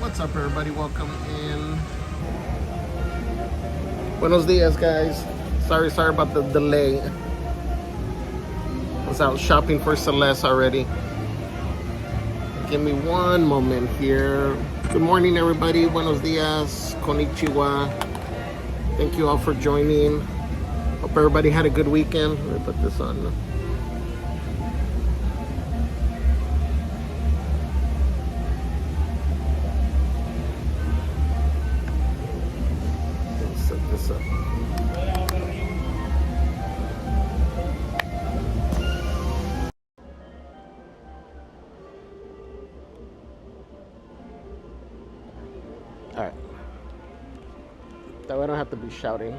What's up, everybody? Welcome in. Buenos dias, guys. Sorry about the delay. I was out shopping for Celeste already. Give me one moment here. Good morning, everybody. Buenos dias. Konnichiwa. Thank you all for joining. Hope everybody had a good weekend. Let me put this on. Set this up. All right. That way I don't have to be shouting.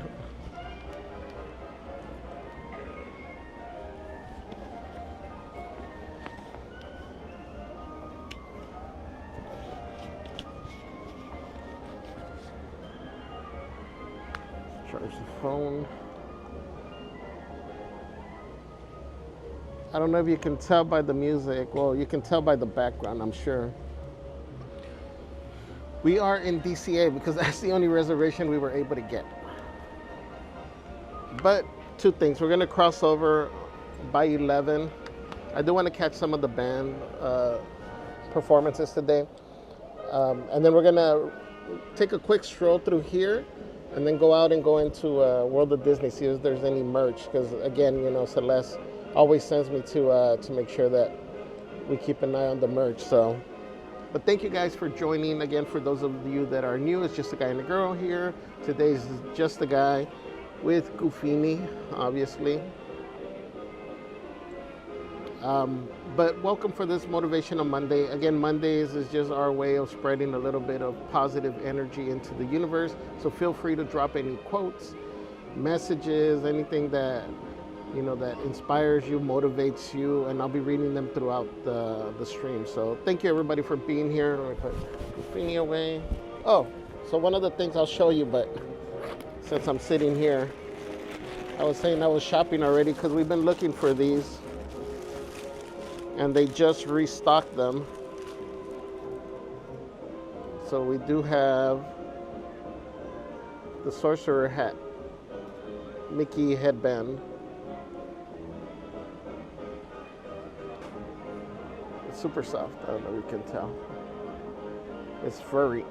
Charge the phone. I don't know if you can tell by the music. Well, you can tell by the background, I'm sure. We are in DCA because that's the only reservation we were able to get. But two things. We're going to cross over by 11. I do want to catch some of the band performances today. And then we're going to take a quick stroll through here and then go out and go into World of Disney, see if there's any merch. Because, again, you know, Celeste always sends me to make sure that we keep an eye on the merch. So, but thank you guys for joining. Again, for those of you that are new, it's just a guy and a girl here. Today's just a guy with Goofini, obviously. But welcome for this Motivational Monday. Again, Mondays is just our way of spreading a little bit of positive energy into the universe. So feel free to drop any quotes, messages, anything that you know that inspires you, motivates you, and I'll be reading them throughout the stream. So thank you everybody for being here. Let me put Goofini away. Oh, so one of the things I'll show you, but since I'm sitting here, I was saying I was shopping already because we've been looking for these. And they just restocked them. So we do have the sorcerer hat, Mickey headband. It's super soft. I don't know if you can tell. It's furry.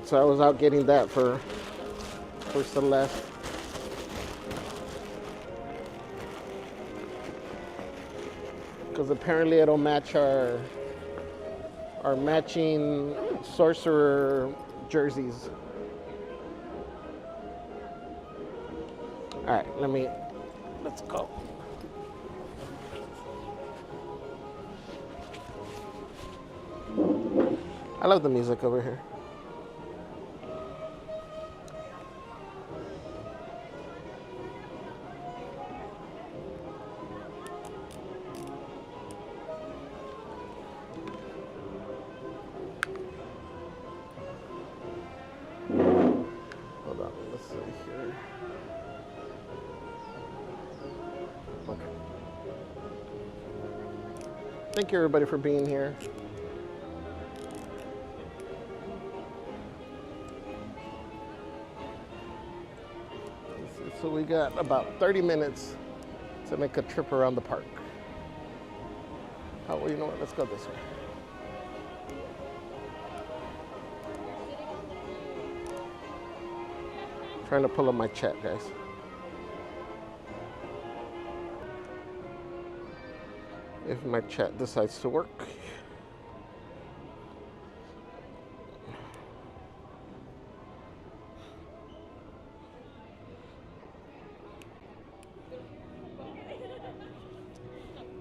So I was out getting that for Celeste. Because apparently it'll match our matching sorcerer jerseys. All right, let's go. I love the music over here. Thank you everybody for being here. So we got about 30 minutes to make a trip around the park. Oh, well, you know what? Let's go this way. Trying to pull up my chat, guys. If my chat decides to work.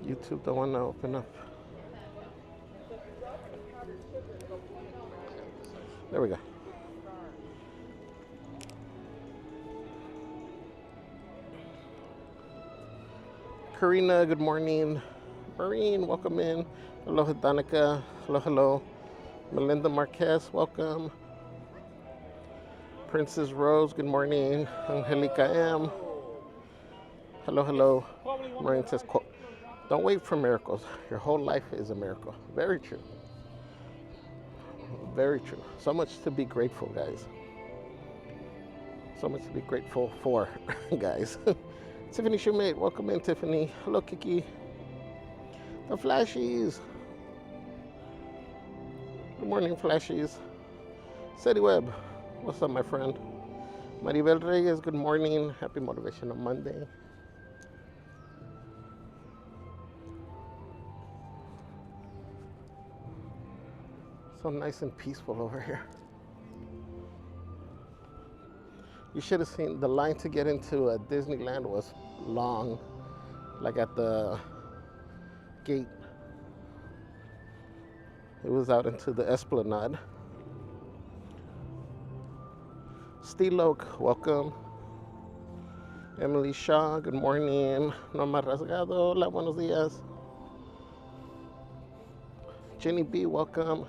YouTube don't want to open up. There we go. Karina, good morning. Marine, welcome in. Aloha Danica. Hello. Melinda Marquez, welcome. Princess Rose, good morning. Angelica M. Hello. Marine says Don't wait for miracles. Your whole life is a miracle. Very true. Very true. So much to be grateful, guys. So much to be grateful for, guys. Tiffany Shoemate, welcome in, Tiffany. Hello, Kiki. The Flashies. Good morning, Flashies. Sadie Webb, what's up, my friend? Maribel Reyes, good morning. Happy Motivational Monday. So nice and peaceful over here. You should have seen the line to get into Disneyland was long, like at the gate. It was out into the Esplanade. Steve Oak, welcome. Emily Shaw, good morning. Norma Rasgado, hola, buenos días. Jenny B, welcome.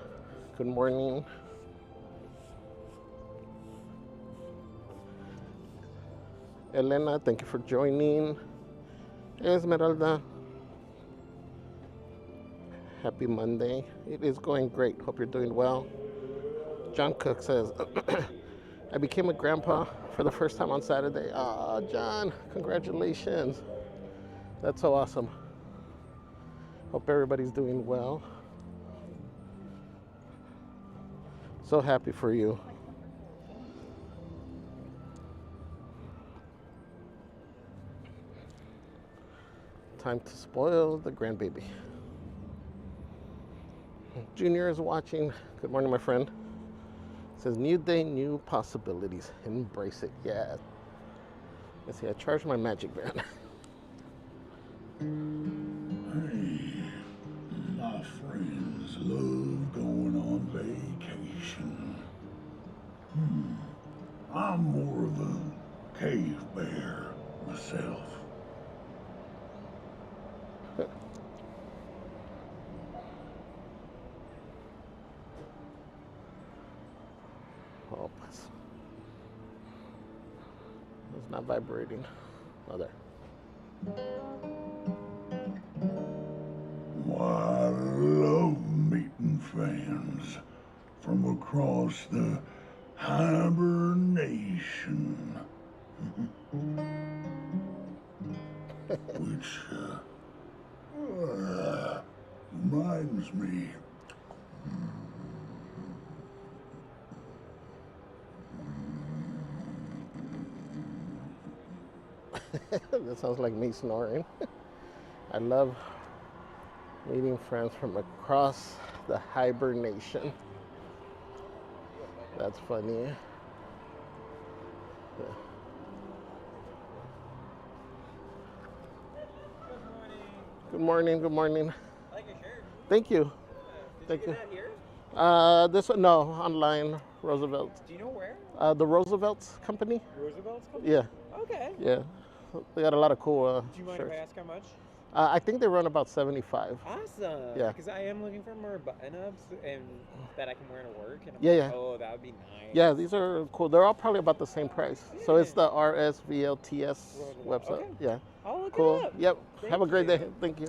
Good morning. Elena, thank you for joining. Esmeralda, happy Monday. It is going great. Hope you're doing well. John Cook says, I became a grandpa for the first time on Saturday. Ah, John, congratulations. That's so awesome. Hope everybody's doing well. So happy for you. Time to spoil the grandbaby. Junior is watching. Good morning, my friend. Says, new day, new possibilities. Embrace it. Yeah. Let's see, I charged my magic band. Hey, my friends love going on vacation. I'm more of a cave bear myself. Oh, it's not vibrating. Oh, there. Why, I love meeting fans from across the hibernation. Which reminds me. That sounds like me snoring. I love meeting friends from across the hibernation. That's funny. Yeah. Good morning. Good morning. I like your shirt. Thank you. Did Thank you you. get that here? This one, no, online. Roosevelt. Do you know where? The Roosevelt's company. Roosevelt's company? Yeah, Okay. yeah. They got a lot of cool Do you mind shirts. if I ask how much? I think they run about 75. Awesome. Yeah. Because I am looking for more button-ups and that I can wear to work. And I'm Yeah, like, yeah. oh, that would be nice. Yeah, these are cool. They're all probably about the same price. So it's the RSVLTS website. Okay. Yeah. I'll look Cool. it up. Yep. Thank Have a great you. day. Thank you.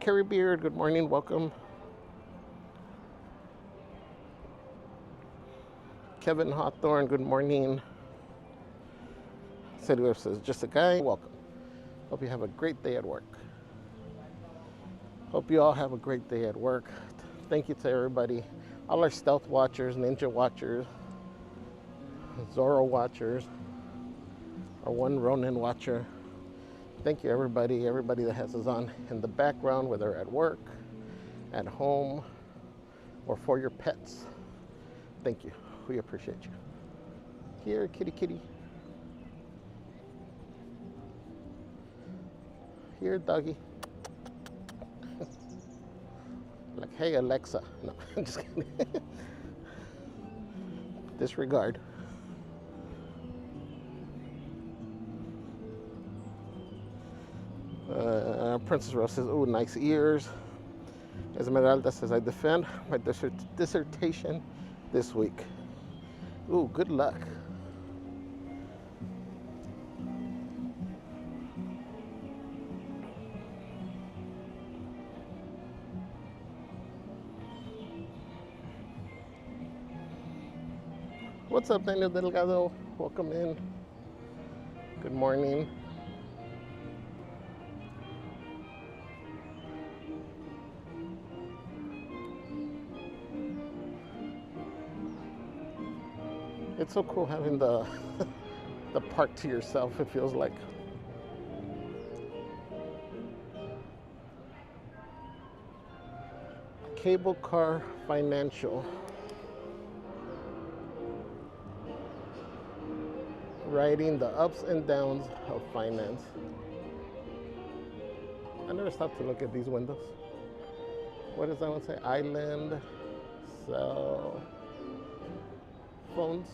Carrie Beard, good morning. Welcome. Kevin Hawthorne, good morning. City Web says, just a guy. Welcome. Hope you have a great day at work. Hope you all have a great day at work. Thank you to everybody. All our stealth watchers, ninja watchers, Zorro watchers, our one Ronin watcher. Thank you, everybody that has us on in the background, whether at work, at home, or for your pets. Thank you. We appreciate you. Here, kitty, kitty. Here, doggy. Like, hey, Alexa. No, I'm just kidding. Disregard. Princess Rose says, ooh, nice ears. Esmeralda says, I defend my dissertation this week. Ooh, good luck. What's up, Daniel Delgado? Welcome in. Good morning. It's so cool having the the park to yourself, it feels like. Cable Car Financial. Riding the ups and downs of finance. I never stopped to look at these windows. What does that one say? Island, cell phones.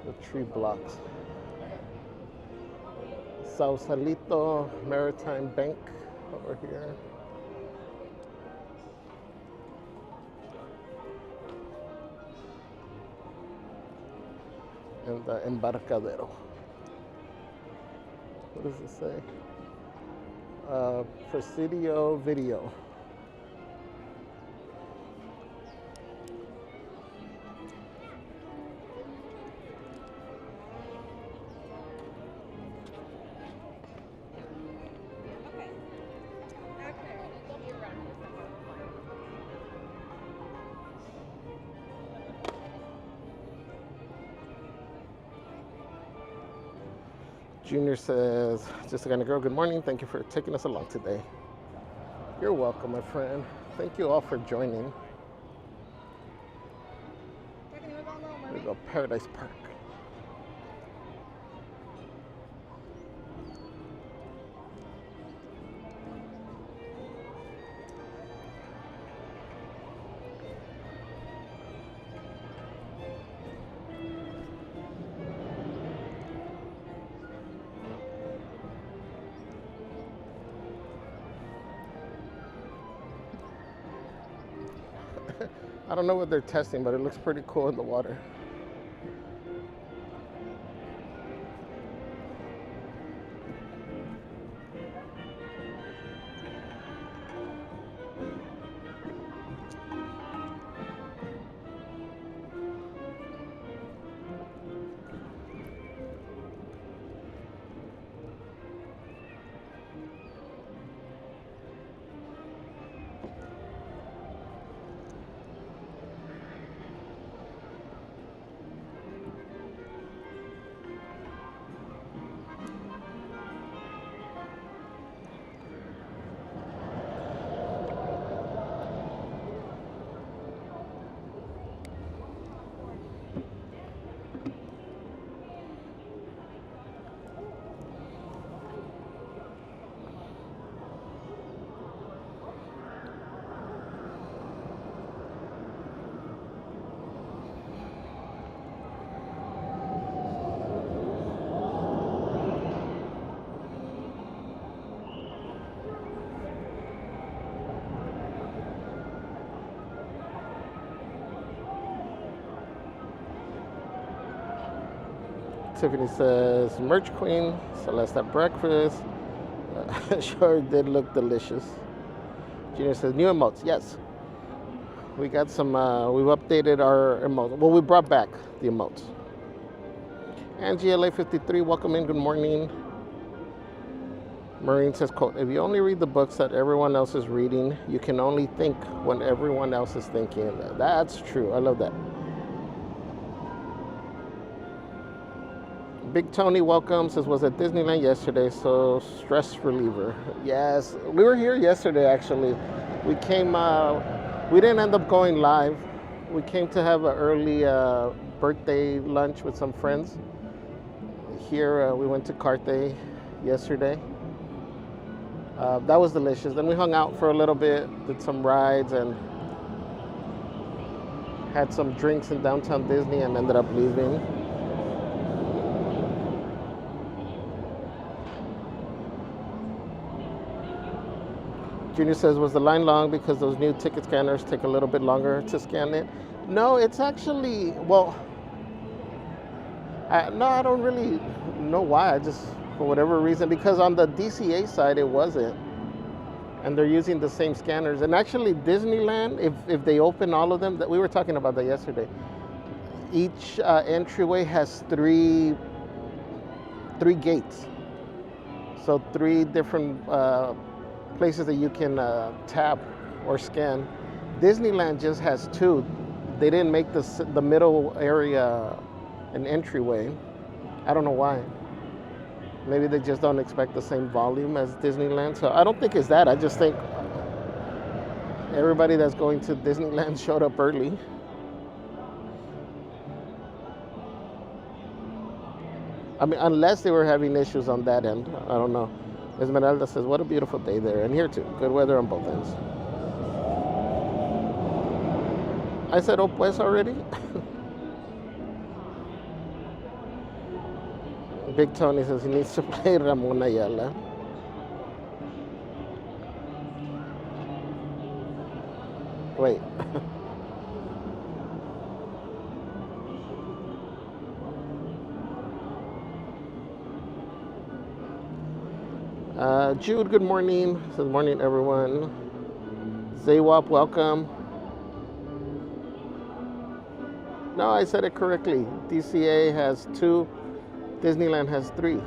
The tree blocks. Sausalito Maritime Bank over here. And the Embarcadero. What does it say? Presidio Video. Junior says, just a kind of girl, good morning. Thank you for taking us along today. You're welcome, my friend. Thank you all for joining. We go Paradise Park. I don't know what they're testing, but it looks pretty cool in the water. Tiffany says, merch queen, Celeste at breakfast. Sure did look delicious. Junior says, new emotes. Yes. We got some, we've updated our emotes. Well, we brought back the emotes. Angie LA53, welcome in, good morning. Maureen says, quote, if you only read the books that everyone else is reading, you can only think when everyone else is thinking. That's true, I love that. Big Tony welcome, says, was at Disneyland yesterday, so stress reliever. Yes, we were here yesterday actually. We came, we didn't end up going live. We came to have an early birthday lunch with some friends. Here we went to Carthay yesterday. That was delicious. Then we hung out for a little bit, did some rides and had some drinks in downtown Disney and ended up leaving. Junior says, was the line long because those new ticket scanners take a little bit longer to scan it? No, it's actually, well, I don't really know why. I just, for whatever reason, because on the DCA side, it wasn't. and they're using the same scanners. And actually, Disneyland, if they open all of them, that we were talking about that yesterday. Each entryway has three gates, so 3 different places that you can tap or scan. Disneyland just has 2. They didn't make the middle area an entryway. I don't know why. Maybe they just don't expect the same volume as Disneyland. So I don't think it's that. I just think everybody that's going to Disneyland showed up early. I mean, unless they were having issues on that end. I don't know. Esmeralda says, what a beautiful day there. And here too. Good weather on both ends. I said, oh, pues already? Big Tony says he needs to play Ramon Ayala. Wait. Jude, good morning. Good morning, everyone. Zaywap, welcome. No, I said it correctly. DCA has 2. Disneyland has 3.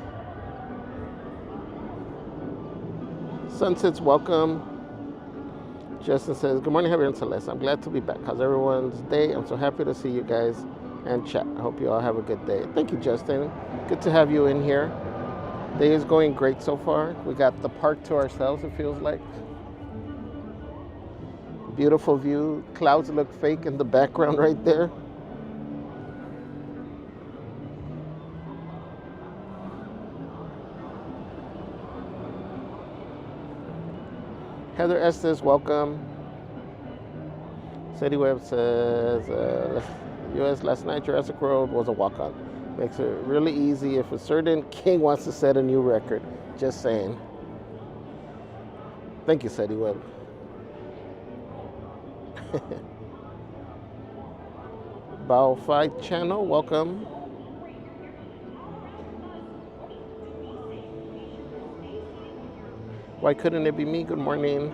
Sunsets, welcome. Justin says, good morning, Javier and Celeste. I'm glad to be back. How's everyone's day? I'm so happy to see you guys and chat. I hope you all have a good day. Thank you, Justin. Good to have you in here. Day is going great so far. We got the park to ourselves, it feels like. Beautiful view. Clouds look fake in the background right there. Heather Estes, welcome. City Web says, U.S. last night, Jurassic World was a walk-on. Makes it really easy if a certain king wants to set a new record. Just saying. Thank you, City Web. Bao Fight Channel, welcome. Why couldn't it be me? Good morning.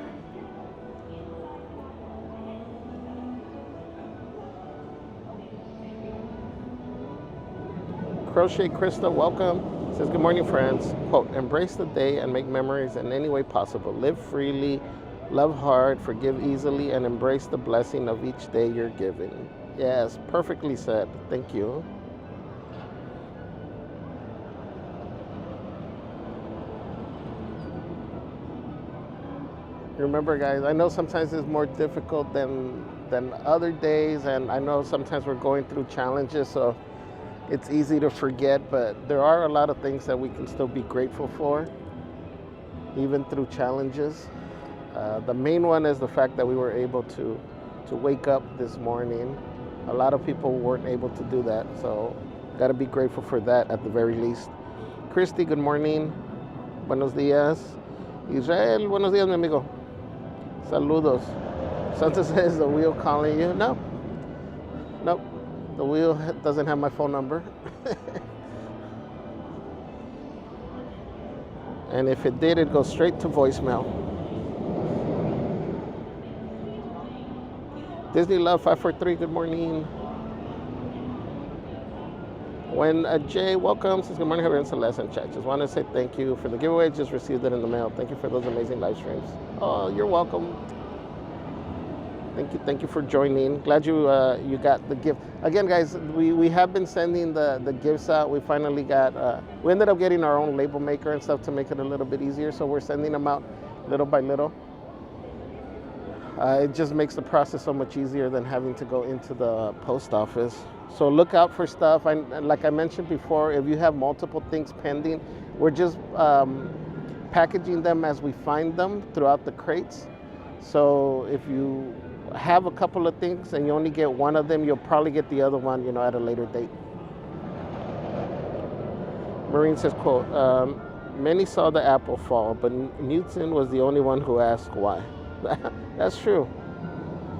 Crochet Krista, welcome. Says, good morning, friends. Quote, embrace the day and make memories in any way possible. Live freely, love hard, forgive easily, and embrace the blessing of each day you're given. Yes, perfectly said. Thank you. Remember, guys, I know sometimes it's more difficult than other days, and I know sometimes we're going through challenges, so it's easy to forget, but there are a lot of things that we can still be grateful for, even through challenges. The main one is the fact that we were able to wake up this morning. A lot of people weren't able to do that, so got to be grateful for that at the very least. Christy, good morning. Buenos días. Israel, buenos días, mi amigo. Saludos. Santa says, the wheel calling you? No. Nope. The wheel doesn't have my phone number. And if it did, it'd go straight to voicemail. Disney Love 543, good morning. When Jay welcome, says good morning, Javier and Celeste and chat. Just want to say thank you for the giveaway. Just received it in the mail. Thank you for those amazing live streams. Oh, you're welcome. Thank you for joining. Glad you got the gift. Again, guys, we have been sending the gifts out. We finally got, we ended up getting our own label maker and stuff to make it a little bit easier. So we're sending them out little by little. It just makes the process so much easier than having to go into the post office. So look out for stuff. Like I mentioned before, if you have multiple things pending, we're just packaging them as we find them throughout the crates. So if you have a couple of things and you only get one of them, you'll probably get the other one, at a later date. Marine says, quote, many saw the apple fall, but Newton was the only one who asked why. That's true.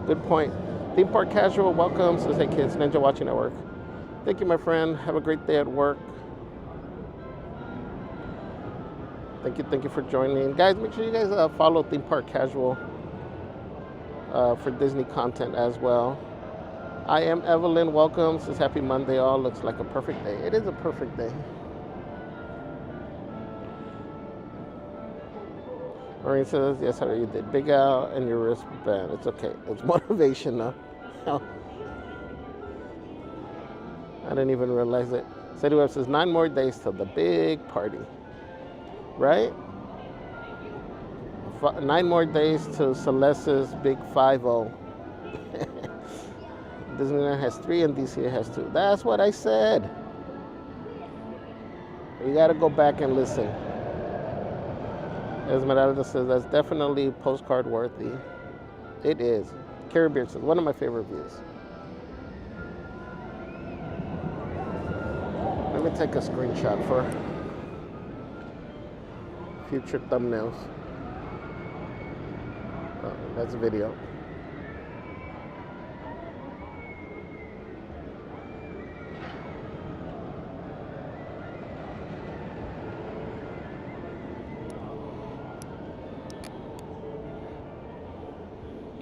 Good point. Theme Park Casual, welcome. Says, hey kids, Ninja watching at work. Thank you, my friend. Have a great day at work. Thank you for joining. Guys, make sure you guys follow Theme Park Casual for Disney content as well. I am Evelyn. Welcome. Says happy Monday all. Looks like a perfect day. It is a perfect day. Maureen says, yes, how you did. Big Al and your wristband. It's okay. It's motivational. I didn't even realize it. Sadie Webb says 9 more days till the big party. Right? 9 more days to Celeste's big 5-0. Disneyland has 3 and DC has 2. That's what I said. You got to go back and listen. Esmeralda says that's definitely postcard worthy. It is. Carrie Beard says one of my favorite views. Let me take a screenshot for future thumbnails. Oh, that's video.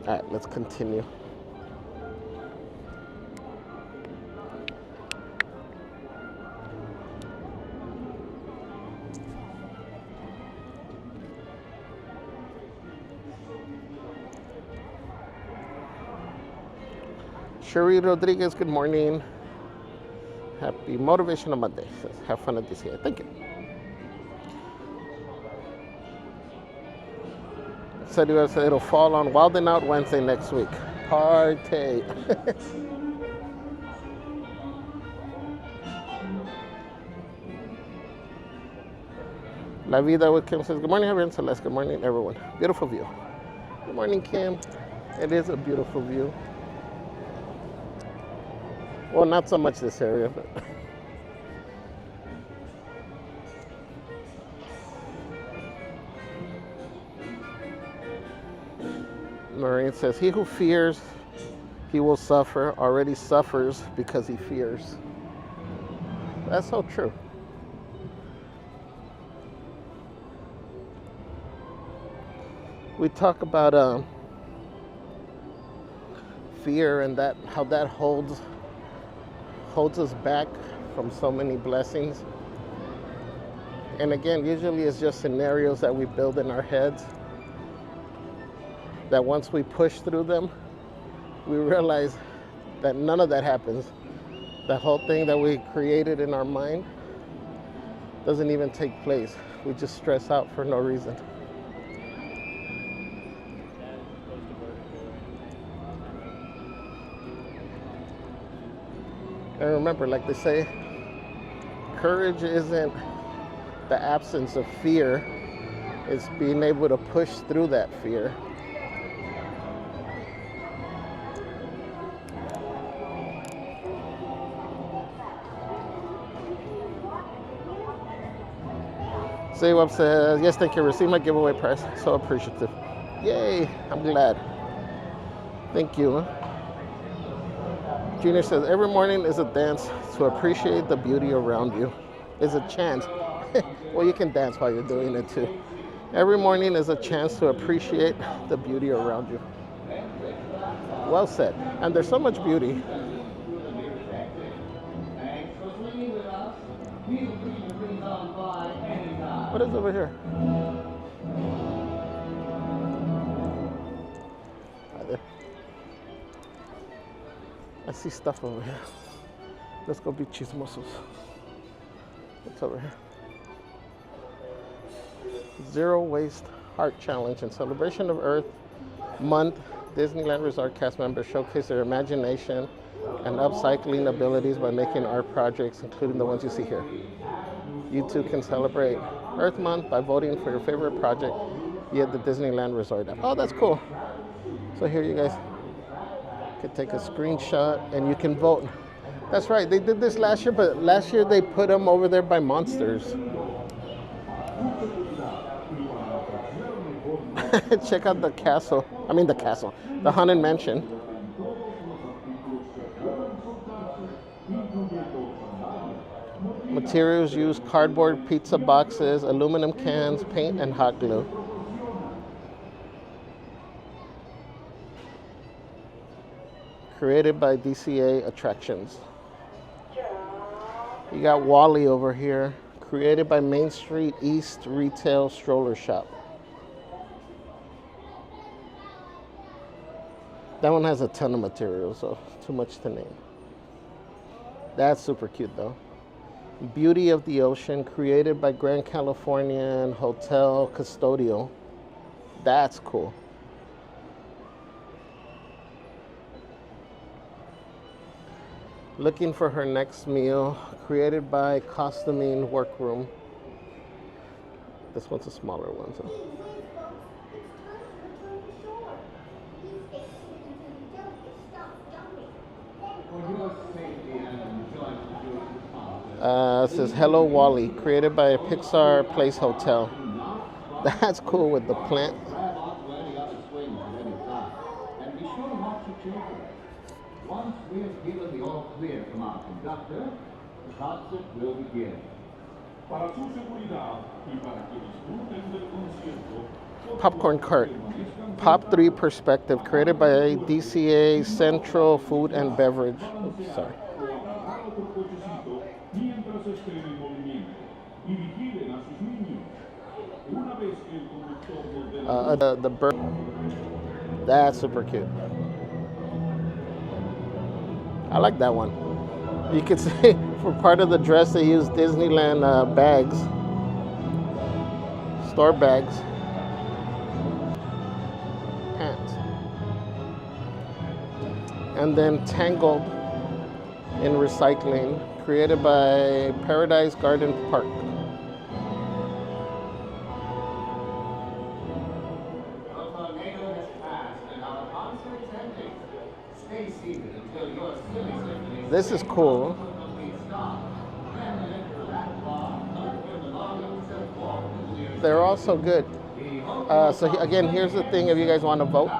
All right, let's continue. Sherry Rodriguez, good morning. Happy Motivational Monday. Says, have fun at DCA. Thank you. Said it'll fall on Wild 'N Out Wednesday next week. Party. La Vida with Kim says, good morning, Javier and Celeste. Good morning, everyone. Beautiful view. Good morning, Kim. It is a beautiful view. Well, not so much this area, but Maureen says, he who fears, he will suffer, already suffers because he fears. That's so true. We talk about fear and that how that holds us back from so many blessings. And again, usually it's just scenarios that we build in our heads that once we push through them, we realize that none of that happens. That whole thing that we created in our mind doesn't even take place. We just stress out for no reason. And remember, like they say, courage isn't the absence of fear, it's being able to push through that fear. Zaywab says, yes, thank you. Received my giveaway prize. So appreciative. Yay, I'm glad. Thank you. Junior says, every morning is a dance to appreciate the beauty around you. It's a chance. Well, you can dance while you're doing it too. Every morning is a chance to appreciate the beauty around you. Well said. And there's so much beauty. What is over here? I see stuff over here. Let's go be chismosos. What's over here? Zero Waste Heart Challenge in celebration of Earth Month. Disneyland Resort cast members showcase their imagination and upcycling abilities by making art projects, including the ones you see here. You too can celebrate Earth Month by voting for your favorite project via the Disneyland Resort app. Oh, that's cool. So here you guys can take a screenshot and you can vote. That's right, they did this last year, but last year they put them over there by monsters. Check out the castle. The Haunted Mansion. Materials used: cardboard, pizza boxes, aluminum cans, paint, and hot glue. Created by DCA Attractions. You got Wally over here. Created by Main Street East Retail Stroller Shop. That one has a ton of material, so too much to name. That's super cute though. Beauty of the Ocean, created by Grand Californian Hotel Custodial. That's cool. Looking for her next meal, created by Costuming Workroom. This one's a smaller one, so. It says Hello Wally, created by Pixar Place Hotel. That's cool with the plant. Once we have given the all clear from our conductor, the concert will begin. Para su seguridad y para que disfruten del concierto, Popcorn Cart. Pop 3 Perspective, created by DCA Central Food and Beverage. Oops, sorry. mientras estén en movimiento y vigilen a sus niños. Una vez que el conductor voltea The bird. That's super cute. I like that one. You could see for part of the dress they used Disneyland bags, store bags, pants, and then Tangled in Recycling, created by Paradise Garden Park. This is cool. They're also good. So again, here's the thing: if you guys want to vote,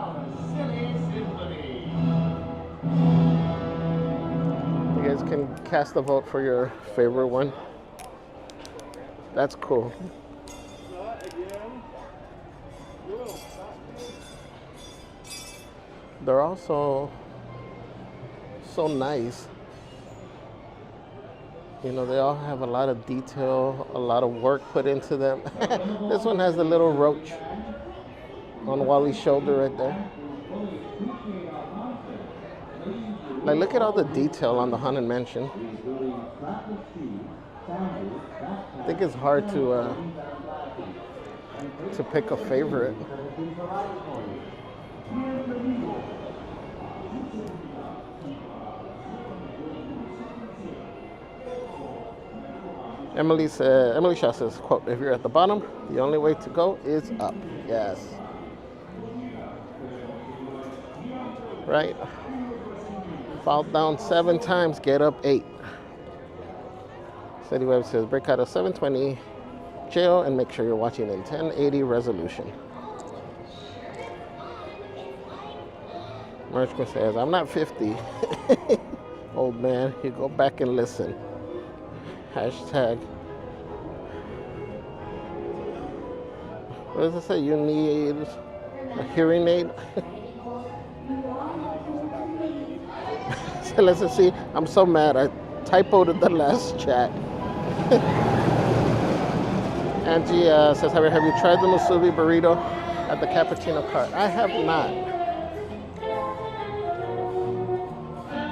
you guys can cast a vote for your favorite one. That's cool. They're also so nice. You know, they all have a lot of detail, a lot of work put into them. This one has a little roach on Wally's shoulder right there. Like, look at all the detail on the Haunted Mansion. I think it's hard to pick a favorite. Emily Shaw says, quote, "If you're at the bottom, the only way to go is up." Yes. Right? Fall down 7 times, get up 8. Steady Web says, break out of 720 jail and make sure you're watching in 1080 resolution. Marshall says, I'm not 50. Old man, you go back and listen. Hashtag. What does it say? You need a hearing aid? So let's see. I'm so mad. I typoed the last chat. Angie says, have you tried the musubi burrito at the cappuccino cart? I have not.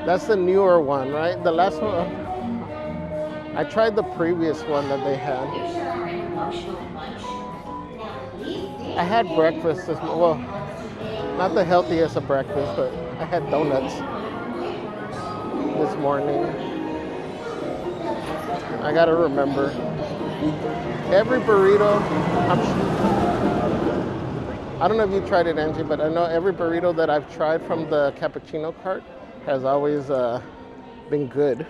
That's the newer one, right? The last one. I tried the previous one that they had. I had breakfast this morning. Well, not the healthiest of breakfast, but I had donuts this morning. I gotta remember. Every burrito, I don't know if you tried it, Angie, but I know every burrito that I've tried from the cappuccino cart has always been good.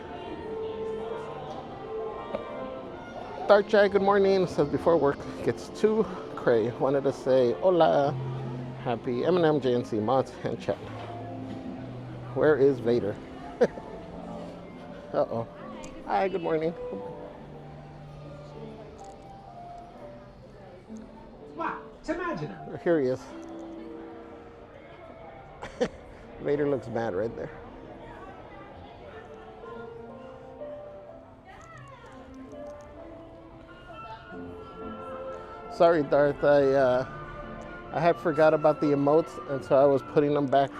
Dark Jai, good morning. Says before work gets too cray, wanted to say hola, happy M&M, JNC, mods, and chat. Where is Vader? Uh-oh. Hi, good morning. Wow, it's imaginary. Here he is. Vader looks mad right there. Sorry, Darth. I had forgot about the emotes, and so I was putting them back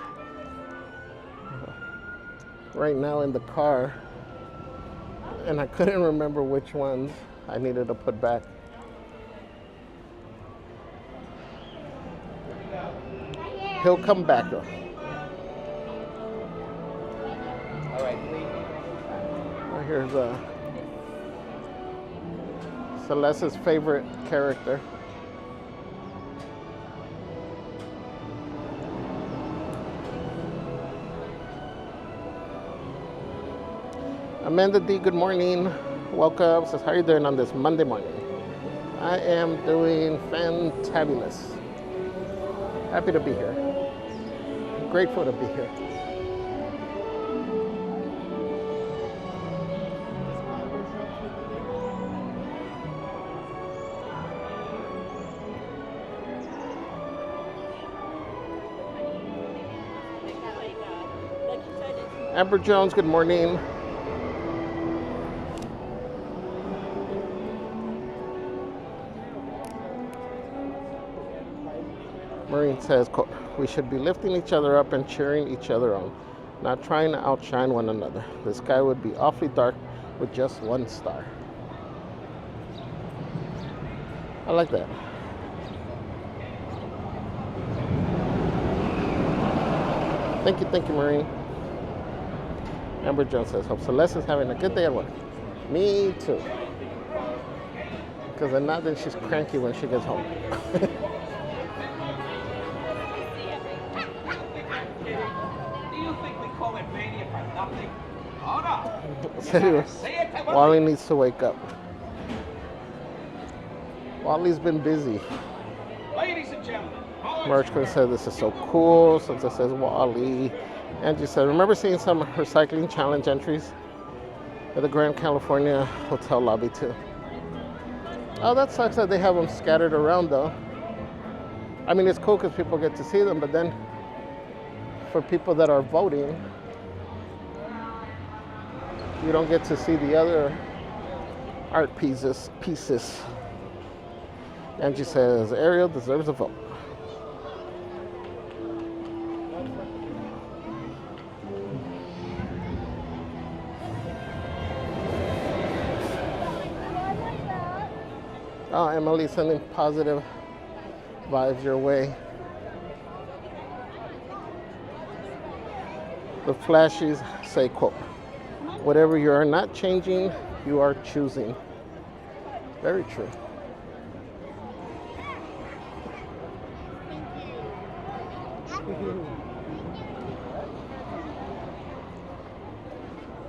right now in the car, and I couldn't remember which ones I needed to put back. He'll come back though. All right, please. Here's Celeste's favorite character. Amanda D, good morning. Welcome. Says, how are you doing on this Monday morning? I am doing fantabulous. Happy to be here. Grateful to be here. Amber Jones, good morning. Maureen says, quote, we should be lifting each other up and cheering each other on, not trying to outshine one another. The sky would be awfully dark with just one star. I like that. Thank you, Maureen. Amber Jones says, hope Celeste is having a good day at work. Me too. Because not then she's cranky when she gets home. Wally needs to wake up. Wally's been busy. Ladies and gentlemen, Marchman said this is so cool. Since it says Wally. Angie said, remember seeing some recycling challenge entries at the Grand California hotel lobby too. Oh, that sucks that they have them scattered around though. I mean, it's cool because people get to see them, but then for people that are voting, you don't get to see the other art pieces. Angie says, Ariel deserves a vote. Oh, Emily sending positive vibes your way. The flashies say, quote, whatever you are not changing, you are choosing. Very true.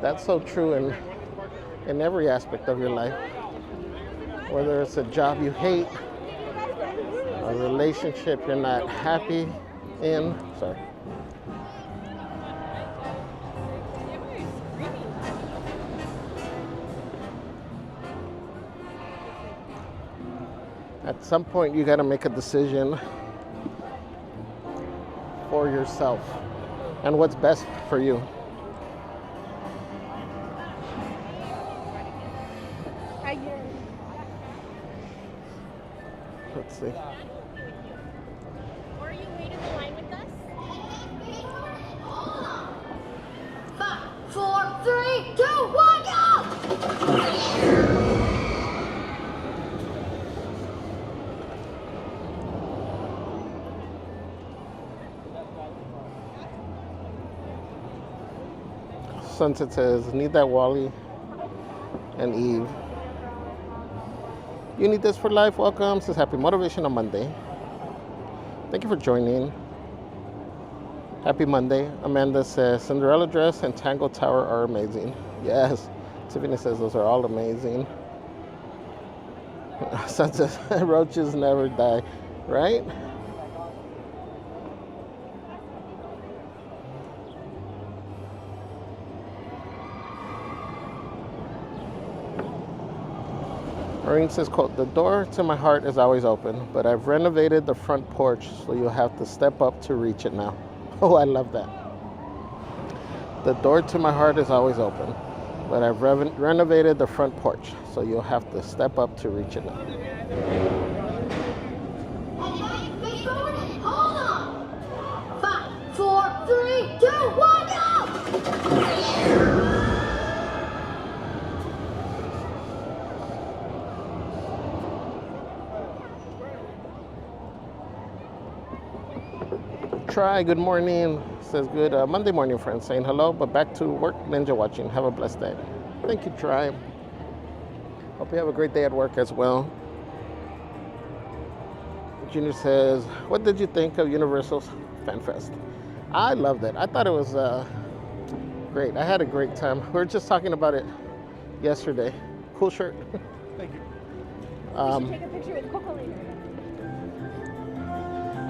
That's so true in every aspect of your life. Whether it's a job you hate, a relationship you're not happy in. Sorry. At some point, you got to make a decision for yourself and what's best for you. Let's see. Or you wait in the line with us? 5, 4, 3, 2, 1, go! Sunset says, need that Wally and Eve. You need this for life. Welcome. Says happy Motivational Monday. Thank you for joining. Happy Monday. Amanda says Cinderella dress and Tango Tower are amazing. Yes. Tiffany says those are all amazing. Sunset says roaches never die, right? Maureen says, quote, the door to my heart is always open, but I've renovated the front porch, so you'll have to step up to reach it now. Oh, I love that. The door to my heart is always open, but I've renovated the front porch, so you'll have to step up to reach it now. Face forward and hold on. 5, 4, 3, 2, 1, go! Try, good morning. Says good Monday morning, friends. Saying hello, but back to work, ninja watching. Have a blessed day. Thank you, Try. Hope you have a great day at work as well. Junior says, what did you think of Universal's Fan Fest? I loved it. I thought it was great. I had a great time. We were just talking about it yesterday. Cool shirt. Thank you. We should take a picture with Kool later.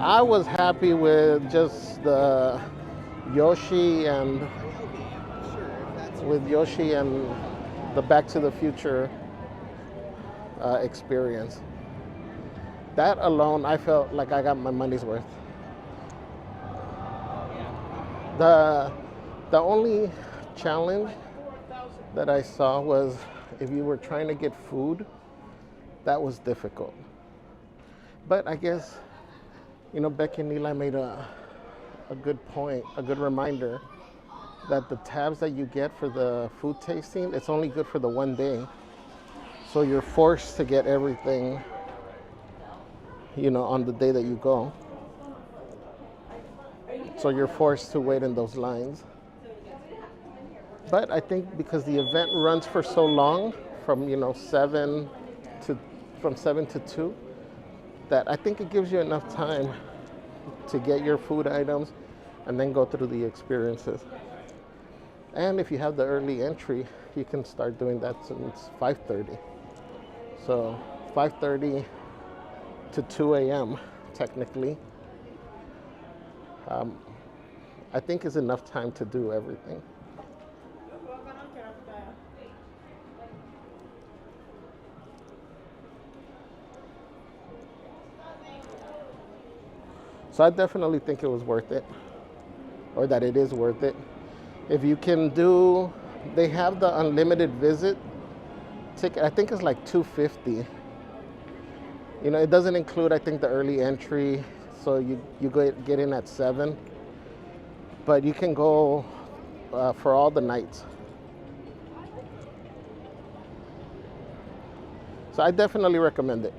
I was happy with just the Yoshi and the Back to the Future experience. That alone, I felt like I got my money's worth. The only challenge that I saw was if you were trying to get food, that was difficult. But I guess, Becky and Eli made a good point, a good reminder that the tabs that you get for the food tasting, it's only good for the one day. So you're forced to get everything, on the day that you go. So you're forced to wait in those lines. But I think because the event runs for so long, from 7 to 2, that I think it gives you enough time to get your food items and then go through the experiences. And if you have the early entry, you can start doing that since 5:30. So 5:30 to 2 a.m. technically, I think is enough time to do everything. So I definitely think it was worth it, or that it is worth it. If you can do, they have the unlimited visit ticket. I think it's like $250. It doesn't include, I think, the early entry, so you get in at 7. But you can go for all the nights. So I definitely recommend it.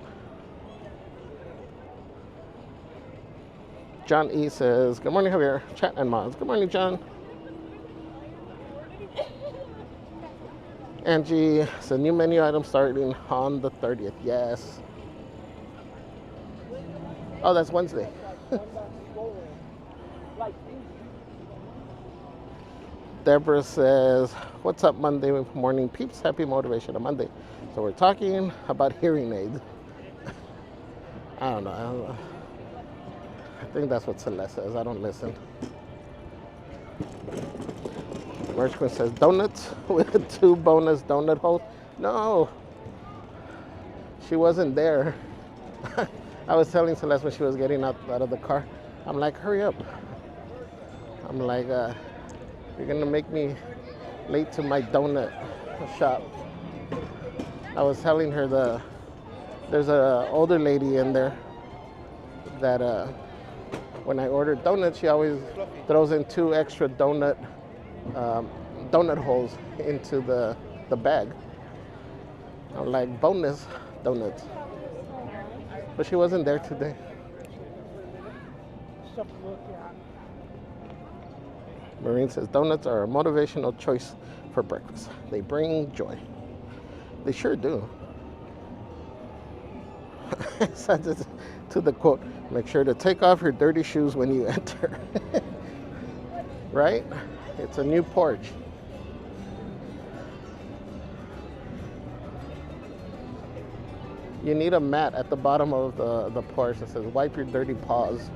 John E. says, good morning, Javier, chat and mods. Good morning, John. Angie says, new menu item starting on the 30th. Yes. Oh, that's Wednesday. Deborah says, what's up, Monday morning peeps? Happy Motivational Monday. So we're talking about hearing aids. I don't know. I think that's what Celeste says. I don't listen. Merchman says, donuts with 2 bonus donut holes. No, she wasn't there. I was telling Celeste when she was getting out of the car, I'm like, hurry up. I'm like, you're gonna make me late to my donut shop. I was telling her there's a older lady in there that when I order donuts, she always throws in 2 extra donut holes into the bag. I'm like, bonus donuts. But she wasn't there today. Marine says, donuts are a motivational choice for breakfast. They bring joy. They sure do. To the quote, make sure to take off your dirty shoes when you enter. Right? It's a new porch. You need a mat at the bottom of the porch that says, wipe your dirty paws.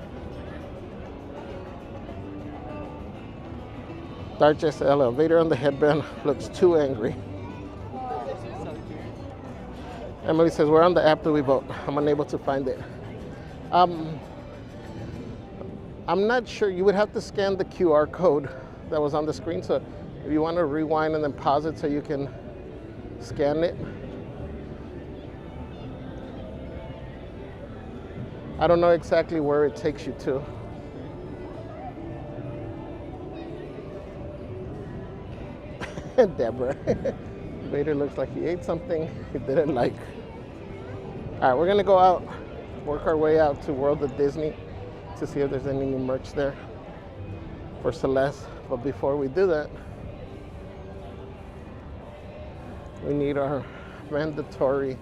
Dark elevator on the headband looks too angry. Emily says, where on the app do we vote? I'm unable to find it. I'm not sure. You would have to scan the QR code that was on the screen. So if you want to rewind and then pause it so you can scan it. I don't know exactly where it takes you to. Deborah. Vader looks like he ate something he didn't like. All right, we're gonna go out, work our way out to World of Disney to see if there's any new merch there for Celeste. But before we do that, we need our mandatory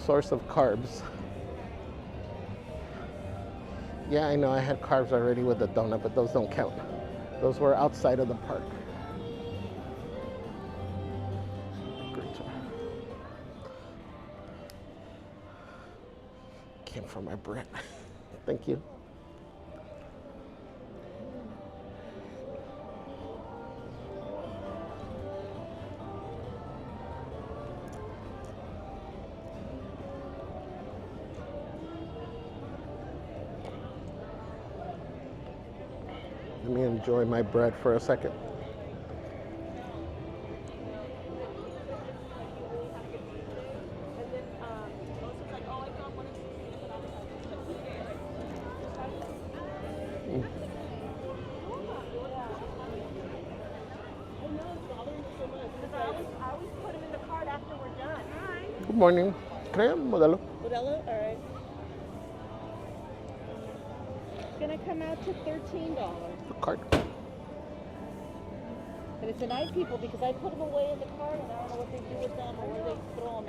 source of carbs. Yeah, I know I had carbs already with the donut, but those don't count. Those were outside of the park. Came from my bread. Thank you. Let me enjoy my bread for a second. Good morning. Can I have Modelo? Modelo? All right. It's gonna come out to $13. The card. But it's a nice people because I put them away in the cart and I don't know what they do with them or where they throw them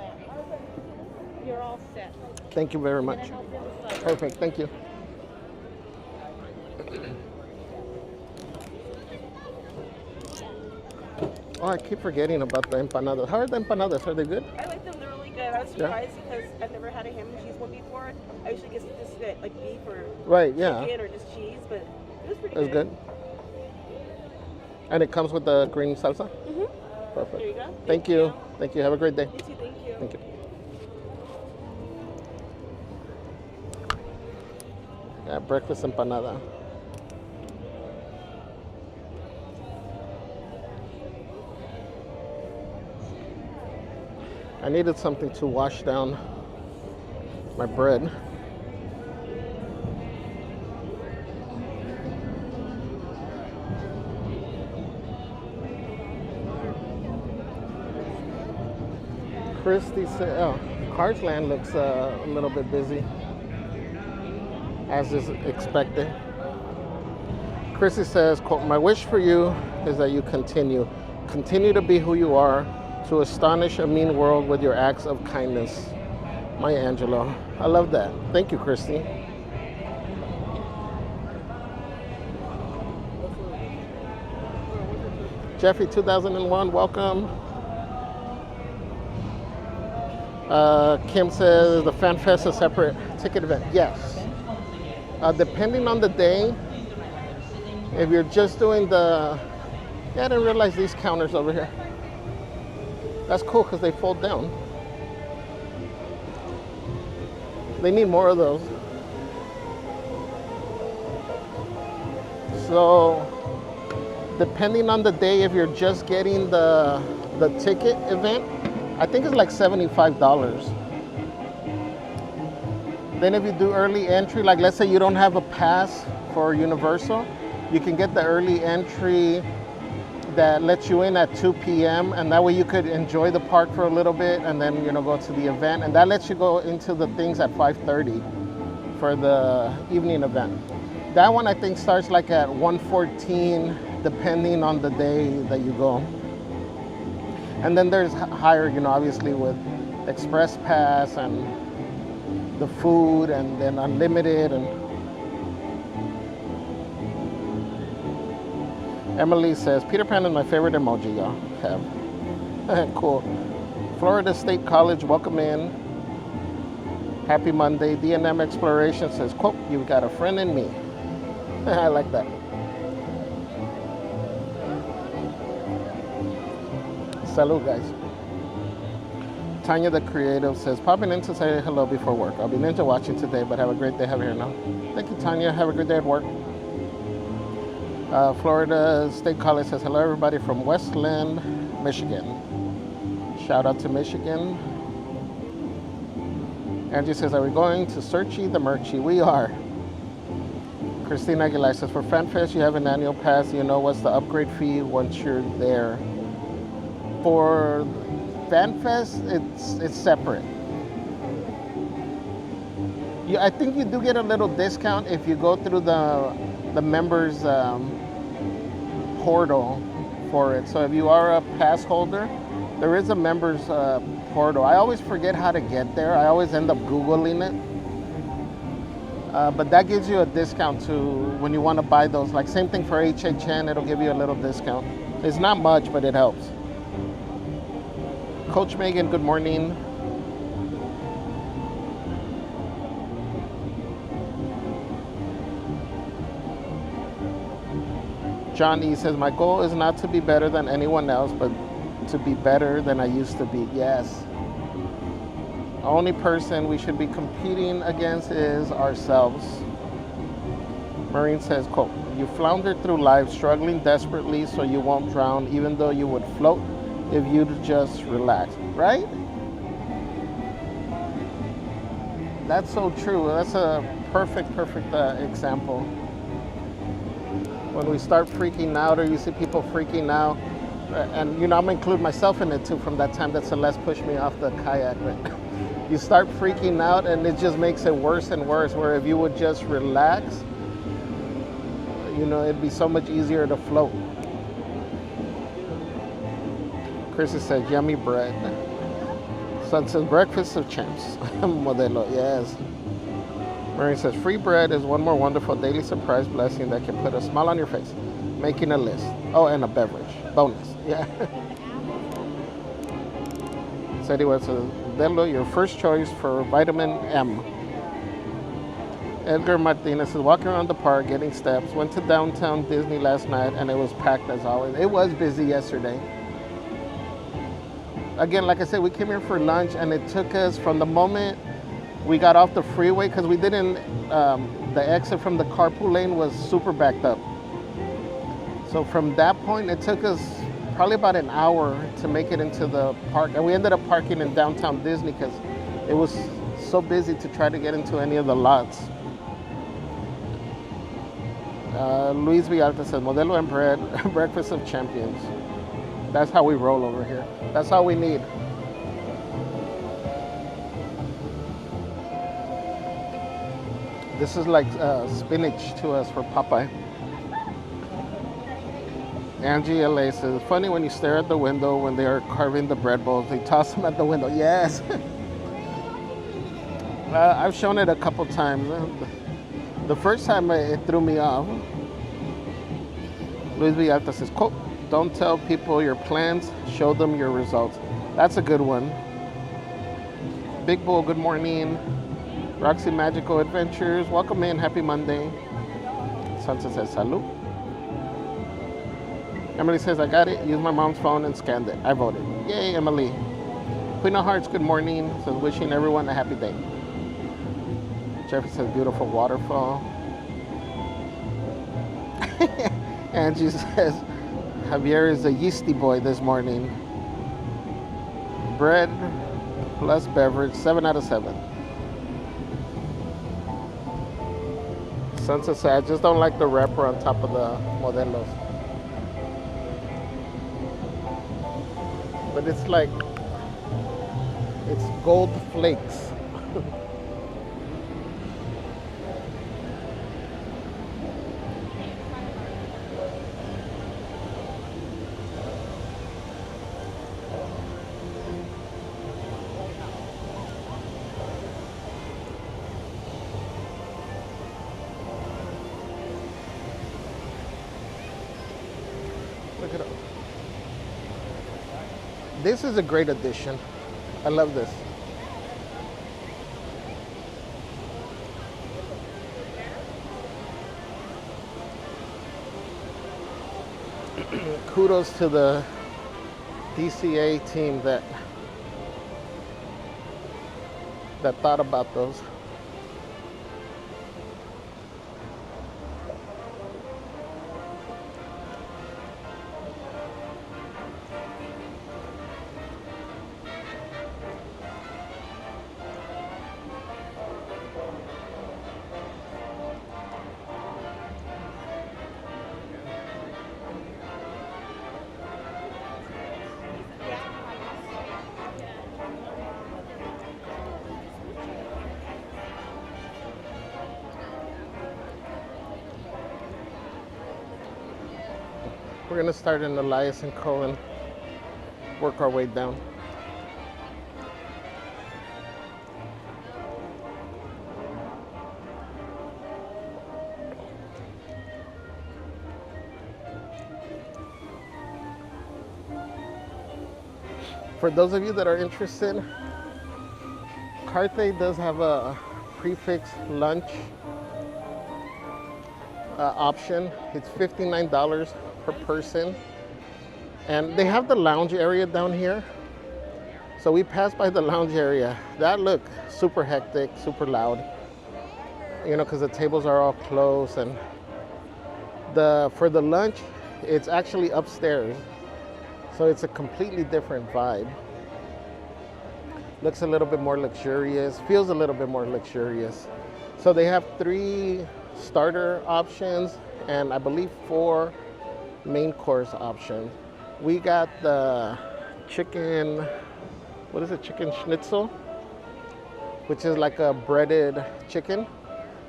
at. You're all set. Thank you very much. Can I help you with that? Perfect. Thank you. Oh, I keep forgetting about the empanadas. How are the empanadas? Are they good? I like them. They're really good. I was surprised because I've never had a ham and cheese one before. I usually get just like beef or Right, yeah. chicken or just cheese, but it was pretty It's good. good. And it comes with the green salsa? Mm-hmm. Perfect. There you go. Thank you. Thank you. Have a great day. You too. Thank you. Thank you. Yeah, breakfast empanada. I needed something to wash down my bread. Christy said, oh, Cars Land looks a little bit busy, as is expected. Christy says, quote, my wish for you is that you continue to be who you are, to astonish a mean world with your acts of kindness. Maya Angelou. I love that. Thank you, Christy. Jeffrey 2001, welcome. Kim says the Fan Fest is a separate ticket event. Yes. Depending on the day, if you're just doing the... Yeah, I didn't realize these counters over here. That's cool because they fold down. They need more of those. So, depending on the day, if you're just getting the ticket event, I think it's like $75. Then if you do early entry, like let's say you don't have a pass for Universal, you can get the early entry that lets you in at 2 p.m. and that way you could enjoy the park for a little bit and then go to the event, and that lets you go into the things at 5:30 for the evening event. That one I think starts like at 1:14 depending on the day that you go. And then there's higher, obviously with Express Pass and the food and then unlimited. And Emily says, Peter Pan is my favorite emoji y'all have. Cool. Florida State College, welcome in. Happy Monday. D&M Exploration says, quote, you've got a friend in me. I like that. Salud, guys. Tanya the Creative says, popping in to say hello before work. I'll be ninja watching today, but have a great day, Javier Lao. Thank you, Tanya. Have a good day at work. Florida State College says, hello, everybody from Westland, Michigan. Shout out to Michigan. Angie says, are we going to Searchy the Merchie? We are. Christina Aguilar says, for FanFest, you have an annual pass. You know what's the upgrade fee once you're there. For FanFest, it's separate. I think you do get a little discount if you go through the members portal for it. So if you are a pass holder, there is a members portal. I always forget how to get there. I always end up Googling it. But that gives you a discount to when you want to buy those. Like same thing for HHN, it'll give you a little discount. It's not much, but it helps. Coach Megan, good morning. John E says, my goal is not to be better than anyone else, but to be better than I used to be. Yes. The only person we should be competing against is ourselves. Maureen says, quote, you floundered through life struggling desperately so you won't drown, even though you would float if you'd just relax. Right? That's so true. That's a perfect example. When we start freaking out, or you see people freaking out, and I'm gonna include myself in it too from that time that Celeste pushed me off the kayak. But you start freaking out and it just makes it worse and worse, where if you would just relax, it'd be so much easier to float. Chrissy says, yummy bread. Son says, breakfast of champs. Modelo, yes. Maureen says, free bread is one more wonderful daily surprise blessing that can put a smile on your face. Making a list. Oh, and a beverage. Bonus. Yeah. So anyway, Modelo, your first choice for vitamin M. Edgar Martinez says, walking around the park, getting steps. Went to downtown Disney last night, and it was packed as always. It was busy yesterday. Again, like I said, we came here for lunch, and it took us from the moment we got off the freeway, because we didn't, the exit from the carpool lane was super backed up. So from that point, it took us probably about an hour to make it into the park. And we ended up parking in downtown Disney because it was so busy to try to get into any of the lots. Luis Villalta says, Modelo and bread, breakfast of champions. That's how we roll over here. That's all we need. This is like spinach to us for Popeye. Angie LA says, it's funny when you stare at the window when they are carving the bread bowls. They toss them at the window. Yes. I've shown it a couple times. The first time it threw me off. Luis Villalta says, quote, don't tell people your plans, show them your results. That's a good one. Big Bull, good morning. Roxy Magical Adventures, welcome in, happy Monday. Sansa says, salud. Emily says, I got it, used my mom's phone and scanned it. I voted. Yay, Emily. Queen of Hearts, good morning. Says, wishing everyone a happy day. Jeffrey says, beautiful waterfall. Angie says, Javier is a yeasty boy this morning. Bread plus beverage, 7 out of 7. Sunset says, I just don't like the wrapper on top of the Modelos. But it's like, it's gold flakes. Look it up. This is a great addition. I love this. Kudos to the DCA team that that thought about those. We're gonna start in Elias and Kool and work our way down. For those of you that are interested, Carthay does have a prefix lunch option. It's $59 per person. And they have the lounge area down here. So we passed by the lounge area. That looked super hectic, super loud. You know, because the tables are all closed. And for the lunch, it's actually upstairs. So it's a completely different vibe. Looks a little bit more luxurious, feels a little bit more luxurious. So they have 3 starter options and I believe 4 main course options. We got the chicken, what is it, chicken schnitzel, which is like a breaded chicken,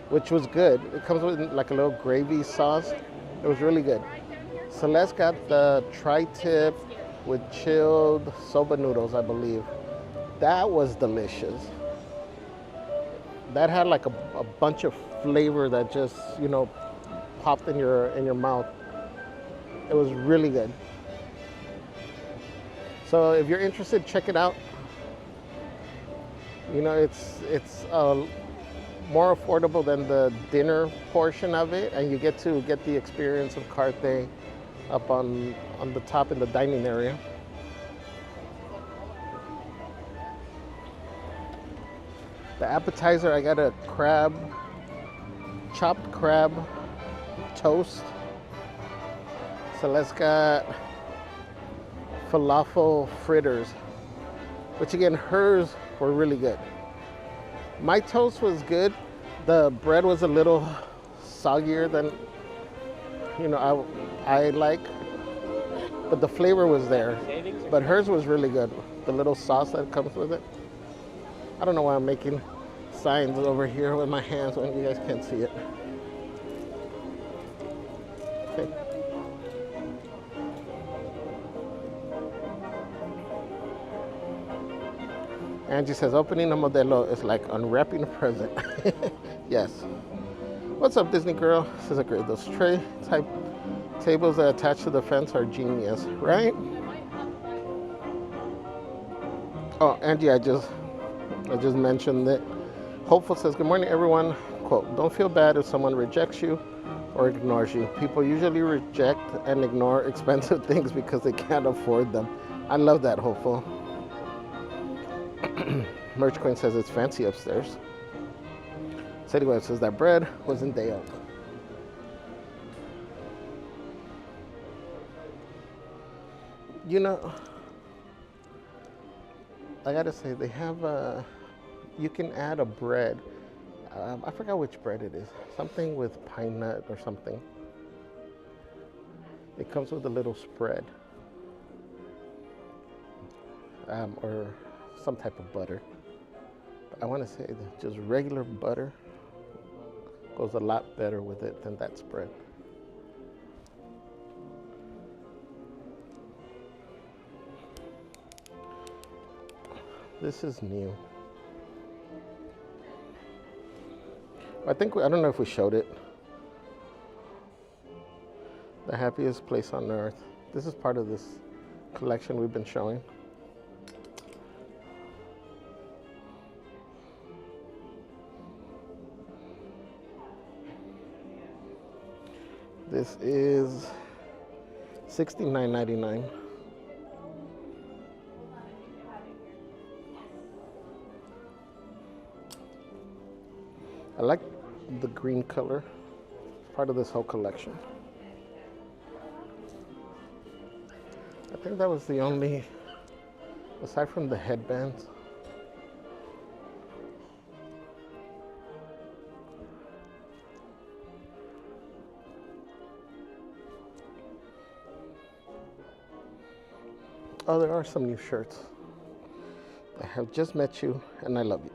which was good. It comes with like a little gravy sauce. It was really good. Celeste got the tri-tip with chilled soba noodles, I believe. That was delicious. That had like a bunch of flavor that just, you know, popped in your mouth. It was really good. So if you're interested, check it out. You know, it's more affordable than the dinner portion of it, and you get to get the experience of Carthay up on the top in the dining area. The appetizer, I got a chopped crab toast. Celeste got falafel fritters, which again, hers were really good. My toast was good. The bread was a little soggier than, you know, I like, but the flavor was there. But hers was really good. The little sauce that comes with it. I don't know why I'm making signs over here with my hands when you guys can't see it. Okay. Angie says, opening a modelo is like unwrapping a present. Yes. What's up, Disney girl? Says, I agree. Those tray type tables that attach to the fence are genius, right? Oh, Angie, I just mentioned it. Hopeful says, good morning, everyone. Quote, don't feel bad if someone rejects you or ignores you. People usually reject and ignore expensive things because they can't afford them. I love that, Hopeful. Merch Queen says it's fancy upstairs. City Web says that bread was in day up. You know, I gotta say, they have you can add a bread. I forgot which bread it is. Something with pine nut or something. It comes with a little spread. Or some type of butter. But I want to say that just regular butter goes a lot better with it than that spread. This is new. I don't know if we showed it. The happiest place on earth. This is part of this collection we've been showing. This is $69.99. I like the green color, part of this whole collection. I think that was the only, aside from the headbands. Oh, there are some new shirts. I have just met you and I love you.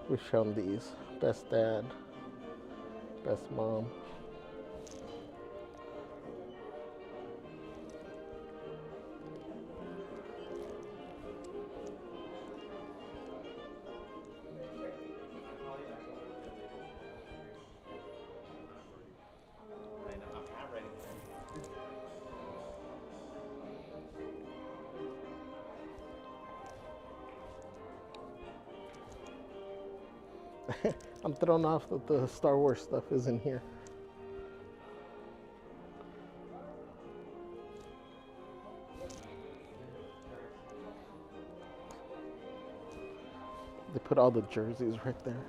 We've shown these. Best dad, best mom. I'm thrown off that the Star Wars stuff is in here. They put all the jerseys right there.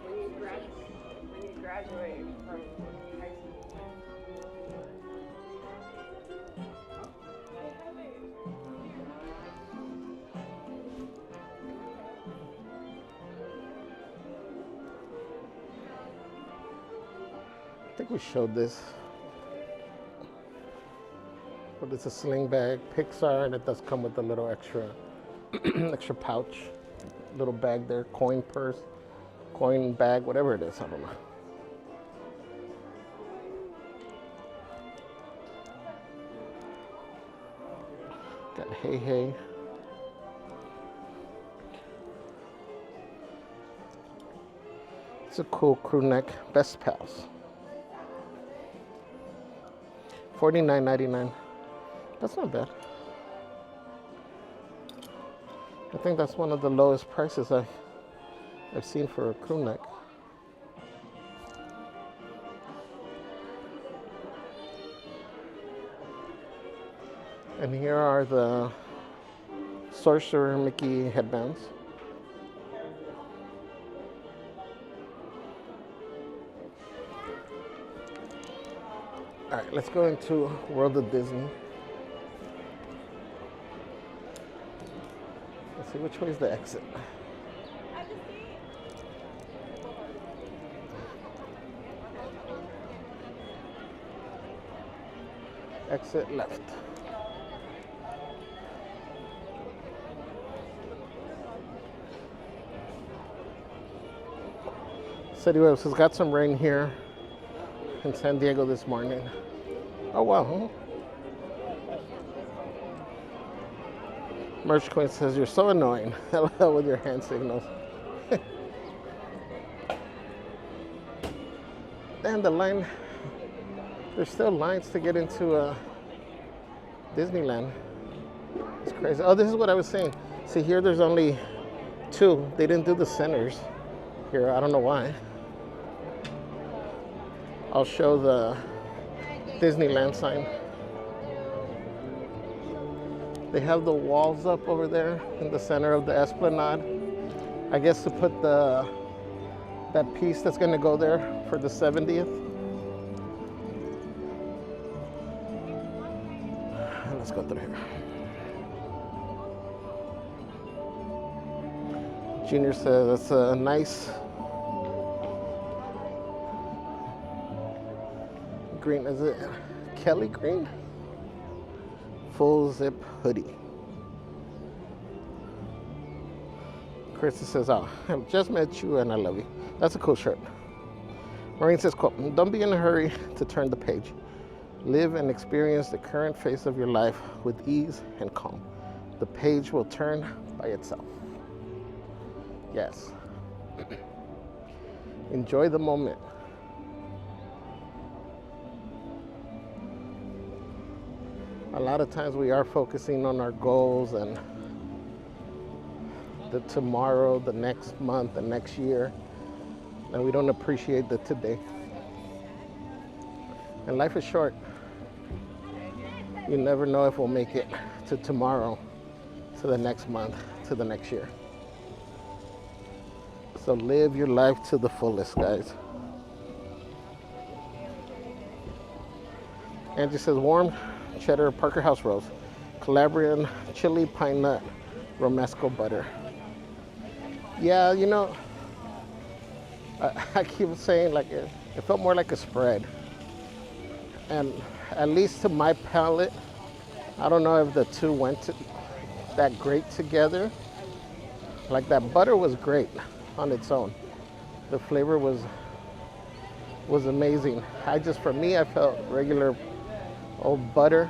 When you graduate from high school. I think we showed this. But it's a sling bag, Pixar, and it does come with a little extra extra pouch, little bag there, coin purse, coin bag, whatever it is, I don't know. Got Hey Hey. It's a cool crew neck, Best Pals. $49.99. That's not bad. I think that's one of the lowest prices I've seen for a crew neck. And here are the Sorcerer Mickey headbands. All right, let's go into World of Disney. Let's see, which way is the exit? Exit left. City Webs has got some rain here in San Diego this morning. Oh wow. Merch Queen says, you're so annoying. Hello with your hand signals. And the line, there's still lines to get into Disneyland. It's crazy. Oh, this is what I was saying. See, here there's only two. They didn't do the centers here. I don't know why. I'll show the Disneyland sign. They have the walls up over there in the center of the Esplanade. I guess to put that piece that's going to go there for the 70th. Let's go through here. Junior says that's a nice green. Is it Kelly green? full zip hoodie. Chris says, oh, I've just met you and I love you. That's a cool shirt. Maureen says, quote, don't be in a hurry to turn the page. Live and experience the current phase of your life with ease and calm. The page will turn by itself. Yes. Enjoy the moment. A lot of times we are focusing on our goals and the tomorrow, the next month, the next year, and we don't appreciate the today. And life is short. You never know if we'll make it to tomorrow, to the next month, to the next year. So live your life to the fullest, guys. Angie says, warm cheddar Parker House Rose, Calabrian chili pine nut, romesco butter. Yeah, you know, I keep saying like it felt more like a spread. And at least to my palate, I don't know if the two went that great together. Like that butter was great on its own. The flavor was amazing. For me, I felt regular old butter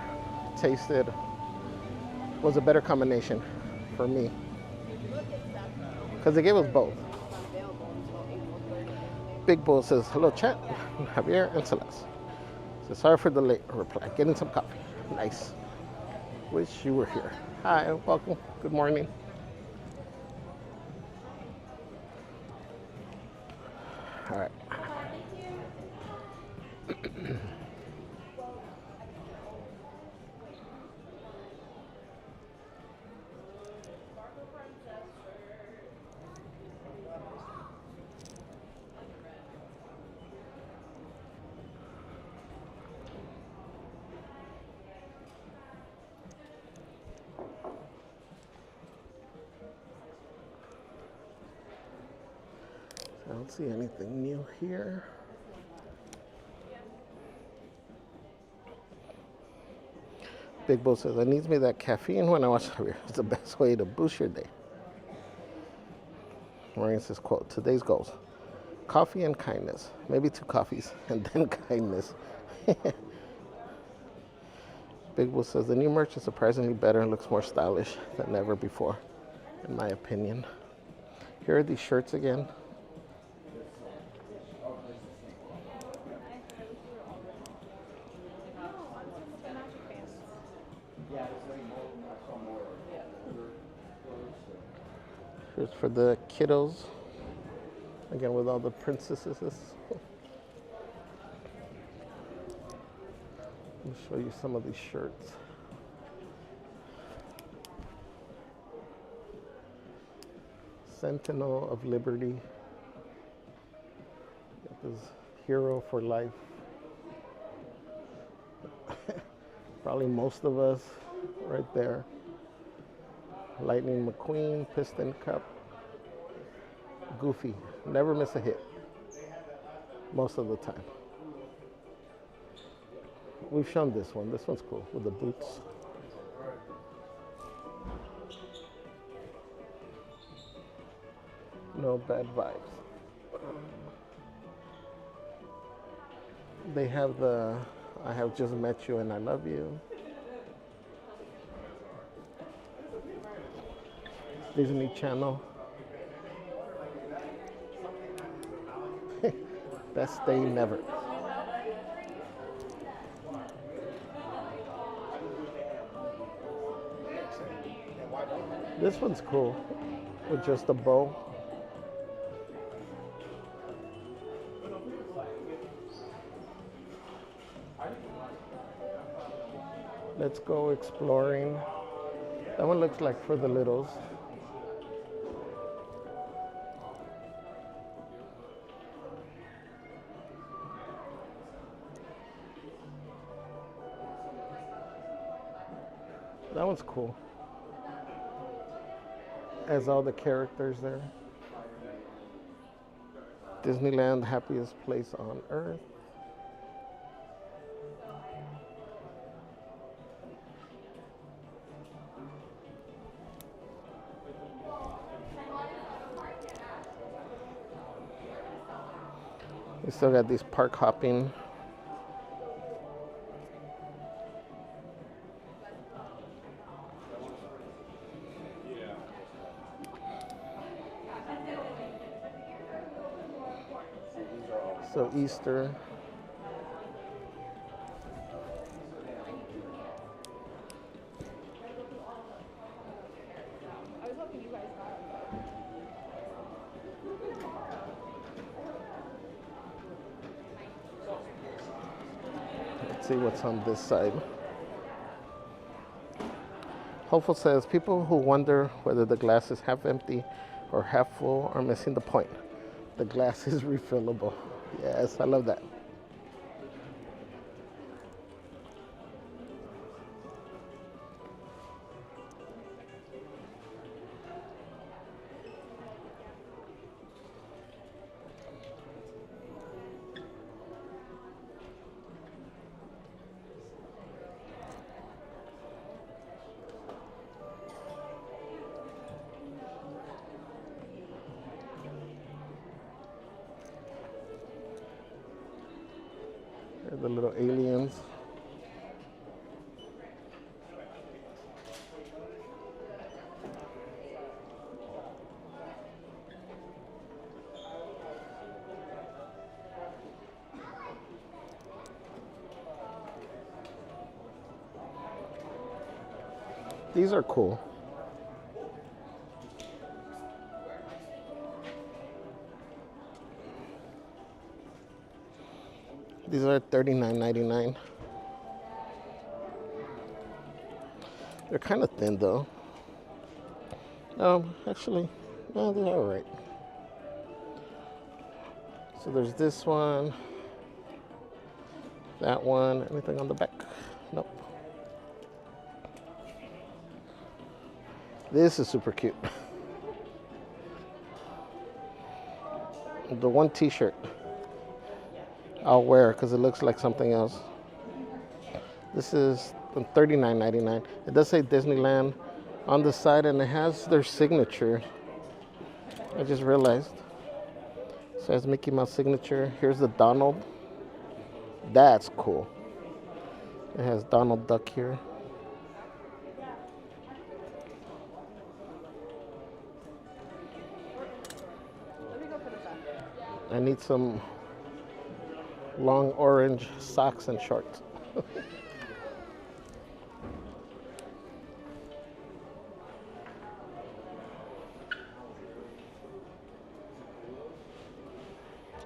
was a better combination for me. Because they gave us both. Big Bull says, hello chat, Javier and Celeste. Says, sorry for the late reply, getting some coffee. Nice. Wish you were here. Hi, welcome, good morning. All right. I don't see anything new here. Big Bull says, I need me that caffeine when I watch Javier. It's the best way to boost your day. Maureen says, quote, today's goals. Coffee and kindness. Maybe 2 coffees and then kindness. Big Bull says, the new merch is surprisingly better and looks more stylish than ever before, in my opinion. Here are these shirts again. Here's for the kiddos. Again, with all the princesses. Let me show you some of these shirts. Sentinel of Liberty. Got this hero for life. Probably most of us right there. Lightning McQueen, Piston Cup, Goofy. Never miss a hit. Most of the time. We've shown this one. This one's cool with the boots. No bad vibes. They have the I have just met you and I love you. Disney Channel. Best day never. This one's cool with just a bow. Let's go exploring. That one looks like for the littles. That one's cool. Has all the characters there. Disneyland, happiest place on earth. We still got these park hopping. So Easter. Let's see what's on this side. Hopeful says, people who wonder whether the glass is half empty or half full are missing the point. The glass is refillable. Yes, I love that. They're the little aliens. These are cool. These are $39.99. They're kind of thin though. Actually, no, they're all right. So there's this one, that one. Anything on the back? Nope. This is super cute. The one t-shirt I'll wear because it looks like something else. This is $39.99. It does say Disneyland on the side and it has their signature. I just realized. It says Mickey Mouse signature. Here's the Donald. That's cool. It has Donald Duck here. I need some long orange socks and shorts.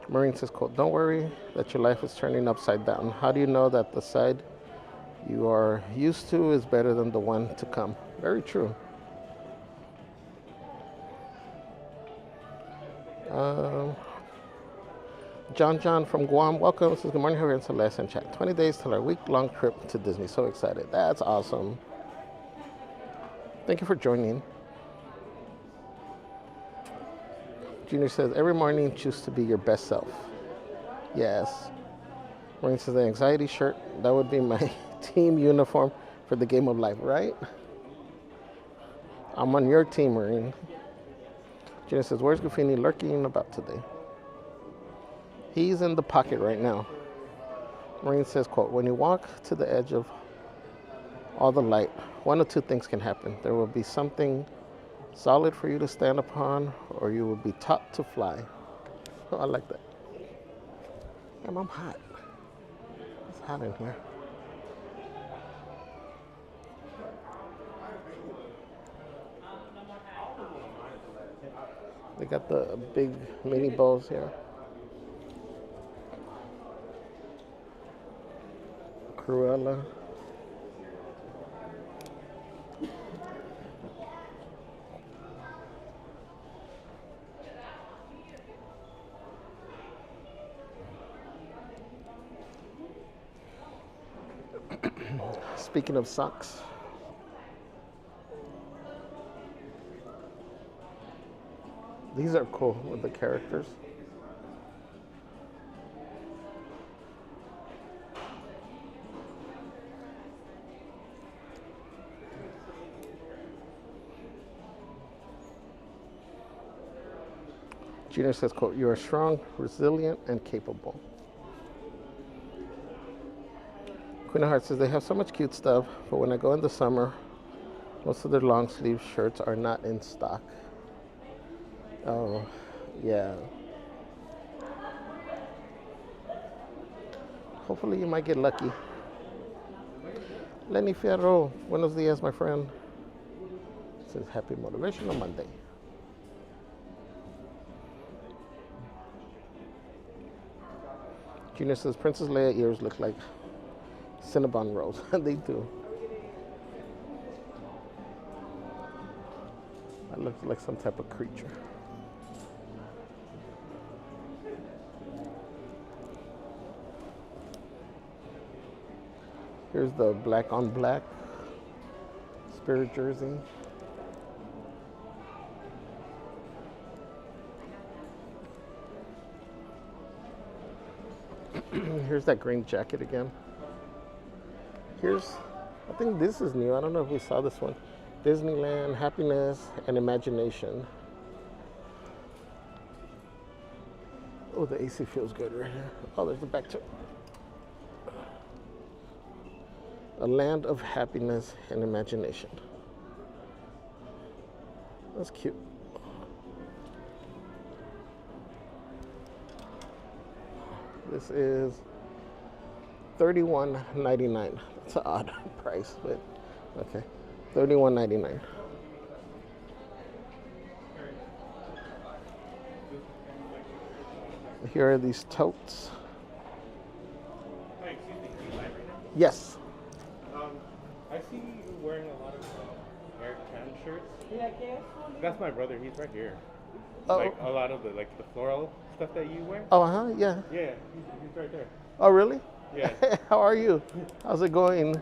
Maureen says, quote, don't worry that your life is turning upside down. How do you know that the side you are used to is better than the one to come? Very true. John from Guam, welcome. This is Good Morning, Javier and Celeste and chat. 20 days till our week-long trip to Disney. So excited. That's awesome. Thank you for joining. Junior says, every morning choose to be your best self. Yes. Maureen says, the anxiety shirt, that would be my team uniform for the game of life, right? I'm on your team, Maureen. Junior says, where's Goofini lurking about today? He's in the pocket right now. Maureen says, quote, when you walk to the edge of all the light, one of two things can happen. There will be something solid for you to stand upon, or you will be taught to fly. Oh, I like that. Damn, I'm hot. It's hot in here. They got the big mini bowls here. Cruella. Speaking of socks, these are cool with the characters. Junior says, quote, you are strong, resilient, and capable. Queen of Hearts says, they have so much cute stuff, but when I go in the summer, most of their long sleeve shirts are not in stock. Oh, yeah. Hopefully you might get lucky. Lenny Fierro, buenos dias, my friend. Says, happy Motivational Monday. Junior says, Princess Leia ears look like Cinnabon rolls. They do. That looks like some type of creature. Here's the black on black Spirit jersey. Here's that green jacket again. Here's, I think this is new. I don't know if we saw this one. Disneyland, Happiness and Imagination. Oh, the AC feels good right here. Oh, there's the back too. A land of happiness and imagination. That's cute. This is $31.99. It's an odd price, but okay. $31.99. Here are these totes. Hi, excuse me, can you live right now? Yes. I see you wearing a lot of Eric Chan shirts. That's my brother. He's right here. Oh. Like a lot of the floral stuff that you wear. Oh, huh? Yeah. Yeah, he's right there. Oh, really? Yeah. How are you? How's it going?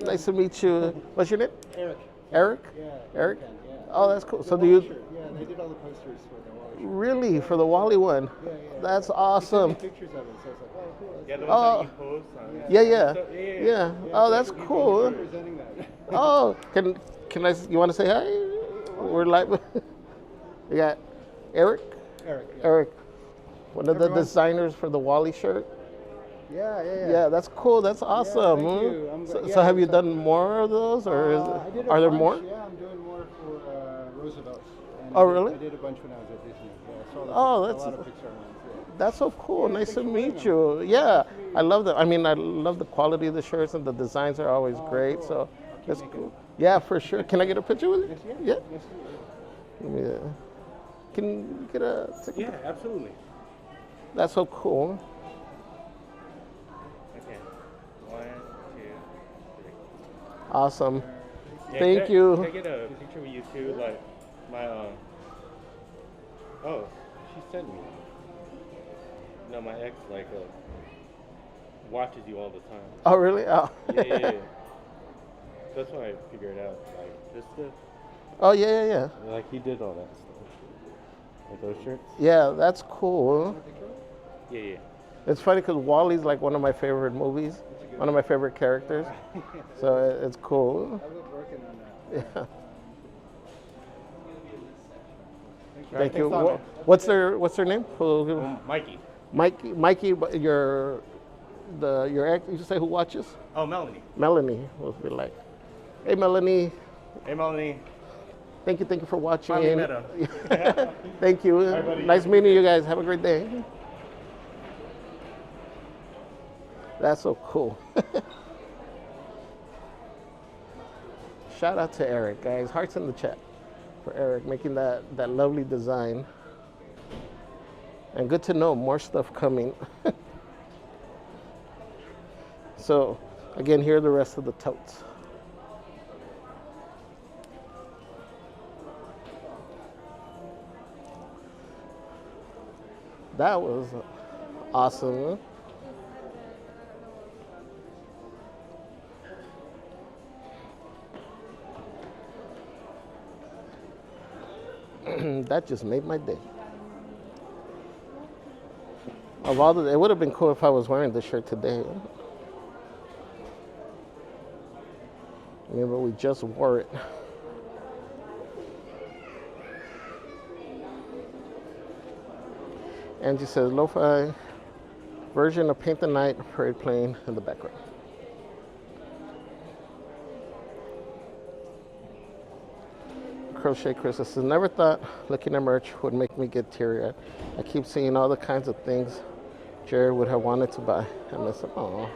Nice to meet you. What's your name? Eric. Eric? Yeah. Eric? Yeah. Oh, that's cool. So The do you Wally shirt. Yeah, they did all the posters for the Wally shirt. really for the Wally one? Yeah. That's They awesome. sent me pictures of it, so I was like, oh, cool. Yeah, the Oh. ones that you post. Yeah. Yeah. Oh, that's thank you for cool. representing that. Oh, can I? You want to say hi? We're live. You got Eric. Eric. Yeah. Eric, one of the Everyone- designers for the Wally shirt. Yeah. Yeah, that's cool. That's awesome. thank huh? you. I'm So, glad- so yeah, have you so- done more of those, or is I did a are there bunch. more? Yeah, I'm doing more for Roosevelt. And Oh, I did- really? I did a bunch when I was at Disney. Yeah, I saw Oh, a that's- lot of Pixar ones. Yeah. That's so cool. Yeah, Nice thanks to for wearing meet them. you. Yeah, I love that. I mean, I love the quality of the shirts and the designs are always great. cool. So I'll keep that's making cool. them. Yeah, for sure. Can I get a picture with you? Yeah. Yes, Let me, can you get a? Take a Yeah, absolutely. That's so cool. Okay. 1, 2, 3. Awesome. Yeah, Thank can you. Can I get a picture with you too? Like my Oh, she sent me. No, my ex watches you all the time. Oh, really? Oh. Yeah. That's why I figured out this stuff. Oh, yeah. Like he did all that stuff. Like those shirts. Yeah, that's cool. Yeah. It's funny because Wally's like one of my favorite movies, one of my favorite characters. So it's cool. I love working on that. Yeah. Right, Thank you. thanks a lot, man. What's their name? Mikey. Mikey, but your ex. You say who watches? Oh, Melanie. Melanie will be like, hey Melanie, Hey, Melanie. thank you for watching. Finally met her. Thank you. Bye, buddy. Nice meeting you guys. Have a great day. That's so cool. Shout out to Eric, guys. Hearts in the chat for Eric making that lovely design. And good to know more stuff coming. So, again, here are the rest of the totes. That was awesome. That just made my day. Of all the, it would have been cool if I was wearing this shirt today. Remember, we just wore it. Angie says, lo-fi version of Paint the Night parade playing in the background. Crochet Chris says, never thought looking at merch would make me get teary-eyed. I keep seeing all the kinds of things Jared would have wanted to buy. I miss him. Aw.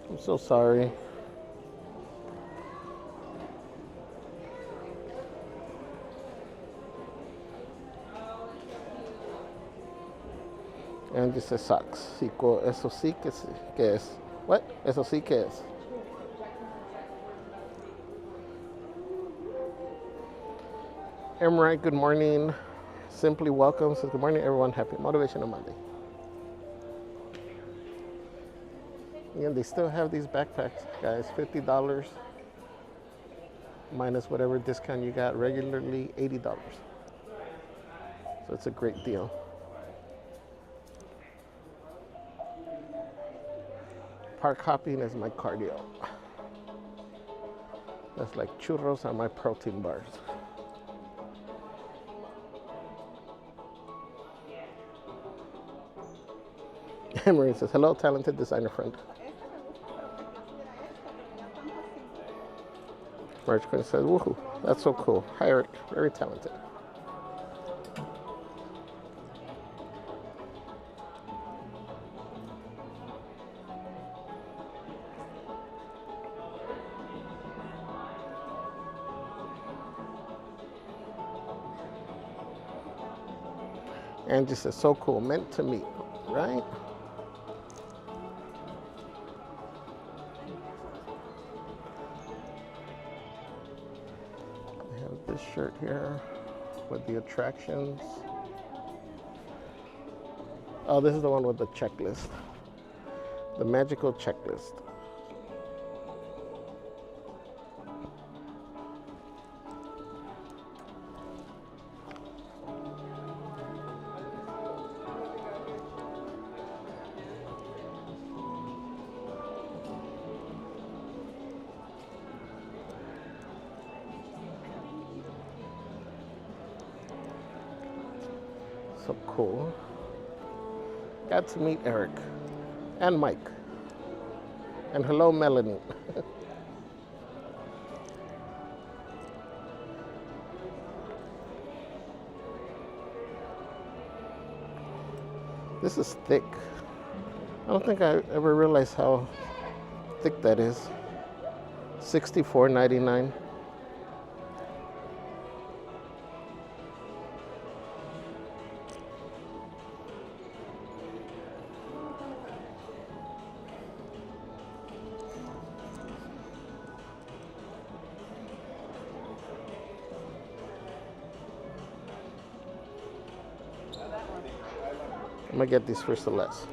I'm so sorry. And dice socks. Eso sí que es. What? Eso sí que es. Emrite, good morning. Simply welcome. Says, good morning, everyone. Happy Motivational Monday. And they still have these backpacks, guys. $50 minus whatever discount you got. Regularly $80. So it's a great deal. Park hopping is my cardio. That's like churros on my protein bars. Emery says, hello, talented designer friend. Merch Queen says, woohoo, that's so cool. Hi, Eric, very talented. Angie says, so cool, meant to meet, right? I have this shirt here with the attractions. Oh, this is the one with the checklist. The magical checklist. So cool. Got to meet Eric and Mike. And hello, Melanie. This is thick. I don't think I ever realized how thick that is. $64.99. I'm gonna get these for Celeste.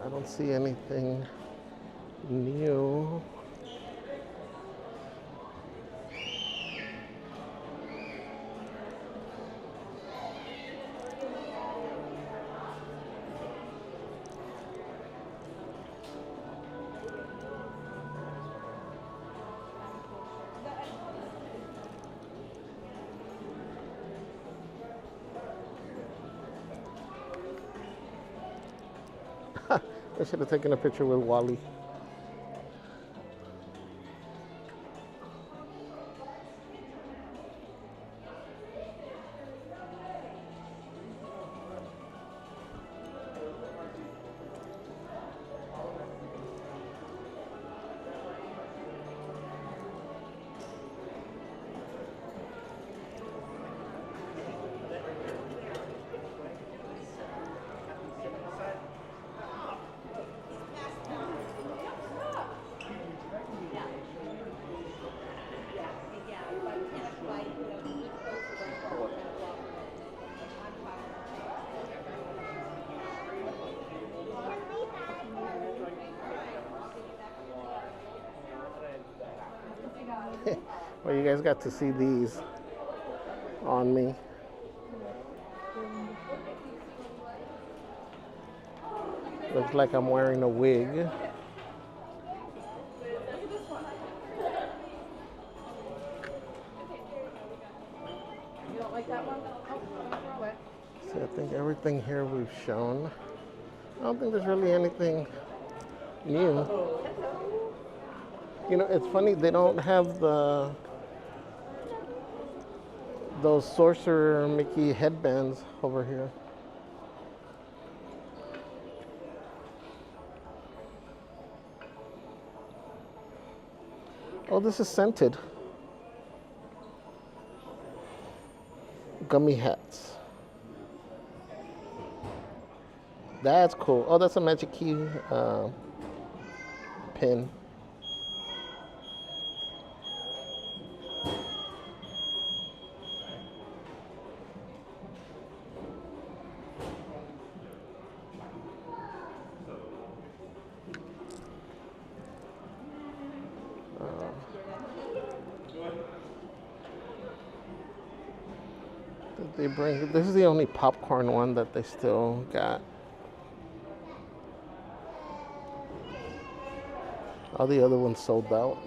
I don't see anything new. I should have taken a picture with Wally. Well, you guys got to see these on me. Looks like I'm wearing a wig. Look at this one. You don't like that one? Oh, throw it. So I think everything here we've shown. I don't think there's really anything new. You know, it's funny, they don't have those Sorcerer Mickey headbands over here. Oh, this is scented. Gummy hats. That's cool. Oh, that's a Magic Key pin. They bring. This is the only popcorn one that they still got. All the other ones sold out.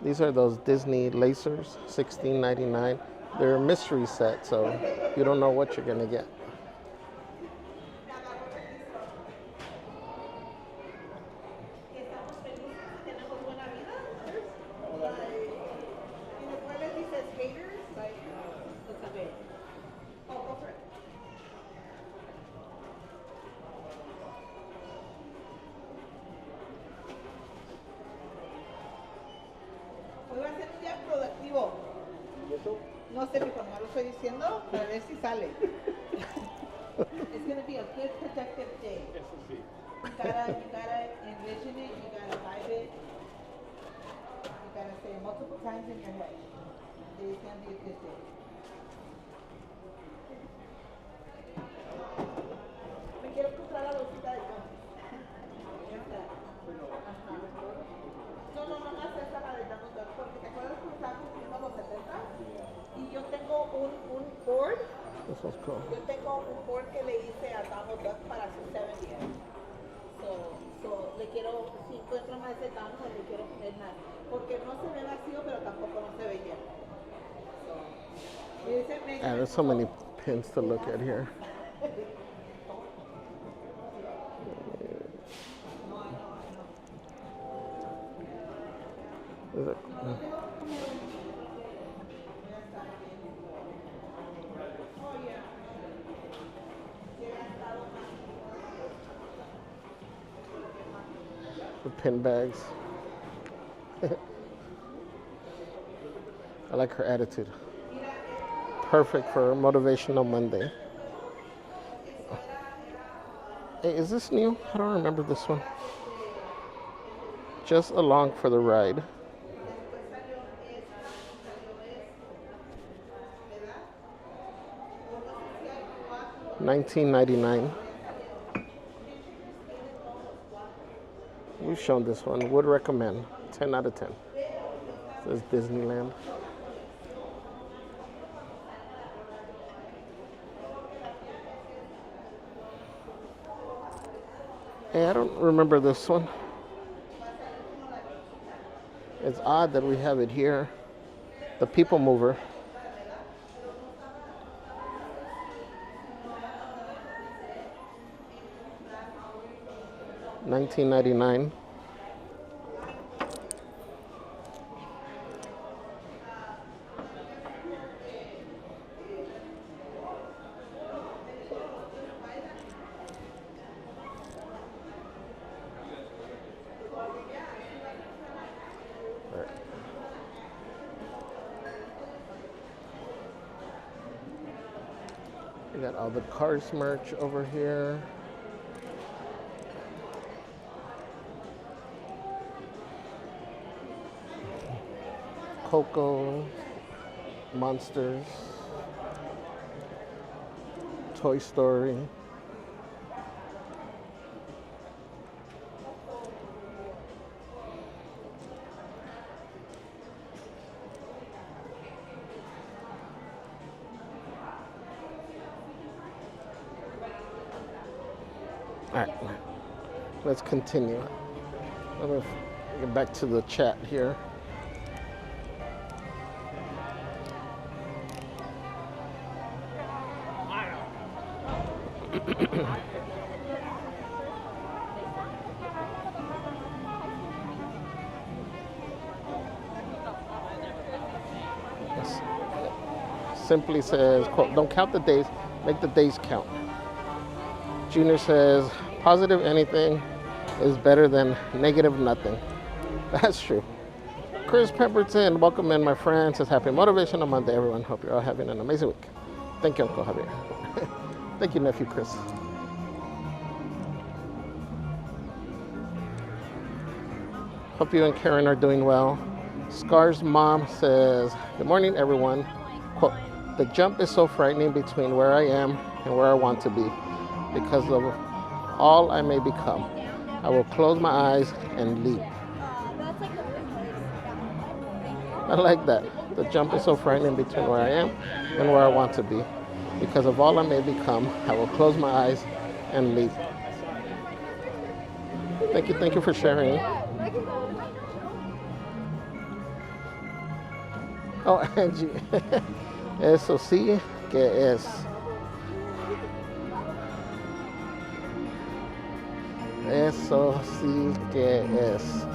These are those Disney lasers, $16.99. They're a mystery set, so you don't know what you're gonna get. Hoy va a ser un día productivo. No sé, mijo, no lo estoy diciendo para ver si sale. It's going to be a good productive day. You gotta envision it, you gotta vibe it. You gotta say it multiple times in your head. It's going to be a good day. Me quiero comprar la bolsita de cómics. No, más esa la de Donald Duck, porque te acuerdas que estábamos viendo los 70 y yo tengo un board. This one's cool. Yo tengo un board que le hice a Donald Duck para sus 70. So le quiero, si encuentro más de Donald, le quiero poner más, porque no se ve vacío, pero tampoco no se ve lleno. Yeah, there's so many pins to look at here. Is it? The pin bags. I like her attitude. Perfect for Motivational Monday. Hey, is this new? I don't remember this one. Just along for the ride. $19.99. We've shown this one. Would recommend. 10 out of 10. Says Disneyland. Hey, I don't remember this one. It's odd that we have it here. The People Mover. $19.99. We got all the Cars merch over here. Coco, Monsters, Toy Story. All right, let's continue. Let me get back to the chat here. Simply says, quote, don't count the days, make the days count. Junior says, positive anything is better than negative nothing. That's true. Chris Pemberton, welcome in, my friend. Says, happy Motivational Monday, everyone. Hope you're all having an amazing week. Thank you, Uncle Javier. Thank you, nephew Chris. Hope you and Karen are doing well. Scar's mom says, good morning, everyone. Quote, the jump is so frightening between where I am and where I want to be because of all I may become. I will close my eyes and leap. I like that. The jump is so frightening between where I am and where I want to be because of all I may become. I will close my eyes and leap. Thank you for sharing. Oh, Angie. Eso sí que es. Eso sí que es.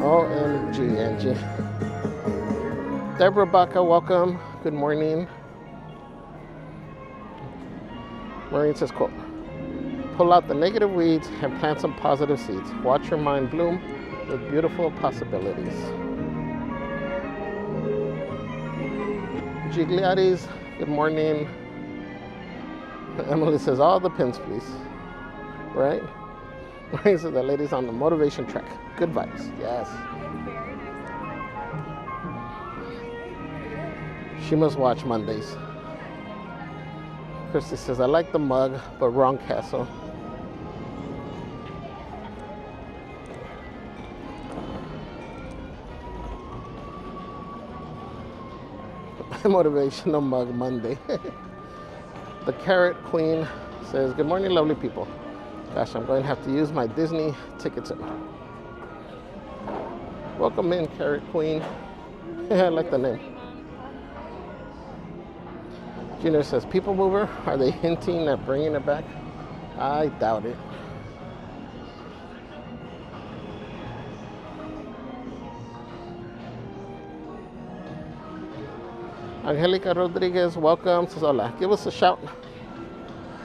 OMG, Angie. Deborah Baca, welcome. Good morning. Maureen says, quote, pull out the negative weeds and plant some positive seeds. Watch your mind bloom with beautiful possibilities. Gigliotti's, good morning. Emily says, all the pins, please. Right? Maureen says, the ladies on the motivation track. Good vibes, yes. She must watch Mondays. Christy says, I like the mug, but wrong castle. Motivational Mug Monday. The Carrot Queen says, good morning, lovely people. Gosh, I'm going to have to use my Disney tickets. Welcome in, Carrot Queen. I like the name. Junior says, people mover, are they hinting at bringing it back? I doubt it. Angelica Rodriguez, welcome. Says, hola. Give us a shout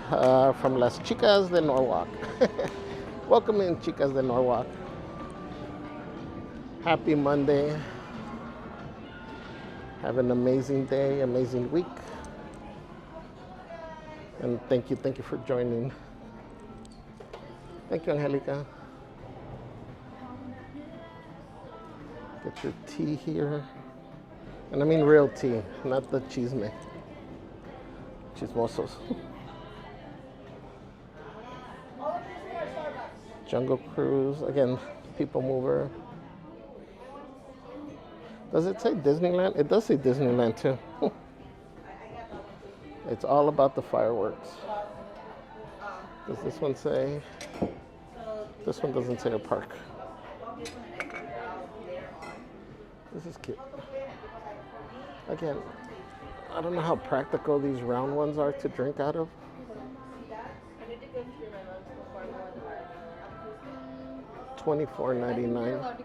from Las Chicas de Norwalk. Welcome in, Chicas de Norwalk. Happy Monday. Have an amazing day, amazing week. And thank you for joining. Thank you, Angelica. Get your tea here. And I mean real tea, not the chisme. Chismosos. Jungle Cruise, again, people mover. Does it say Disneyland? It does say Disneyland too. It's all about the fireworks. Does this one say? This one doesn't say a park. This is cute. Again, I don't know how practical these round ones are to drink out of. $24.99.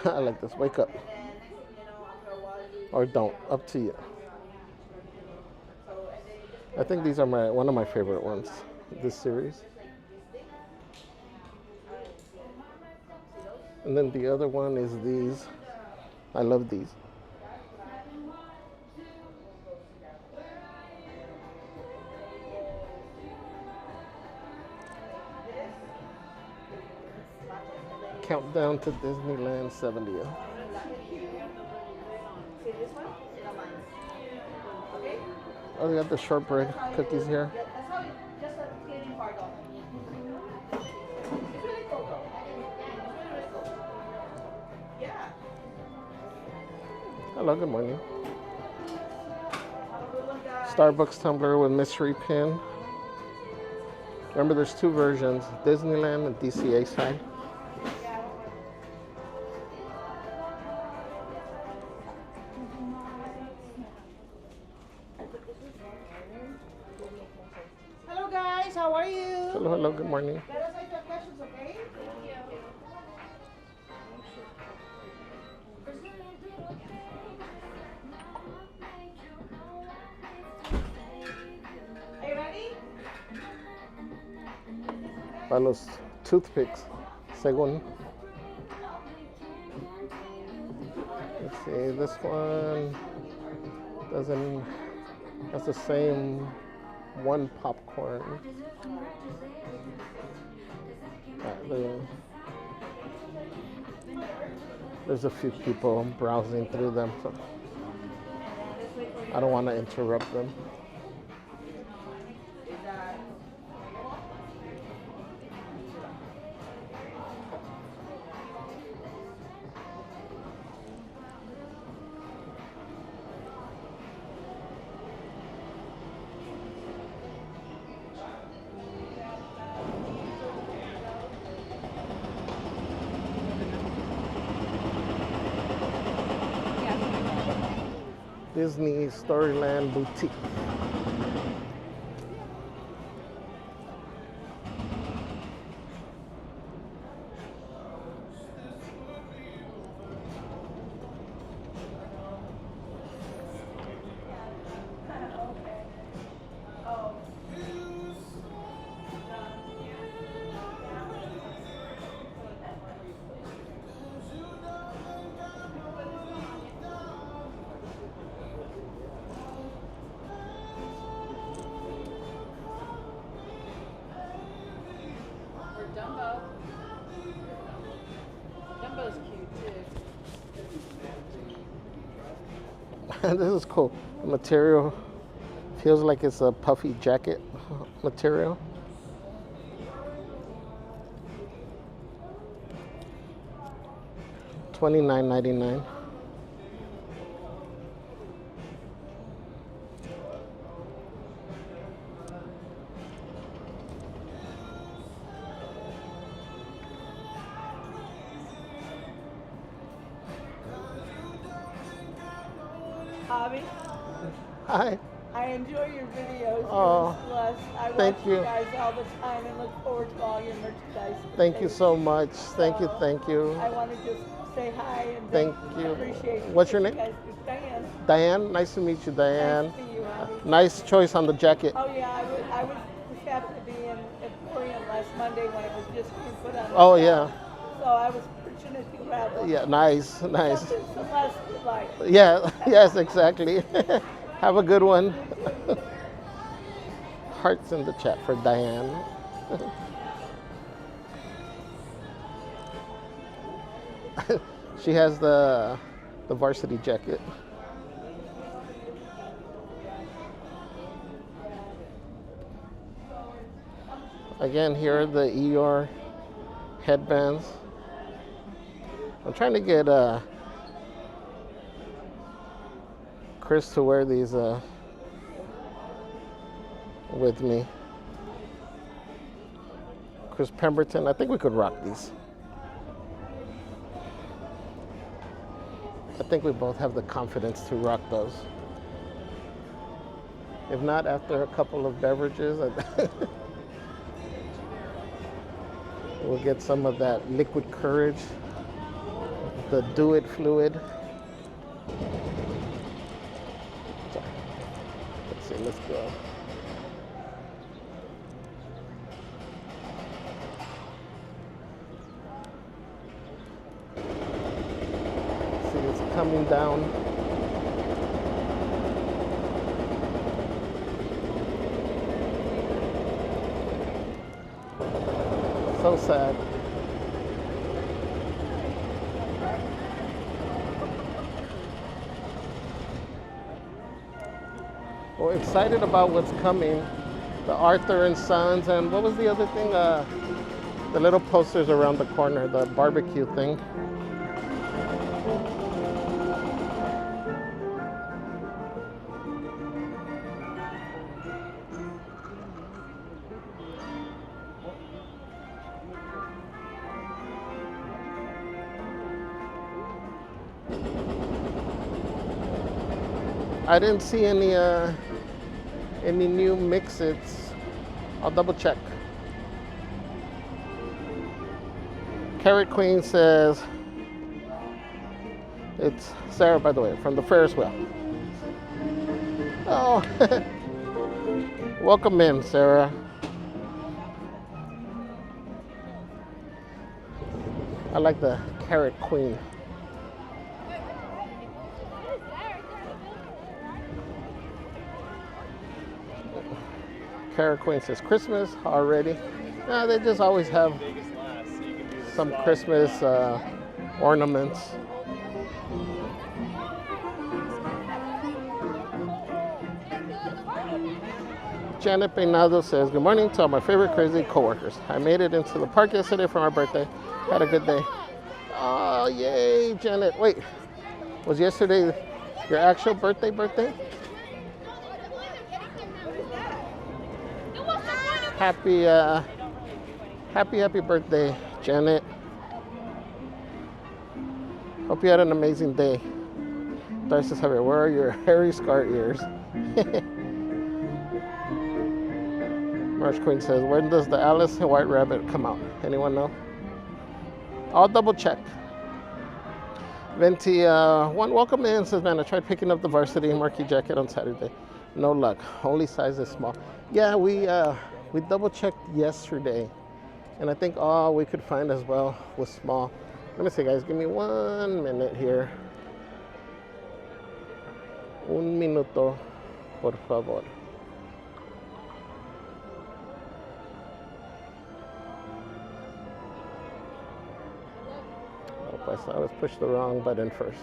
I like this. Wake up. Or don't. Up to you. I think these are one of my favorite ones, this series. And then the other one is these. I love these. Countdown to Disneyland 70th. See this one? Okay? Oh, they got the shortbread cookies here. That's how it, just a cleaning part of it. It's really cool though. It's really cool. Yeah. Hello, good morning. Have a good one, guys. Starbucks tumbler with mystery pin. Remember, there's two versions, Disneyland and DCA side. Hello guys, how are you? Hello, hello, good morning. Let us answer questions, okay? Are you ready? Para los toothpicks, según. Let's see, this one doesn't, has the same one popcorn. There's a few people browsing through them, so I don't want to interrupt them. Disney Storyland Boutique. Dumbo's cute too. This is cool. The material feels like it's a puffy jacket material. $29.99. Javi, Hi. I enjoy your videos. Oh, You're blessed. I thank watch you. you guys all the time and look forward to all your merchandise. Thank you so much. Thank you, thank you. I want to just say hi and Thank you. appreciate What's your what name? you guys do. Diane. Diane, nice to meet you, Diane. Nice to meet you, Javi. Nice choice on the jacket. Oh yeah, I was just happened to be in Emporium last Monday when it was just being put on. Oh, yeah. So I was fortunate to grab one. Yeah, nice, nice. Something less like. Yeah, yes, exactly. Have a good one. Hearts in the chat for Diane. She has the varsity jacket. Again, here are the Eeyore headbands. I'm trying to get Chris to wear these with me. Chris Pemberton, I think we could rock these. I think we both have the confidence to rock those. If not, after a couple of beverages, we'll get some of that liquid courage, the do it fluid. Sorry. Let's see, let's go. See, it's coming down. So sad. excited about what's coming. The Arthur and Sons, and what was the other thing? The little posters around the corner, the barbecue thing. I didn't see any new mix-its. I'll double check. Carrot Queen says, it's Sarah, by the way, from the Ferris wheel. Oh, welcome in, Sarah. I like the Carrot Queen. Carrot Queen says Christmas already. Nah, they just always have some Christmas ornaments. Janet Peinado says, good morning to all my favorite crazy coworkers. I made it into the park yesterday for my birthday. Had a good day. Oh, yay, Janet. Wait, was yesterday your actual birthday? Happy birthday, Janet. Hope you had an amazing day. Darcy Javier, where are your hairy scar ears? Marsh Queen says, when does the Alice and White Rabbit come out? Anyone know? I'll double check. Venti, one welcome in, says, man, I tried picking up the varsity marquee jacket on Saturday. No luck, only size is small. Yeah, we double checked yesterday, and I think all we could find as well was small. Let me see, guys, give me 1 minute here. Un minuto, por favor. Oh, I always pushed the wrong button first.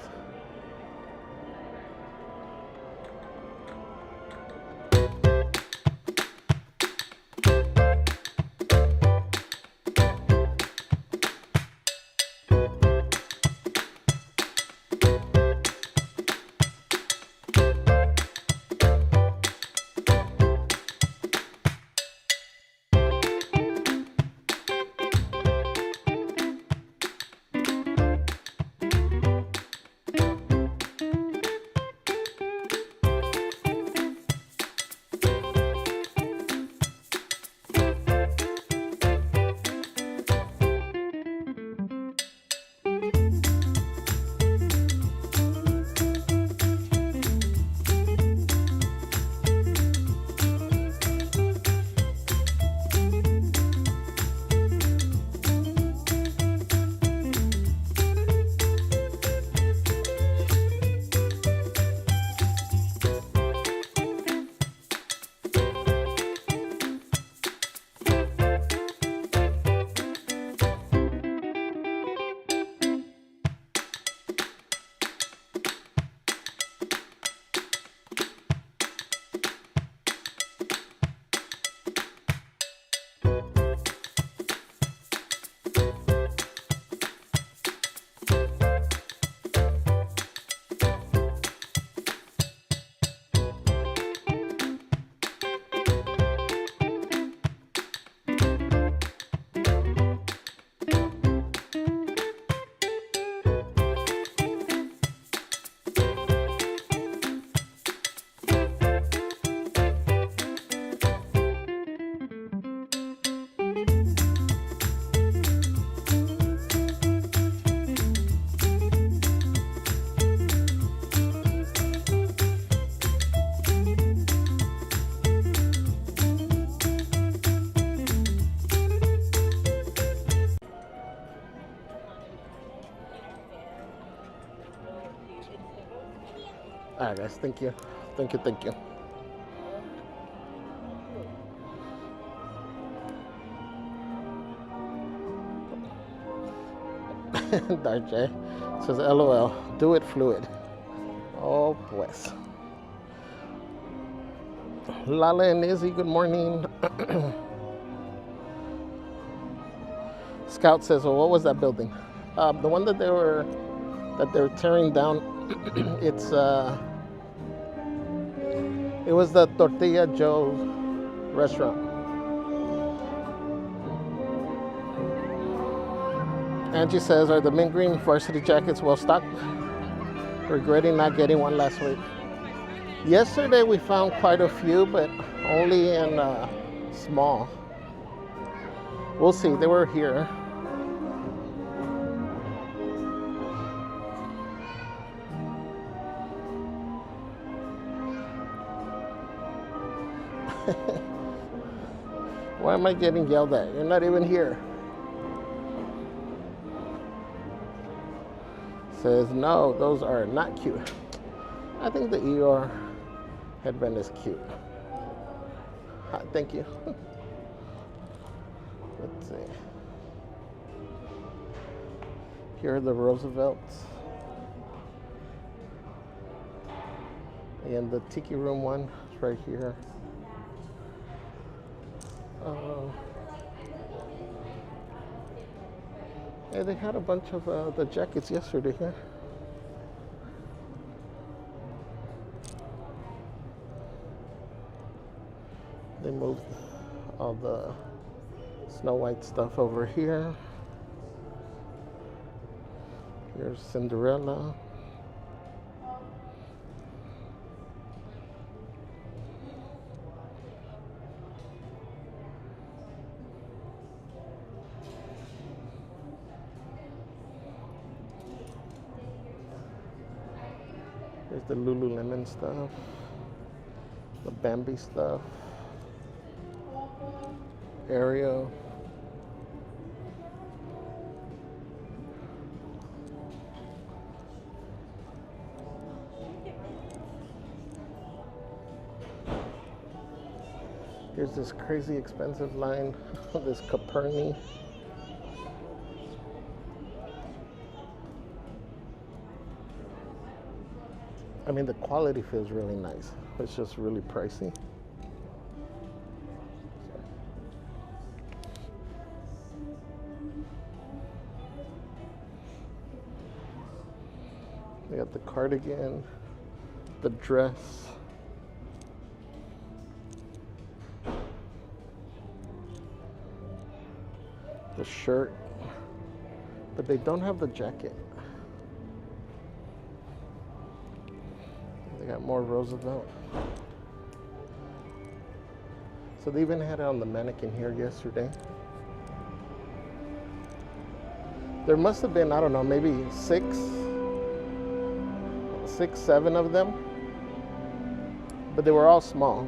All right, guys, thank you. Darjay says, LOL, do it fluid. Oh, pues. Lala and Izzy, good morning. Scout says, well, what was that building? The one that they're tearing down. It was the Tortilla Joe restaurant. Angie says, are the mint green varsity jackets well stocked? Regretting not getting one last week. Yesterday we found quite a few, but only in small. We'll see, they were here. Why am I getting yelled at? You're not even here. Says, no, those are not cute. I think the Eeyore headband is cute. Thank you. Let's see. Here are the Roosevelts. And the Tiki Room one is right here. Yeah, they had a bunch of the jackets yesterday here. They moved all the Snow White stuff over here. Here's Cinderella. Here's the Lululemon stuff, the Bambi stuff, Ariel. Here's this crazy expensive line, this Caperni. I mean, the quality feels really nice. It's just really pricey. We got the cardigan, the dress, the shirt, but they don't have the jacket. They got more Roosevelt. So they even had it on the mannequin here yesterday. There must have been, I don't know, maybe six, 7 of them, but they were all small.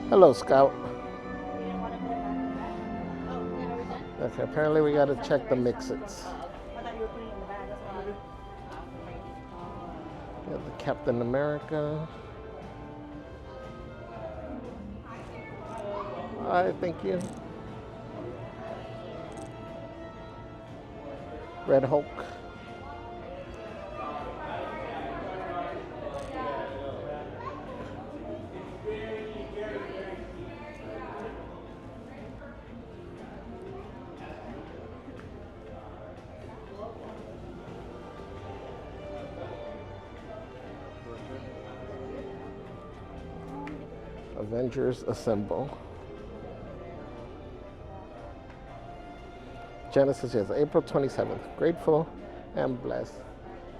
Hello, Scout. Okay, apparently we gotta check the mix-its. We got the Captain America. All right, thank you. Red Hulk. Avengers Assemble. Janet says yes, April 27th. Grateful and blessed.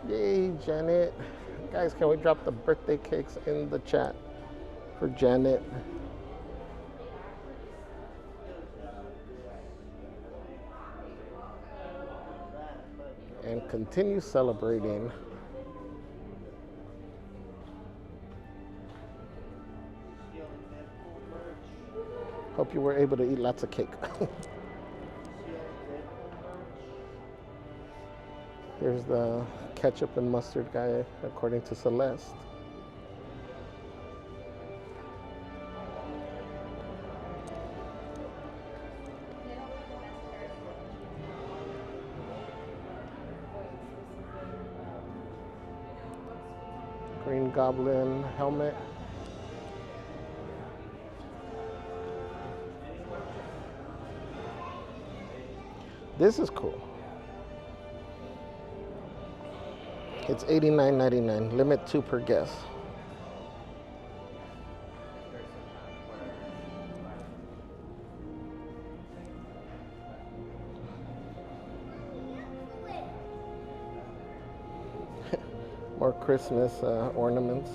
Yay, Janet. Guys, can we drop the birthday cakes in the chat for Janet? And continue celebrating. Hope you were able to eat lots of cake. Here's the ketchup and mustard guy, according to Celeste. Green Goblin helmet. This is cool. It's $89.99. Limit 2 per guest. More Christmas ornaments.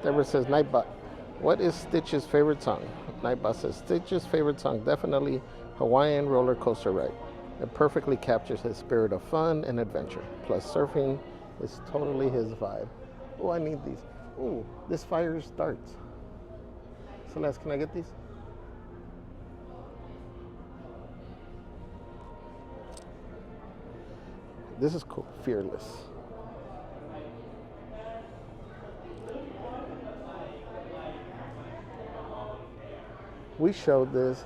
Deborah says, Nightbot, what is Stitch's favorite song? Nightbot says, Stitch's favorite song, definitely Hawaiian Roller Coaster Ride. It perfectly captures his spirit of fun and adventure. Plus, surfing is totally his vibe. Oh, I need these. Oh, this fire starts. Celeste, can I get these? This is cool. Fearless. We showed this.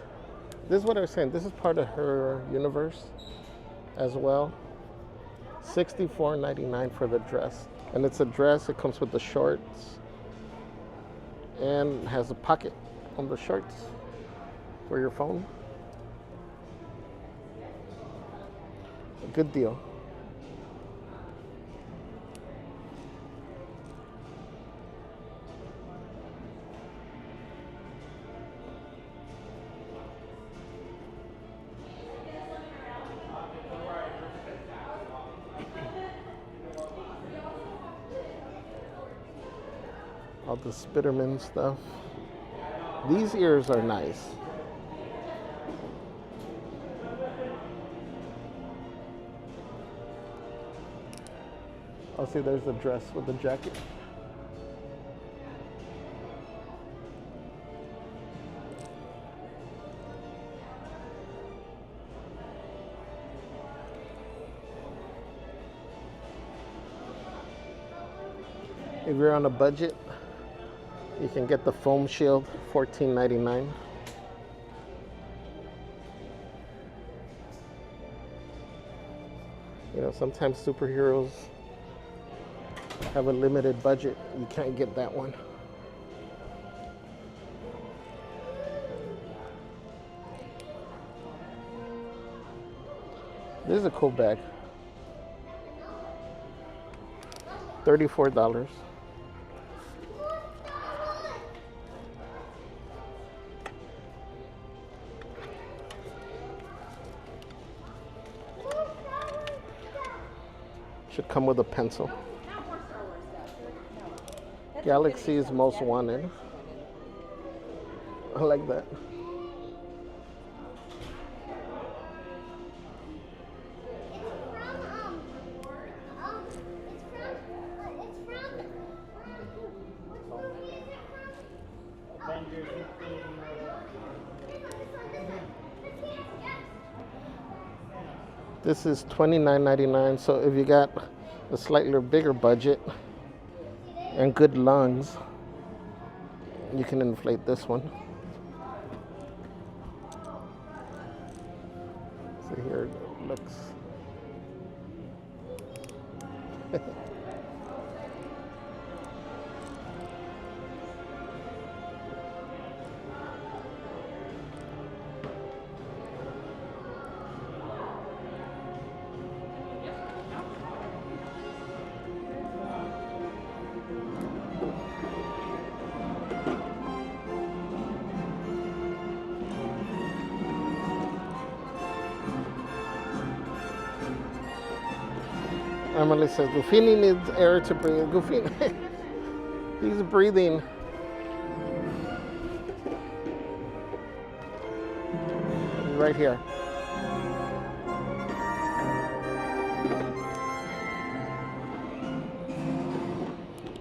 This is what I was saying. This is part of her universe as well. $64.99 for the dress. And it's a dress. It comes with the shorts and has a pocket on the shorts for your phone. A good deal. All the Spiderman stuff. These ears are nice. Oh, see, there's the dress with the jacket. If you're on a budget, you can get the foam shield, $14.99. You know, sometimes superheroes have a limited budget. You can't get that one. This is a cool bag. $34. Should come with a pencil. Galaxy's Most Wanted. I like that. This is $29.99, so if you got a slightly bigger budget and good lungs, you can inflate this one. So here it looks. Emily says, Goofini needs air to breathe. Goofini, he's breathing. Right here.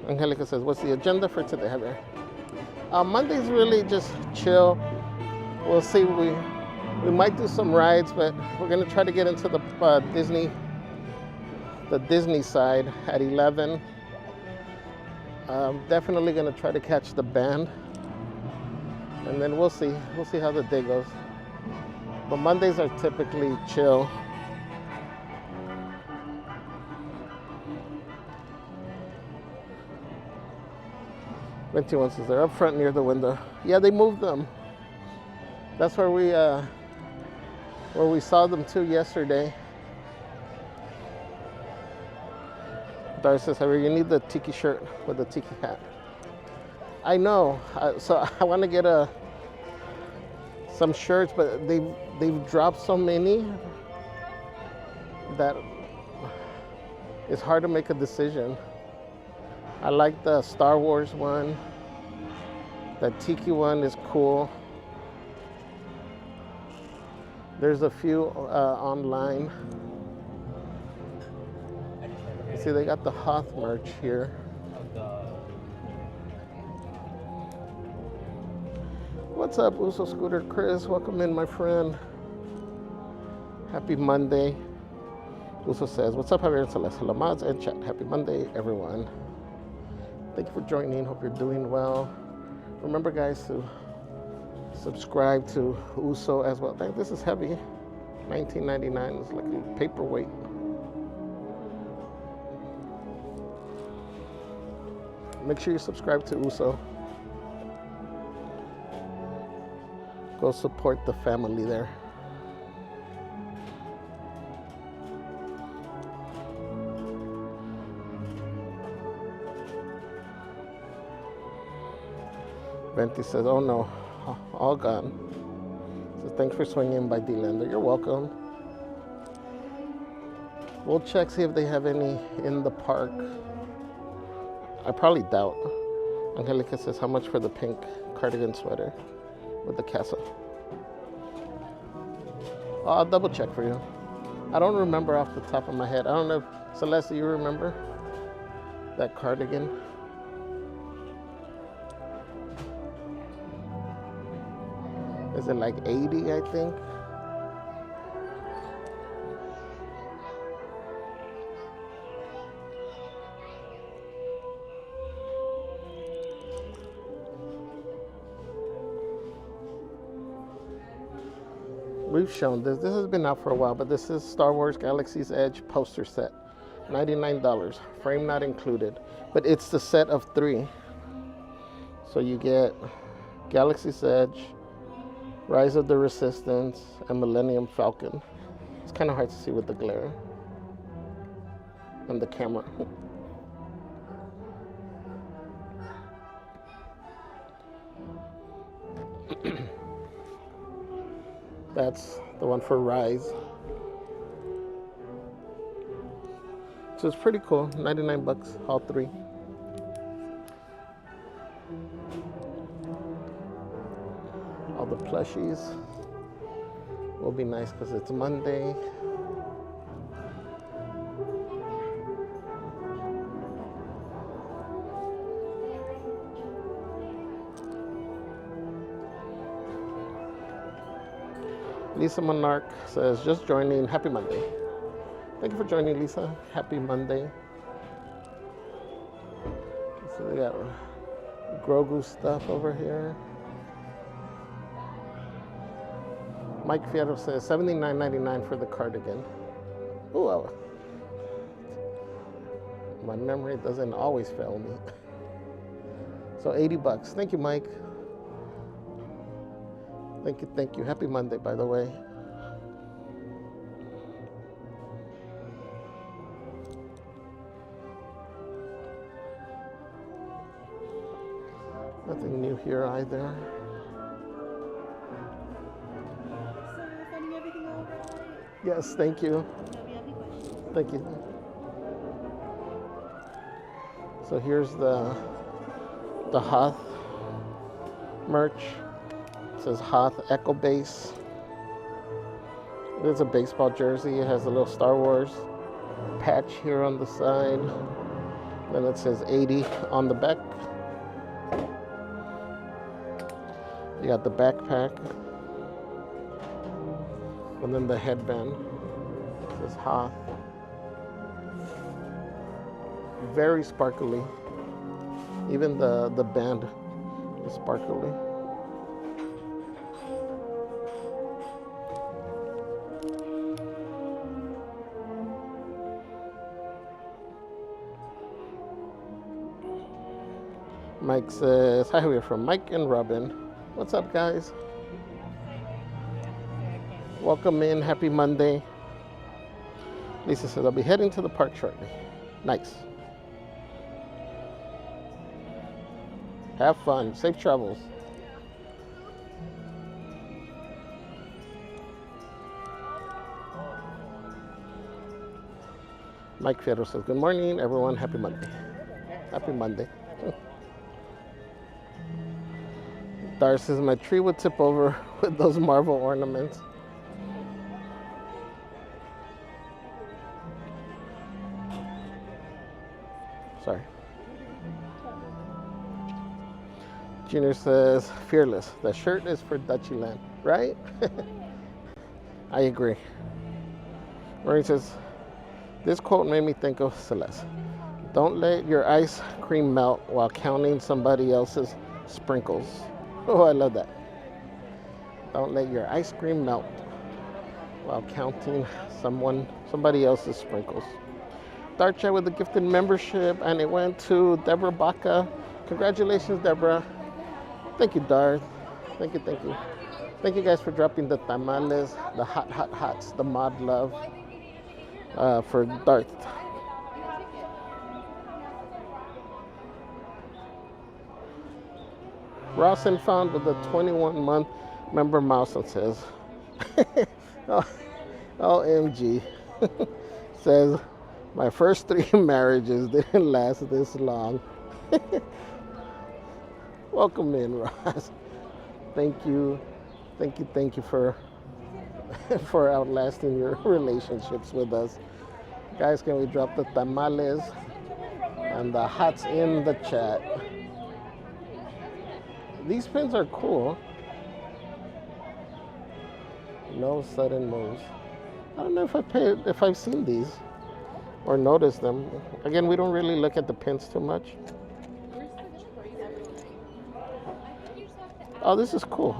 Angelica says, what's the agenda for today, Javier? Monday's really just chill. We'll see. We might do some rides, but we're gonna try to get into the Disney side at 11. Definitely gonna try to catch the band, and then we'll see how the day goes. But Mondays are typically chill. Twenty-one says they're up front near the window. Yeah, they moved them. That's where we saw them too yesterday. Darcy says, Javier, you need the tiki shirt with the tiki hat. I know. So I want to get some shirts, but they've dropped so many that it's hard to make a decision. I like the Star Wars one. The tiki one is cool. There's a few online. You see, they got the Hoth merch here. What's up, Uso Scooter Chris? Welcome in, my friend. Happy Monday. Uso says, what's up, Javier and Celeste? Hello, mods and chat. Happy Monday, everyone. Thank you for joining. Hope you're doing well. Remember, guys, to subscribe to Uso as well. This is heavy. $19.99. It's like a paperweight. Make sure you subscribe to Uso. Go support the family there. Venti says, oh no, all gone. So thanks for swinging by D-Lander. You're welcome. We'll check, see if they have any in the park. I probably doubt. Angelica says, how much for the pink cardigan sweater with the castle? I'll double check for you. I don't remember off the top of my head. I don't know if, Celeste, you remember that cardigan? Is it like 80, I think? We've shown this. This has been out for a while, but this is Star Wars Galaxy's Edge poster set. $99, frame not included. But it's the set of 3. So you get Galaxy's Edge, Rise of the Resistance, and Millennium Falcon. It's kind of hard to see with the glare and the camera. That's the one for Rise. So it's pretty cool. 99 bucks, all 3. All the plushies will be nice because it's Monday. Lisa Monarch says, just joining. Happy Monday. Thank you for joining, Lisa. Happy Monday. So we got Grogu stuff over here. Mike Fierro says $79.99 for the cardigan. Ooh, my memory doesn't always fail me. So 80 bucks. Thank you, Mike. Thank you. Happy Monday, by the way. Nothing new here either. Yes, thank you. Thank you. So here's the Hoth merch. It says Hoth Echo Base. There's a baseball jersey. It has a little Star Wars patch here on the side. Then it says 80 on the back. You got the backpack. And then the headband. It says Hoth. Very sparkly. Even the band is sparkly. Mike says, hi, we're from Mike and Robin. What's up, guys? Welcome in. Happy Monday. Lisa says, I'll be heading to the park shortly. Nice. Have fun. Safe travels. Mike Fierro says, good morning, everyone. Happy Monday. Happy Monday. Dar says, my tree would tip over with those Marvel ornaments. Sorry. Junior says, fearless. The shirt is for Dutchyland, right? I agree. Maureen says, this quote made me think of Celeste. Don't let your ice cream melt while counting somebody else's sprinkles. Oh, I love that. Don't let your ice cream melt while counting somebody else's sprinkles. Dart Chat with the gifted membership, and it went to Deborah Baca. Congratulations, Deborah. Thank you, Darth. Thank you, thank you. Thank you guys for dropping the tamales, the hots, the mod love for Darth. Rawson found with a 21-month member milestone says, OMG, says, my first 3 marriages didn't last this long. Welcome in, Ross. Thank you for for outlasting your relationships with us. Guys, can we drop the tamales and the hots in the chat? These pins are cool. No sudden moves. I don't know if I've seen these or noticed them. Again, we don't really look at the pins too much. Oh, this is cool.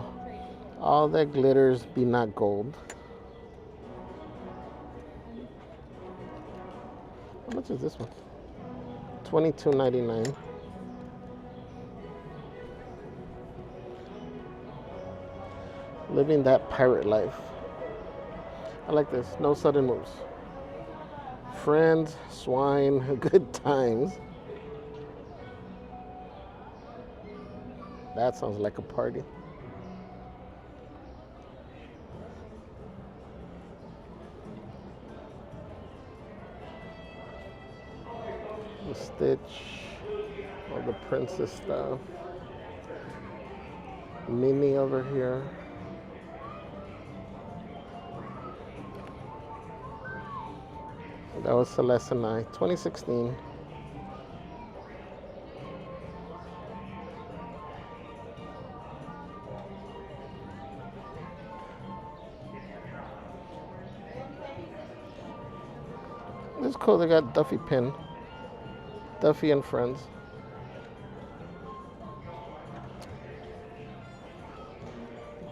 All that glitters be not gold. How much is this one? $22.99. Living that pirate life. I like this. No sudden moves. Friends, swine, good times. That sounds like a party. The Stitch, all the princess stuff. Minnie over here. That was Celeste and I, 2016. This is cool, they got Duffy pin. Duffy and Friends.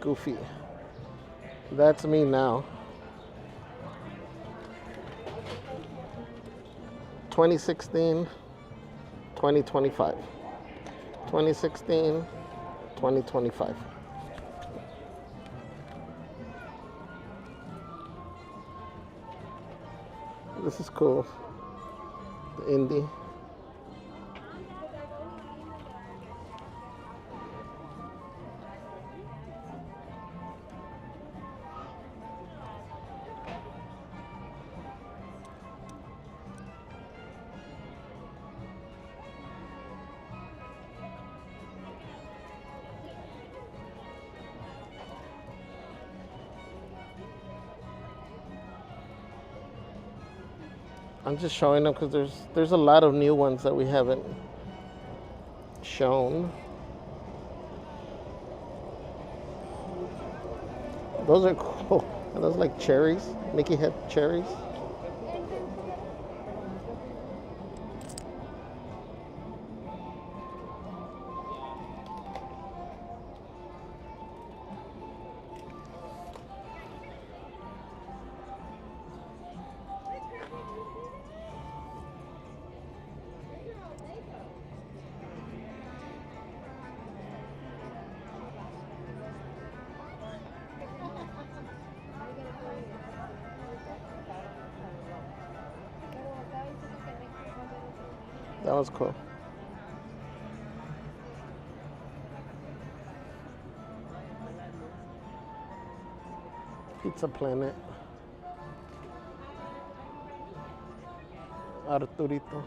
Goofy. That's me now. 2016, 2025. 2016, 2025. This is cool. The indie. I'm just showing them because there's a lot of new ones that we haven't shown. Those are cool. Are those like cherries? Mickey head cherries? That was cool. Pizza Planet. Arturito.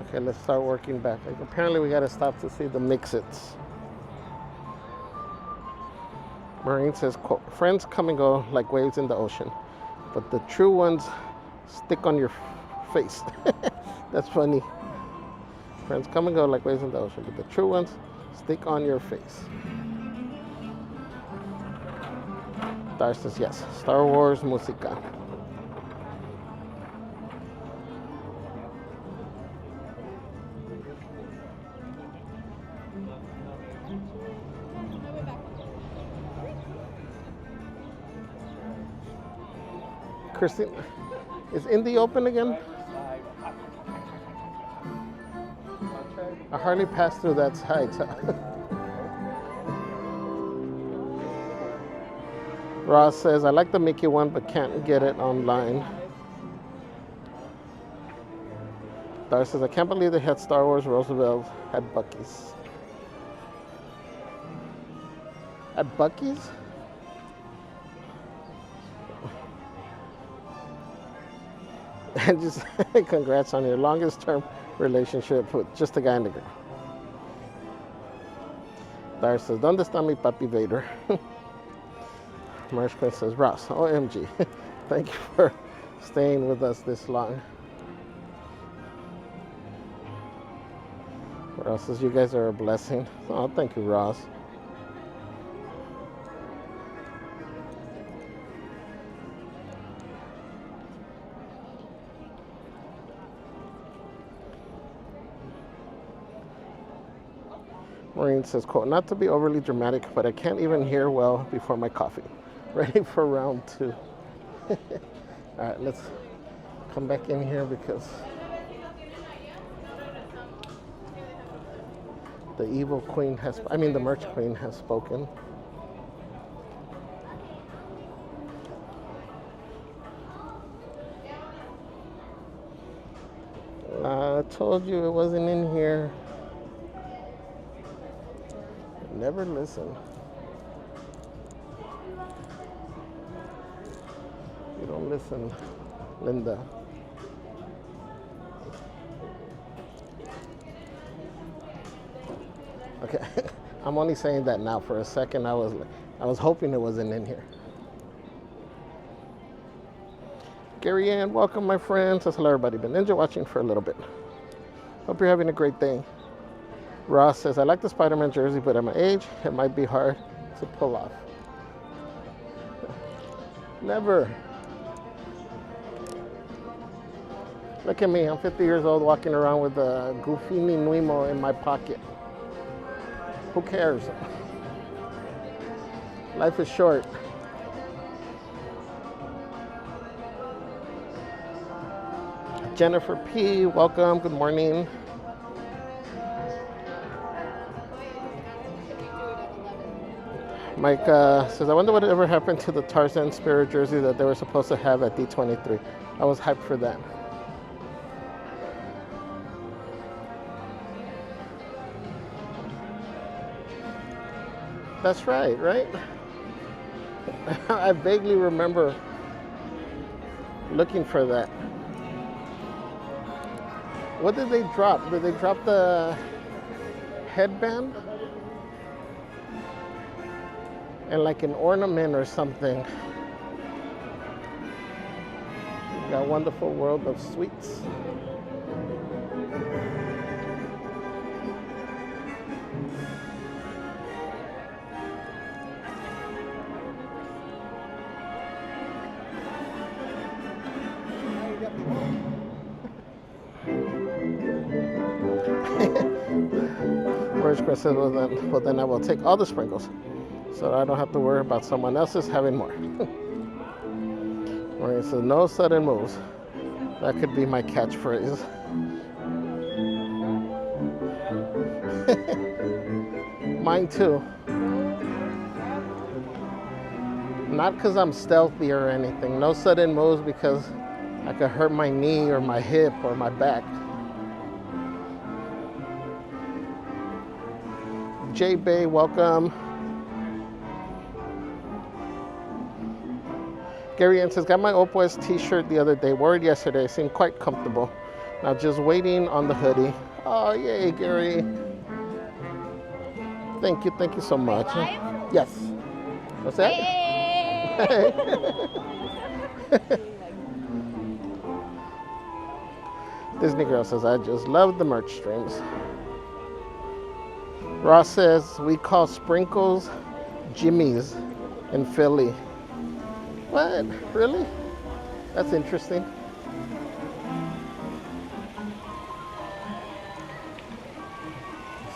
Okay, let's start working back. Like, apparently we gotta stop to see the mix-its. Maureen says, quote, friends come and go like waves in the ocean, but the true ones stick on your face. That's funny. Friends come and go like waves in the ocean, but the true ones stick on your face. Dar says, yes, Star Wars música. Christine, is Indy open again? I hardly passed through that side. Ross says, I like the Mickey one, but can't get it online. Dar says, I can't believe they had Star Wars Roosevelt at Buc-ee's. At Buc-ee's? And just congrats on your longest term relationship with just a guy and a girl. Dar says, ¿Dónde está mi papi Vader? Marsh Quinn says, Ross, OMG. Thank you for staying with us this long. Ross says, you guys are a blessing. Oh, thank you, Ross. Maureen says, quote, not to be overly dramatic, but I can't even hear well before my coffee. Ready for round 2. All right, let's come back in here because the evil queen has, the merch queen has spoken. I told you it wasn't in here. Never listen. You don't listen, Linda. Okay, I'm only saying that now. For a second, I was hoping it wasn't in here. Gary Ann, welcome, my friends. Says hello, everybody. Been ninja watching for a little bit. Hope you're having a great day. Ross says, I like the Spider-Man jersey, but at my age, it might be hard to pull off. Never. Look at me, I'm 50 years old walking around with a Goofini Nuimo in my pocket. Who cares? Life is short. Jennifer P., welcome, good morning. Mike says, I wonder what ever happened to the Tarzan Spirit jersey that they were supposed to have at D23. I was hyped for that. That's right, right? I vaguely remember looking for that. What did they drop? Did they drop the headband? And like an ornament or something. Got Wonderful World of Sweets. Orange Chris says, well then I will take all the sprinkles so I don't have to worry about someone else's having more. Maureen says, no sudden moves. That could be my catchphrase. Mine too. Not because I'm stealthy or anything. No sudden moves because I could hurt my knee or my hip or my back. J Bay, welcome. Gary Ann says, got my Opus t-shirt the other day. Wore it yesterday. Seemed quite comfortable. Now just waiting on the hoodie. Oh, yay, Gary. Thank you so much. Yes. What's that? Hey. Disney Girl says, I just love the merch streams. Ross says, we call sprinkles Jimmy's in Philly. What? Really? That's interesting.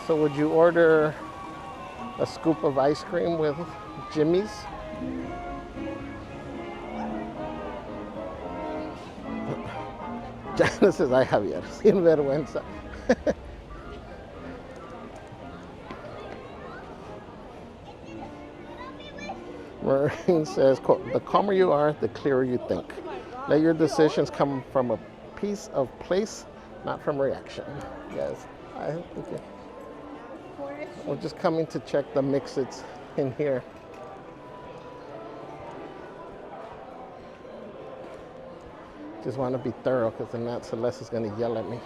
So would you order a scoop of ice cream with Jimmy's? Janice says, I have yet. Sin vergüenza. Maureen says, the calmer you are, the clearer you think. Let your decisions come from a piece of place, not from reaction. Yes, I think we're just coming to check the mix-its in here. Just want to be thorough because then not Celeste is going to yell at me.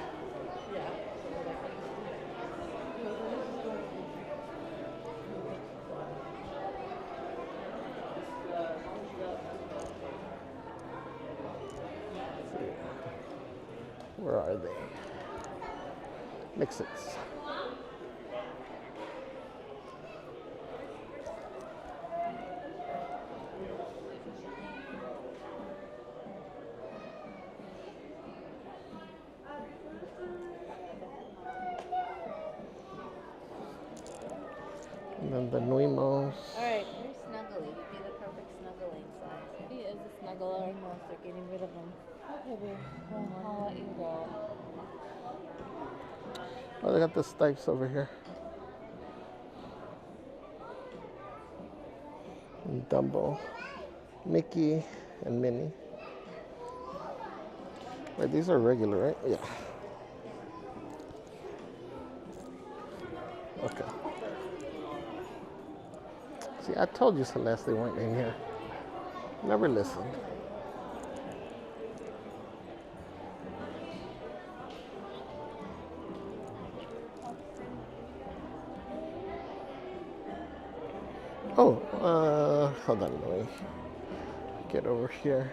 Where are they? Mix-its. And then the Nuimos. Alright, here's Snuggly. He'd be the perfect snuggling size. He is a snuggler. I know, they're getting rid of him. Baby, I'll let you go. Oh, they got the Stipes over here. And Dumbo, Mickey, and Minnie. Wait, these are regular, right? Yeah. Okay. See, I told you, Celeste, they weren't in here. Never listened. Oh, hold on, let me get over here.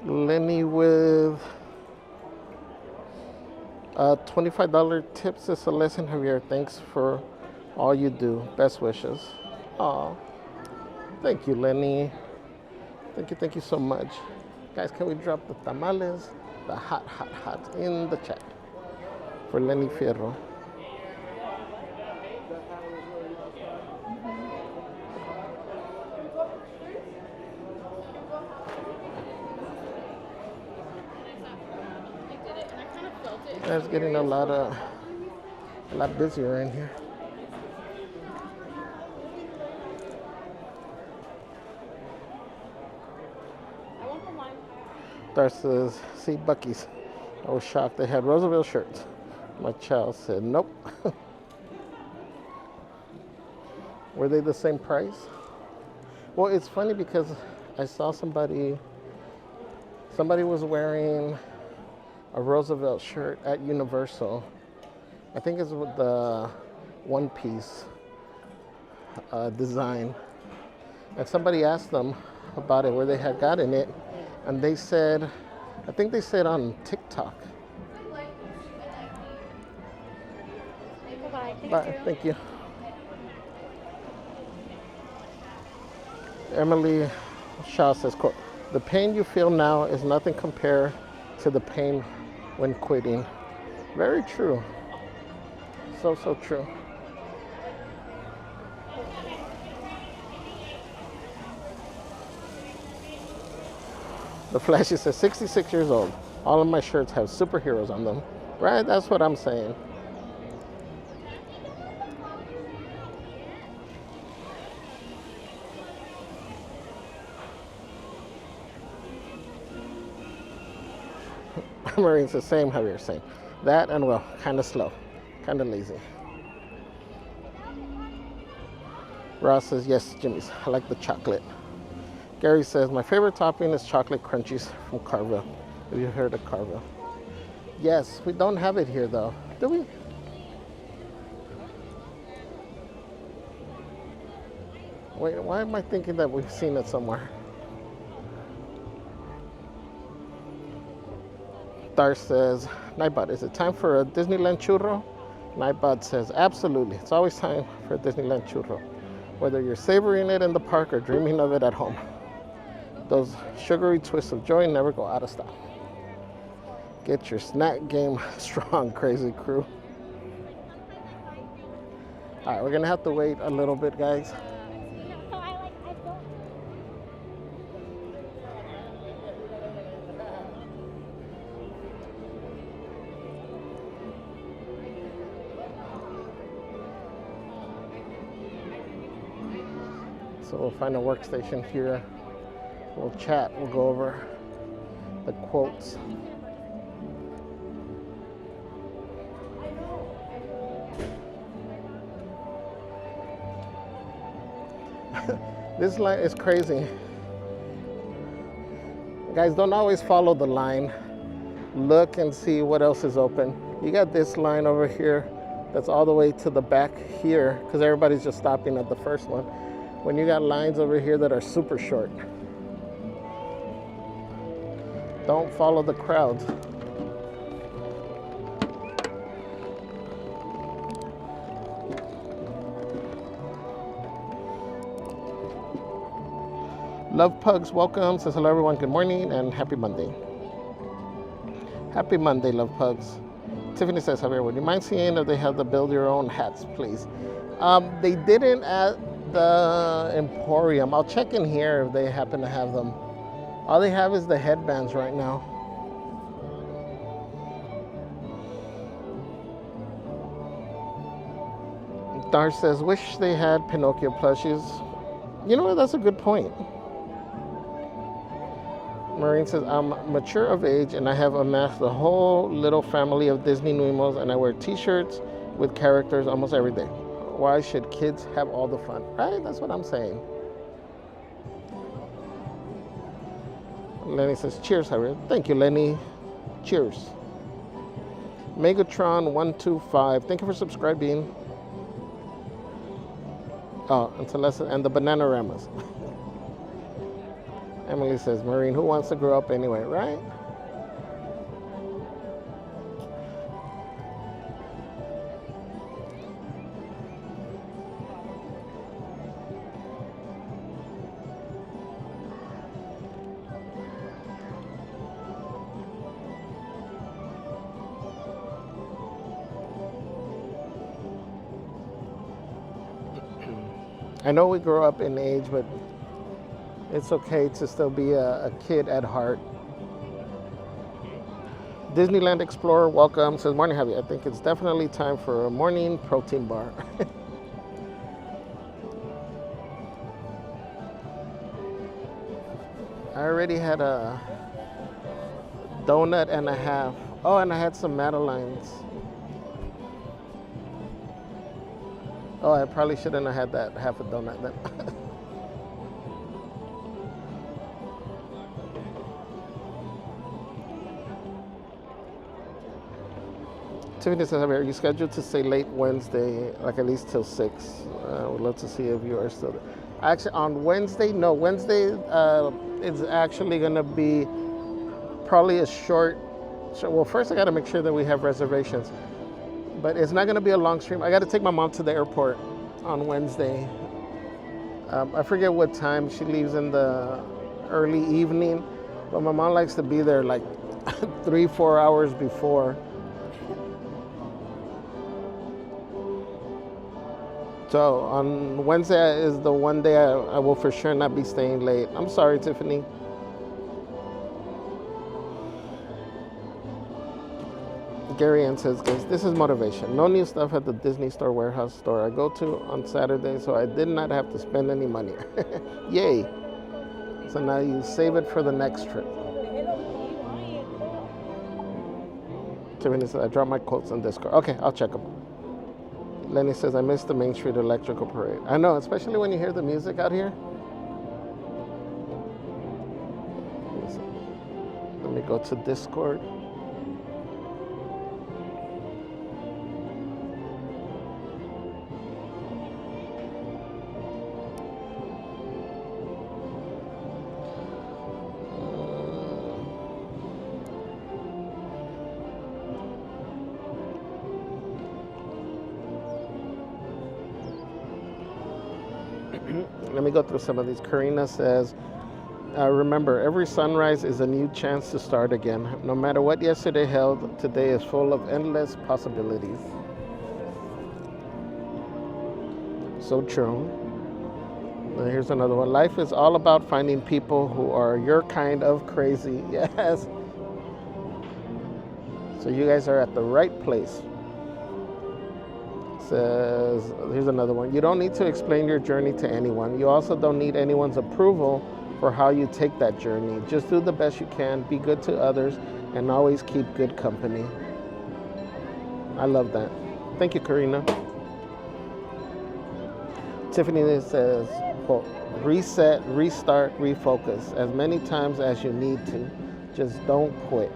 Lenny with $25 tips is a lesson, Javier. Thanks for all you do. Best wishes. Aw, thank you, Lenny. Thank you so much. Guys, can we drop the tamales, the hot in the chat for Lenny Fierro? It's getting a lot busier in here. Dar says, see Buc-ee's. I was shocked they had Roosevelt shirts. My child said, nope. Were they the same price? Well, it's funny because I saw somebody was wearing a Roosevelt shirt at Universal. I think it's with the one piece design. And somebody asked them about it, where they had gotten it. And they said, I think they said on TikTok. Bye. Thank you. Emily Shaw says, quote, "The pain you feel now is nothing compared to the pain when quitting." Very true. So true. The Flashy says, 66 years old. All of my shirts have superheroes on them. Right? That's what I'm saying. Marine says, same, Javier, same. That and, well, kind of slow, kind of lazy. Ross says, yes, Jimmy's. I like the chocolate. Gary says, my favorite topping is chocolate crunchies from Carvel. Have you heard of Carvel? Yes, we don't have it here though, do we? Wait, why am I thinking that we've seen it somewhere? Dar says, Nightbot, is it time for a Disneyland churro? Nightbot says, absolutely. It's always time for a Disneyland churro. Whether you're savoring it in the park or dreaming of it at home. Those sugary twists of joy never go out of style. Get your snack game strong, crazy crew. All right, we're gonna have to wait a little bit, guys. So we'll find a workstation here. We'll chat, we'll go over the quotes. This line is crazy. Guys, don't always follow the line. Look and see what else is open. You got this line over here that's all the way to the back here because everybody's just stopping at the first one. When you got lines over here that are super short. Don't follow the crowds. Love Pugs, welcome. Says hello everyone, good morning and happy Monday. Happy Monday, Love Pugs. Tiffany says, Javier, would you mind seeing if they have the build your own hats, please? They didn't at the Emporium. I'll check in here if they happen to have them. All they have is the headbands right now. Dar says, wish they had Pinocchio plushies. You know what, that's a good point. Marine says, I'm mature of age and I have amassed a whole little family of Disney Nuimos and I wear t-shirts with characters almost every day. Why should kids have all the fun? Right? That's what I'm saying. Lenny says, cheers, Javier. Thank you, Lenny. Cheers. Megatron125, thank you for subscribing. Oh, and Celeste and the Bananaramas. Emily says, Marine, who wants to grow up anyway, right? I know we grow up in age, but it's okay to still be a kid at heart. Disneyland Explorer, welcome. Says, morning, Javier. I think it's definitely time for a morning protein bar. I already had a donut and a half. Oh, and I had some Madeleines. Oh, I probably shouldn't have had that half a donut then. Tiffany says, Javier, are you scheduled to stay late Wednesday, like at least till 6? Would love to see if you are still there. Actually, on Wednesday, no. Wednesday, it's actually going to be probably a short. Well, first I got to make sure that we have reservations. But it's not going to be a long stream. I got to take my mom to the airport on Wednesday. I forget what time she leaves in the early evening. But my mom likes to be there like 3-4 hours before. So on Wednesday is the one day I will for sure not be staying late. I'm sorry, Tiffany. Gary Ann says, guys, this is motivation. No new stuff at the Disney Store warehouse store I go to on Saturday, so I did not have to spend any money. Yay. So now you save it for the next trip. Tiffany says, I dropped my quotes on Discord. Okay, I'll check them. Lenny says, I missed the Main Street Electrical Parade. I know, especially when you hear the music out here. Let me go to Discord. Let me go through some of these. Karina says, remember, every sunrise is a new chance to start again. No matter what yesterday held, today is full of endless possibilities. So true. And here's another one. Life is all about finding people who are your kind of crazy. Yes. So you guys are at the right place. Says, here's another one. You don't need to explain your journey to anyone. You also don't need anyone's approval for how you take that journey. Just do the best you can, be good to others, and always keep good company. I love that. Thank you, Karina. Tiffany says, quote, reset, restart, refocus as many times as you need to. Just don't quit.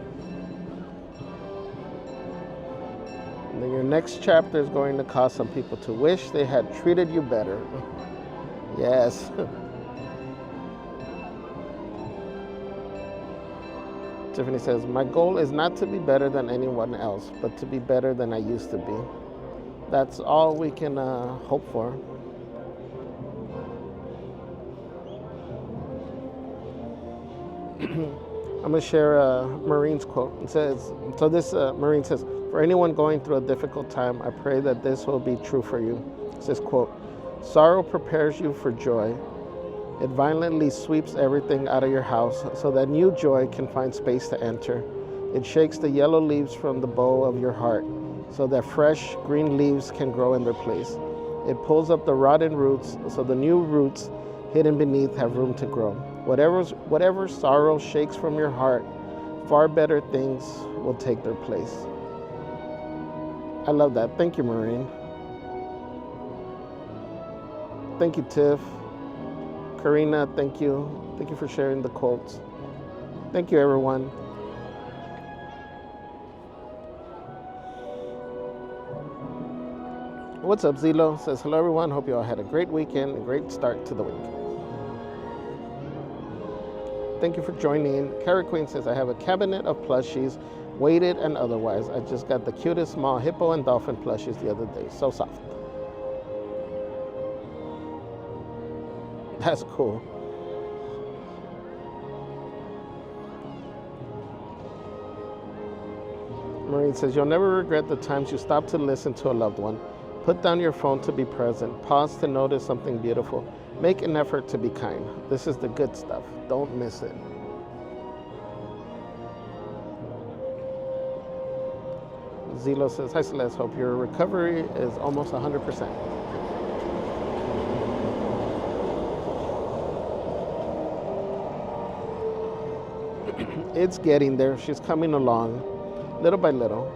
And then your next chapter is going to cause some people to wish they had treated you better. Yes. Tiffany says, my goal is not to be better than anyone else, but to be better than I used to be. That's all we can hope for. I'm going to share Maureen's quote. It says, Maureen says, for anyone going through a difficult time, I pray that this will be true for you. It says, quote, sorrow prepares you for joy. It violently sweeps everything out of your house so that new joy can find space to enter. It shakes the yellow leaves from the bow of your heart so that fresh green leaves can grow in their place. It pulls up the rotten roots so the new roots hidden beneath have room to grow. Whatever sorrow shakes from your heart, far better things will take their place. I love that. Thank you, Maureen. Thank you, Tiff. Karina, thank you. Thank you for sharing the quotes. Thank you, everyone. What's up, Zilo? Says, hello, everyone. Hope you all had a great weekend, a great start to the week. Thank you for joining. Cara Queen says, I have a cabinet of plushies, weighted and otherwise. I just got the cutest small hippo and dolphin plushies the other day. So soft. That's cool. Maureen says, you'll never regret the times you stopped to listen to a loved one. Put down your phone to be present. Pause to notice something beautiful. Make an effort to be kind. This is the good stuff. Don't miss it. Zilo says, hi Celeste, hope your recovery is almost 100%. It's getting there. She's coming along, little by little.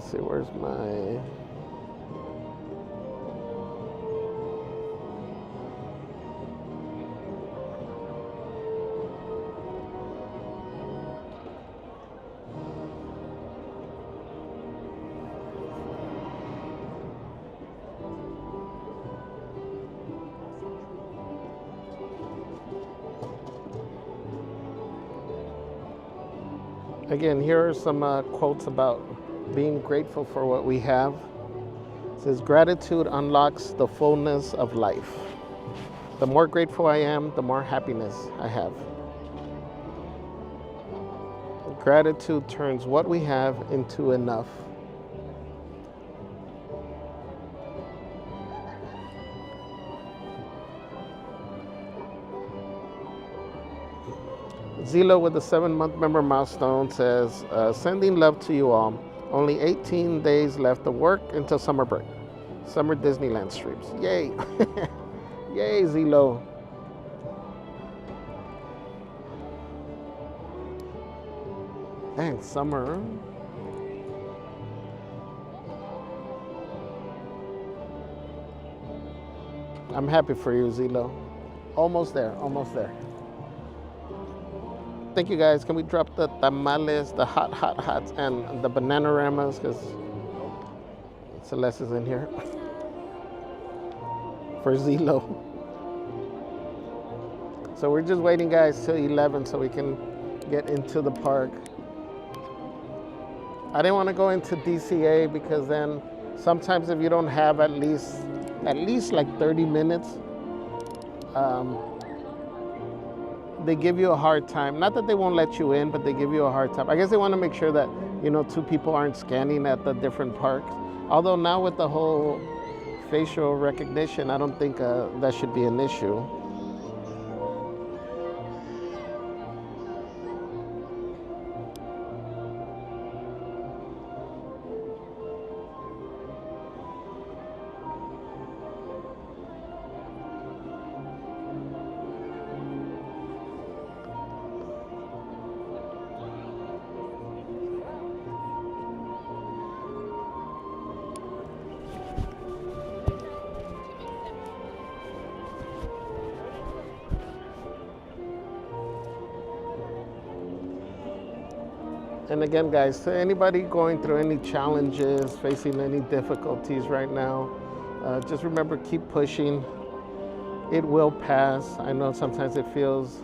Let's see, where's my... Again, here are some quotes about being grateful for what we have. It says, gratitude unlocks the fullness of life. The more grateful I am, the more happiness I have. Gratitude turns what we have into enough. Zilo with the 7-month member milestone says, sending love to you all. Only 18 days left of work until summer break. Summer Disneyland streams. Yay. Yay, Zilo. Thanks, summer. I'm happy for you, Zilo. Almost there, almost there. Thank you guys. Can we drop the tamales, the hots, and the banana-ramas? Because Celeste is in here. For Zilo. So we're just waiting, guys, till 11 so we can get into the park. I didn't want to go into DCA because then sometimes if you don't have at least like 30 minutes, they give you a hard time. Not that they won't let you in, but they give you a hard time. I guess they want to make sure that, you know, 2 people aren't scanning at the different parks. Although now with the whole facial recognition, I don't think that should be an issue. And again, guys, to anybody going through any challenges, facing any difficulties right now, just remember, keep pushing. It will pass. I know sometimes it feels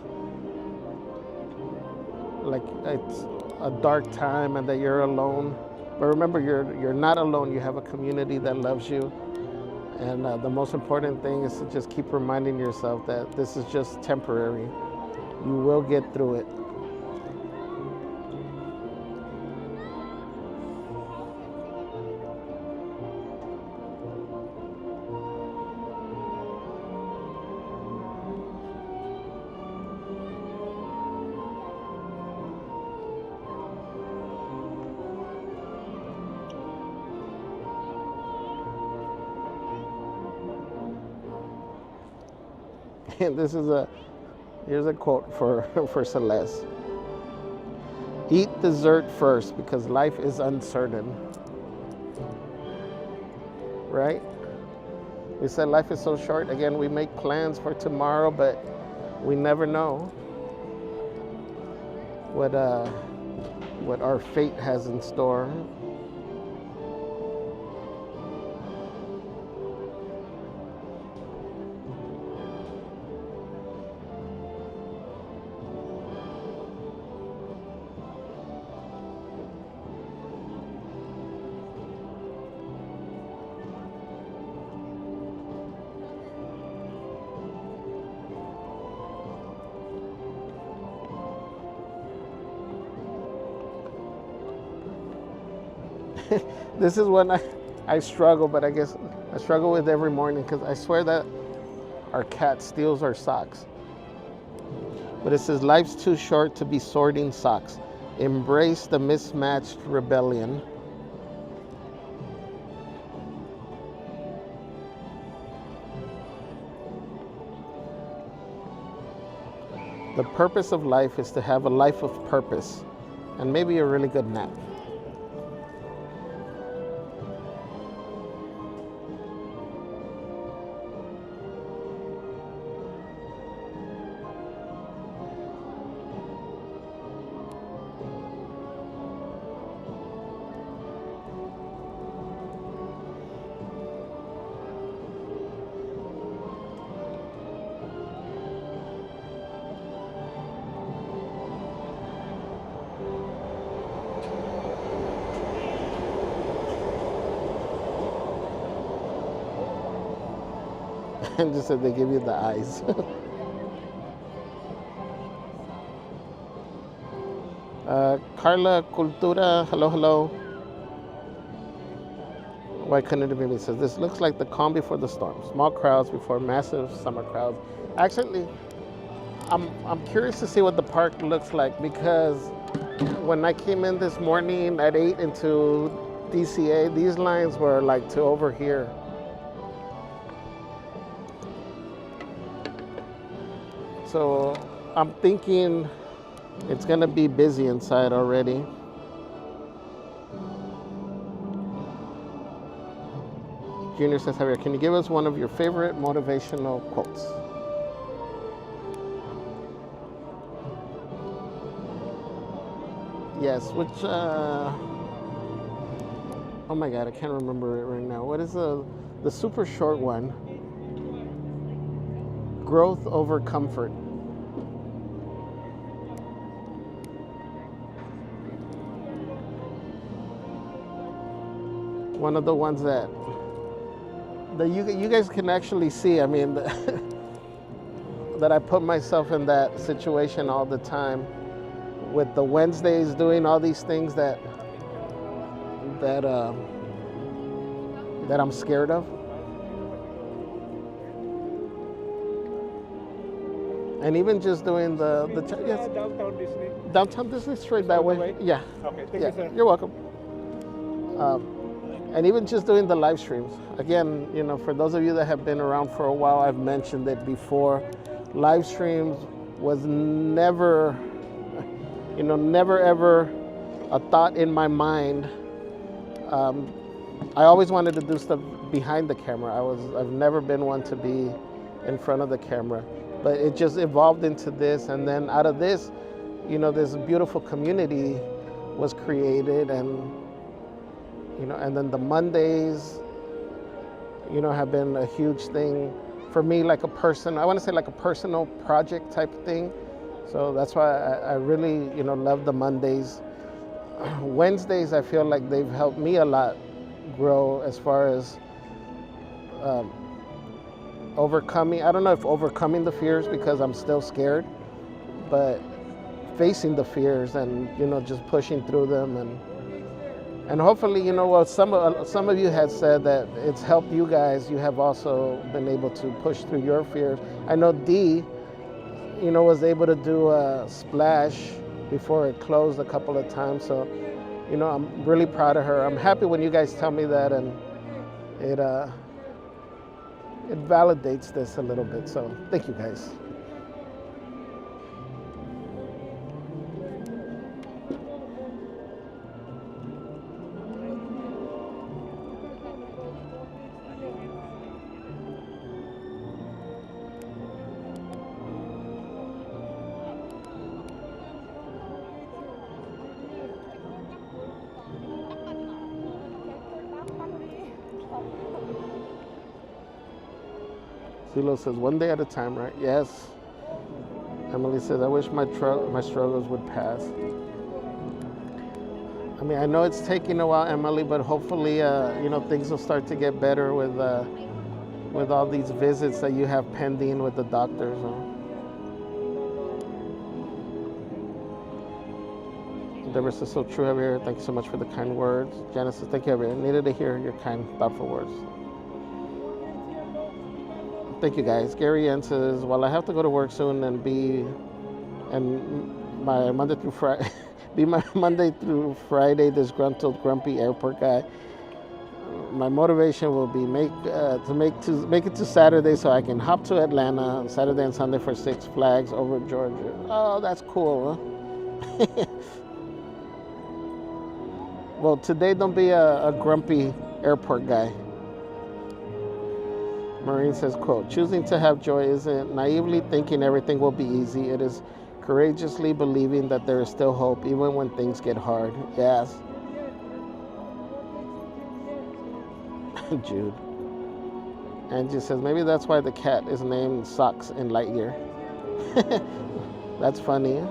like it's a dark time and that you're alone. But remember, you're not alone. You have a community that loves you. And the most important thing is to just keep reminding yourself that this is just temporary. You will get through it. And this is here's a quote for Celeste. Eat dessert first because life is uncertain. Right? We said life is so short. Again, we make plans for tomorrow, but we never know what our fate has in store. This is when I struggle, but I guess I struggle with every morning because I swear that our cat steals our socks. But it says, life's too short to be sorting socks. Embrace the mismatched rebellion. The purpose of life is to have a life of purpose and maybe a really good nap. And just said they give you the eyes. Carla Cultura, hello, hello. Why couldn't it be me? Says this looks like the calm before the storm. Small crowds before massive summer crowds. Actually, I'm curious to see what the park looks like, because when I came in this morning at 8 into DCA, these lines were like to over here. So I'm thinking it's gonna be busy inside already. Junior says, Javier, can you give us one of your favorite motivational quotes? Yes, which, oh my God, I can't remember it right now. What is the super short one? Growth over comfort. One of the ones that you guys can actually see. I mean, that I put myself in that situation all the time, with the Wednesdays doing all these things that I'm scared of. And even just doing yes, Downtown Disney. Downtown Disney, straight that way. Yeah. Okay, thank Yeah, you, sir. you're welcome. And even just doing the live streams. Again, you know, for those of you that have been around for a while, I've mentioned it before. Live streams was never, you know, never ever a thought in my mind. I always wanted to do stuff behind the camera. I've never been one to be in front of the camera, but it just evolved into this, and then out of this, you know, this beautiful community was created, and you know, and then the Mondays, you know, have been a huge thing for me, like a person. I want to say like a personal project type thing. So that's why I really, you know, love the Mondays. Wednesdays, I feel like they've helped me a lot grow as far as overcoming. I don't know if overcoming the fears, because I'm still scared, but facing the fears and, you know, just pushing through them. And hopefully, you know, what some of you had said that it's helped you guys. You have also been able to push through your fears. I know Dee, you know, was able to do a splash before it closed a couple of times. So, you know, I'm really proud of her. I'm happy when you guys tell me that, and it validates this a little bit. So thank you guys. Silo says, one day at a time, right? Yes. Emily says, I wish my struggles would pass. I mean, I know it's taking a while, Emily, but hopefully, you know, things will start to get better with all these visits that you have pending with the doctors. Deborah says, so true, Javier. Thank you so much for the kind words. Janice says, thank you, Javier. I needed to hear your kind, thoughtful words. Thank you, guys. Gary Ann says, well, I have to go to work soon and my Monday through Friday, be my Monday through Friday disgruntled, grumpy airport guy. My motivation will be to make it to Saturday so I can hop to Atlanta on Saturday and Sunday for Six Flags over Georgia. Oh, that's cool, huh? Well, today don't be a grumpy airport guy. Maureen says, quote, choosing to have joy isn't naively thinking everything will be easy. It is courageously believing that there is still hope even when things get hard. Yes. Jude. Angie says, maybe that's why the cat is named Socks in Lightyear. That's funny.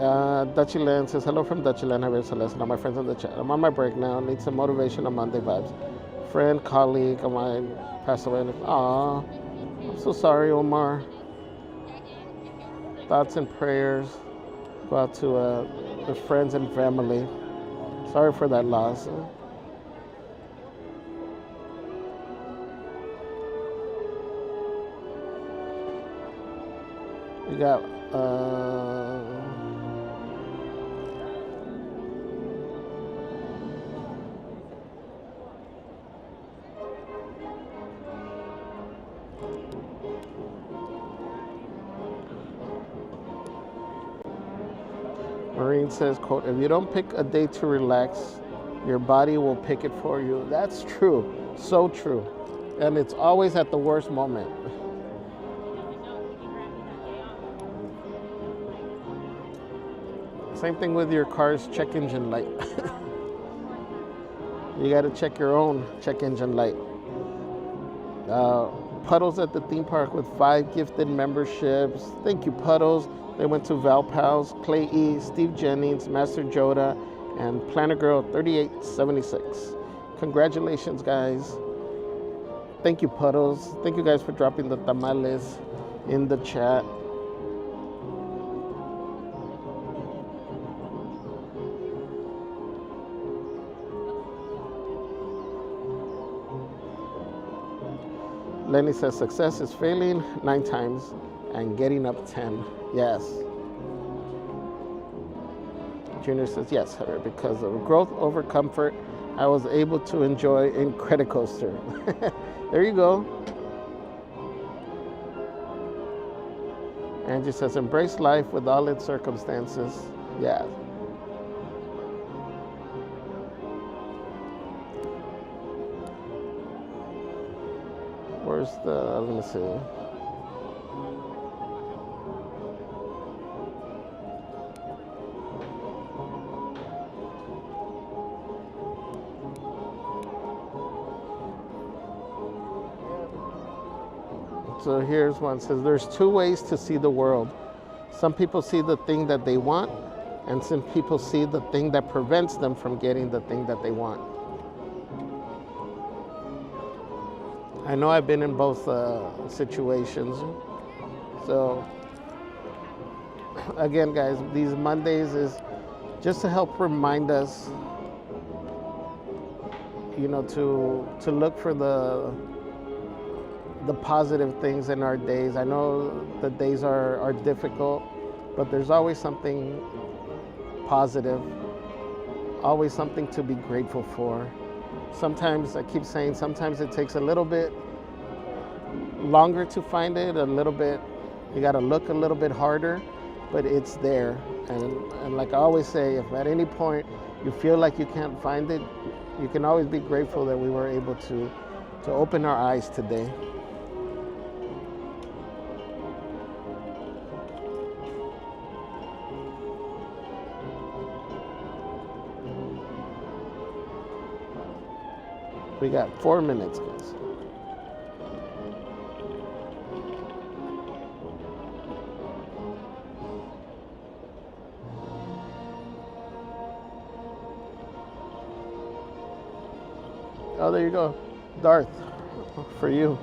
Dutchyland says, hello from Dutchyland. Javier Celeste. Now my friends in the chat. I'm on my break now. Need some Motivational Monday vibes. friend, colleague of mine passed away. Aw, I'm so sorry, Omar. Thoughts and prayers go out to the friends and family. Sorry for that loss. We got Marine says, quote, if you don't pick a day to relax, your body will pick it for you. That's true. So true. And it's always at the worst moment. Same thing with your car's check engine light. You got to check your own check engine light. Puddles at the theme park with 5 gifted memberships. Thank you, Puddles. They went to Val Pals, Clay E, Steve Jennings, Master Joda, and Planner Girl 3876. Congratulations, guys. Thank you, Puddles. Thank you guys for dropping the tamales in the chat. Lenny says success is failing 9 times and getting up 10. Yes. Junior says yes, Heather, because of growth over comfort, I was able to enjoy Incredicoaster. There you go. Angie says embrace life with all its circumstances. Yeah. Where's the, let me see. So here's one. It says there's 2 ways to see the world. Some people see the thing that they want, and some people see the thing that prevents them from getting the thing that they want. I know I've been in both situations. So again, guys, these Mondays is just to help remind us, you know, to look for the positive things in our days. I know the days are difficult, but there's always something positive, always something to be grateful for. Sometimes, I keep saying, sometimes it takes a little bit longer to find it, a little bit, you gotta look a little bit harder, but it's there. And like I always say, if at any point you feel like you can't find it, you can always be grateful that we were able to open our eyes today. We got 4 minutes, guys. Oh, there you go. Darth, for you.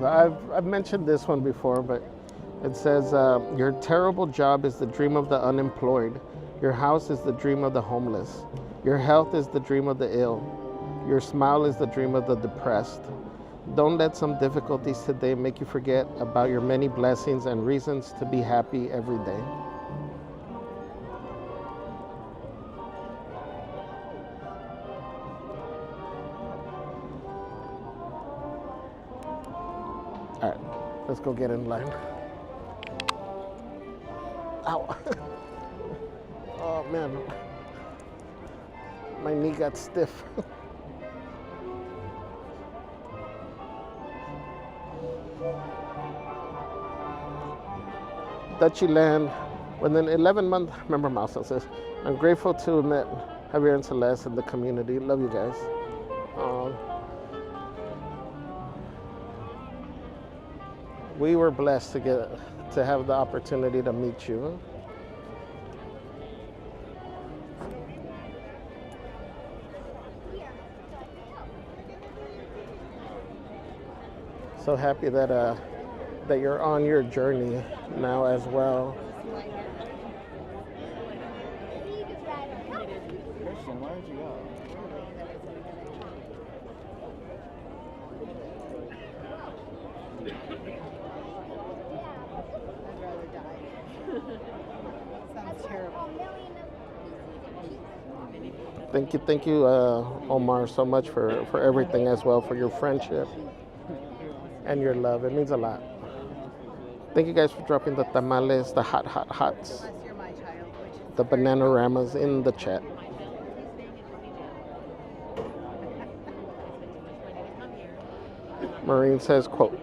I've mentioned this one before, but it says, your terrible job is the dream of the unemployed. Your house is the dream of the homeless. Your health is the dream of the ill. Your smile is the dream of the depressed. Don't let some difficulties today make you forget about your many blessings and reasons to be happy every day. All right, let's go get in line. Ow. Oh man, my knee got stiff. Dutchyland, within 11 months, remember Mouse says, I'm grateful to have met Javier and Celeste in the community. Love you guys. We were blessed to have the opportunity to meet you. So happy that that you're on your journey now as well. Christian, where did you go? Sounds terrible. Thank you, Omar, so much for everything as well, for your friendship and your love. It means a lot. Thank you guys for dropping the tamales, the hots, Unless you're my child, which is the banana-ramas in the chat. Maureen says, quote,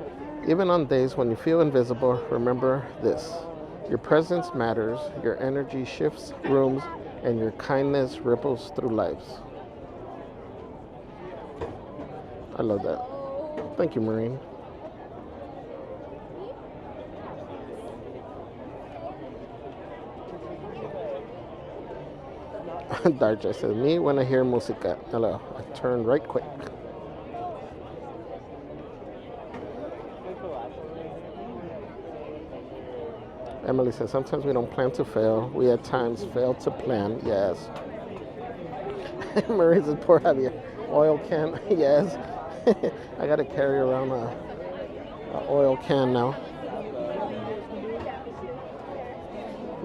even on days when you feel invisible, remember this. Your presence matters, your energy shifts rooms, and your kindness ripples through lives. I love that. Thank you, Maureen. Darja says, me when I hear música. Hello, I turn right quick. Emily says, sometimes we don't plan to fail. We at times fail to plan. Yes. Marie says, poor Javier. Oil can. Yes. I got to carry around a oil can now.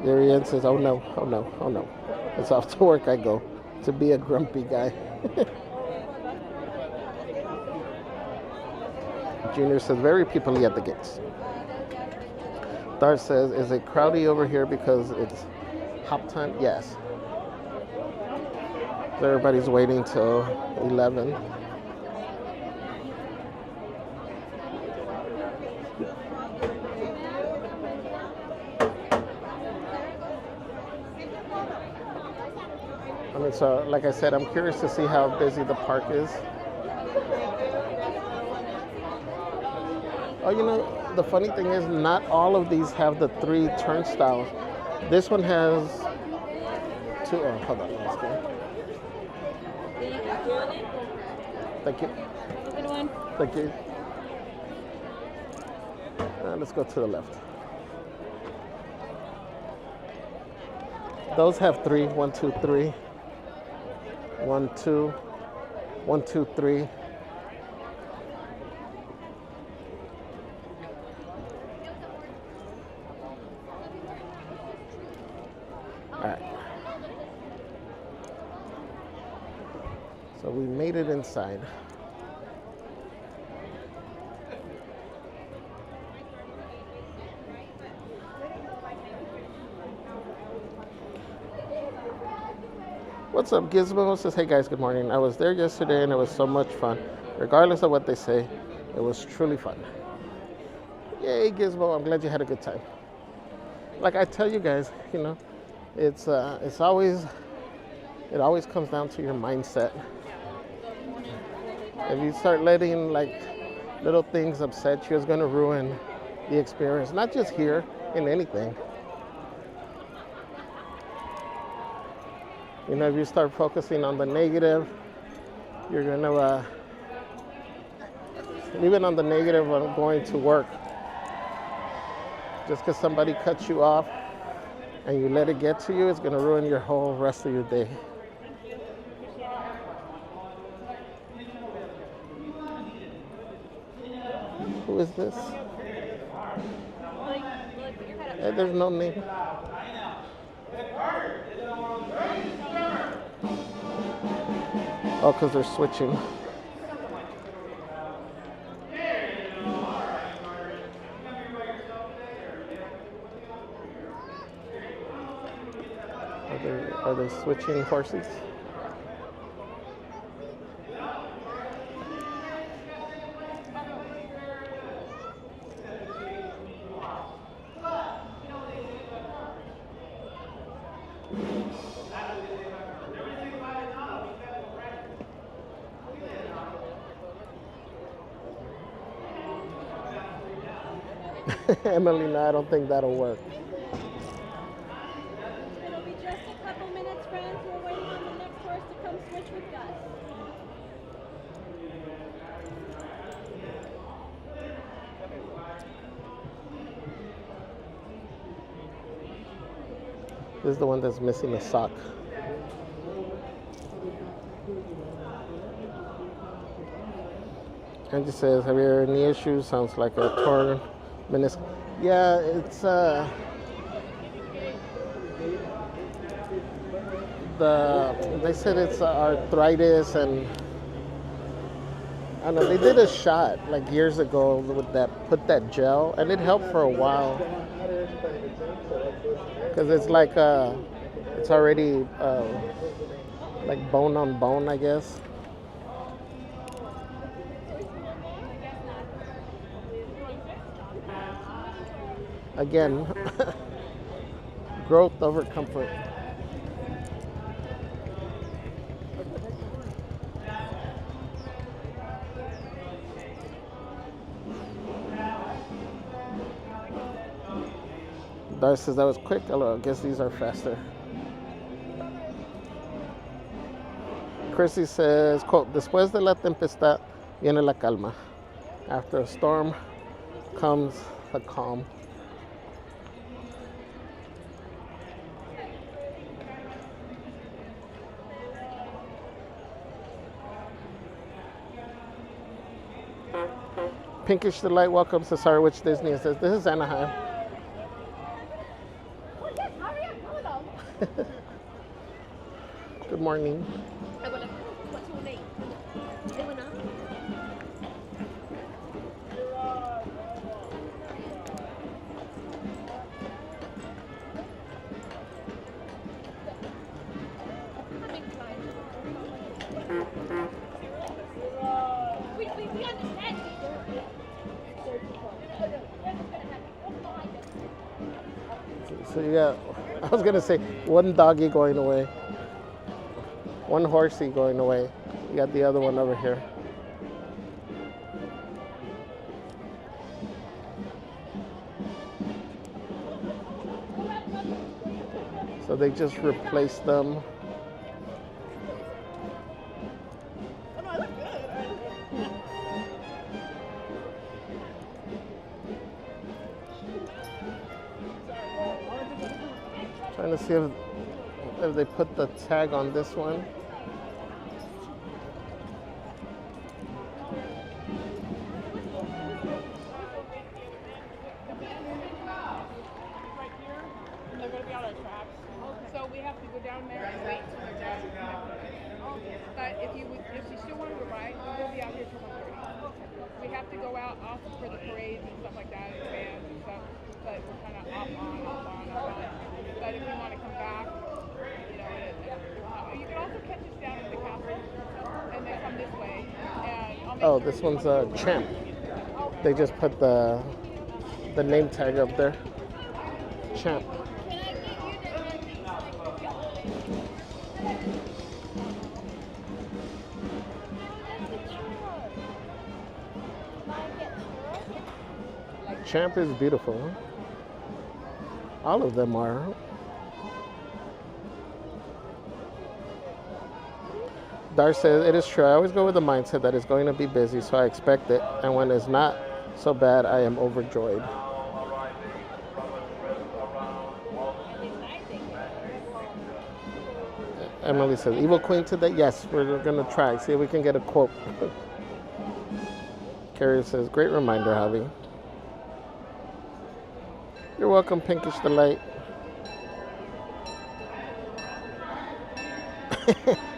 Darian says, oh no, oh no, oh no. It's off to work I go to be a grumpy guy. Junior says, very peoply at the gates. Dart says, is it crowdy over here because it's hop time? Yes. So everybody's waiting till 11. I mean, so like I said, I'm curious to see how busy the park is. Oh, you know, the funny thing is not all of these have the 3 turnstiles. This one has 2. Oh, hold on. Let's go. Thank you. Good one. Thank you. Let's go to the left. Those have 3. 1, 2, 3. 1, 2. 1, 2, 3. So we made it inside. What's up, Gizmo? Says, hey guys, good morning. I was there yesterday and it was so much fun. Regardless of what they say, it was truly fun. Yay, Gizmo, I'm glad you had a good time. Like I tell you guys, you know, it always comes down to your mindset. If you start letting like little things upset you, it's going to ruin the experience, not just here, in anything. You know, if you start focusing on the negative, you're going to Even on the negative of going to work, just because somebody cuts you off and you let it get to you, it's going to ruin your whole rest of your day. Who is this? There's no name. Oh, because they're switching. Are they switching horses? Emily, no, I don't think that'll work. It'll be just a couple minutes, friends. We're waiting on the next horse to come switch with Gus. This is the one that's missing a sock. Angie says, Javier, knee issues? Sounds like a torn meniscus. Yeah, it's they said it's arthritis, and I don't know, they did a shot like years ago with put that gel, and it helped for a while. Because it's like it's already like bone on bone, I guess. Again, growth over comfort. Dar says that was quick. I guess these are faster. Chrissy says, quote, después de la tempestad viene la calma. After a storm comes the calm. Pinkish Delight welcomes to Sorry Which Disney and says, this is Anaheim. Good morning. What's your name? We understand. So you got, I was gonna say, one doggy going away, one horsey going away. You got the other one over here. So they just replaced them. Trying to see if they put the tag on this one. They're going to be on our tracks. So we have to go down there and wait till they're done. But if you still wanted to ride, we'll be out here till 1:30. We have to go out off for the parades and stuff like that, and bands and stuff. But we're kind of off on. But if you want to come back, you know, you can also catch us down at the castle and then come this way. And Oh, this one's a Champ. They just put the name tag up there. Champ. Champ is beautiful. Huh? All of them are. Dar says, it is true. I always go with the mindset that it's going to be busy, so I expect it. And when it's not so bad, I am overjoyed. Emily says, Evil Queen today? Yes, we're going to try. See if we can get a quote. Carrie says, great reminder, Javi. You're welcome, Pinkish Delight.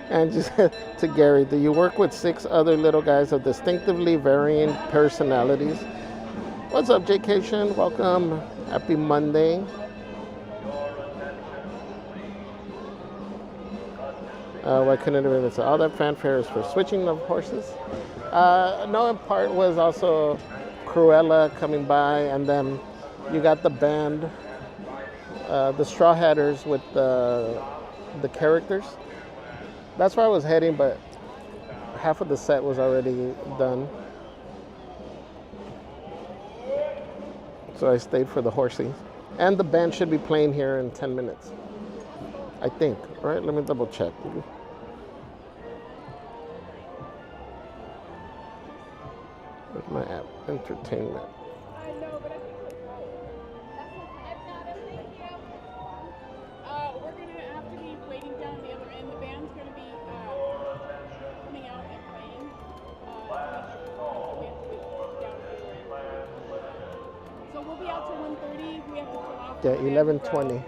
And just to Gary, do you work with 6 other little guys of distinctively varying personalities? What's up, Jaycation? Welcome. Happy Monday. Why couldn't it say all that fanfare is for switching of horses? No, in part was also Cruella coming by, and then you got the band, the Straw Hatters with the characters. That's where I was heading, but half of the set was already done. So I stayed for the horsey. And the band should be playing here in 10 minutes. I think, right? Let me double check. Where's my app? Entertainment. I know, but I think we're we're gonna have to be waiting down the other end. The band's gonna be coming out and playing. We have to get down the other end. So we'll be out till 1:30. We have to go off. Yeah, 11:20.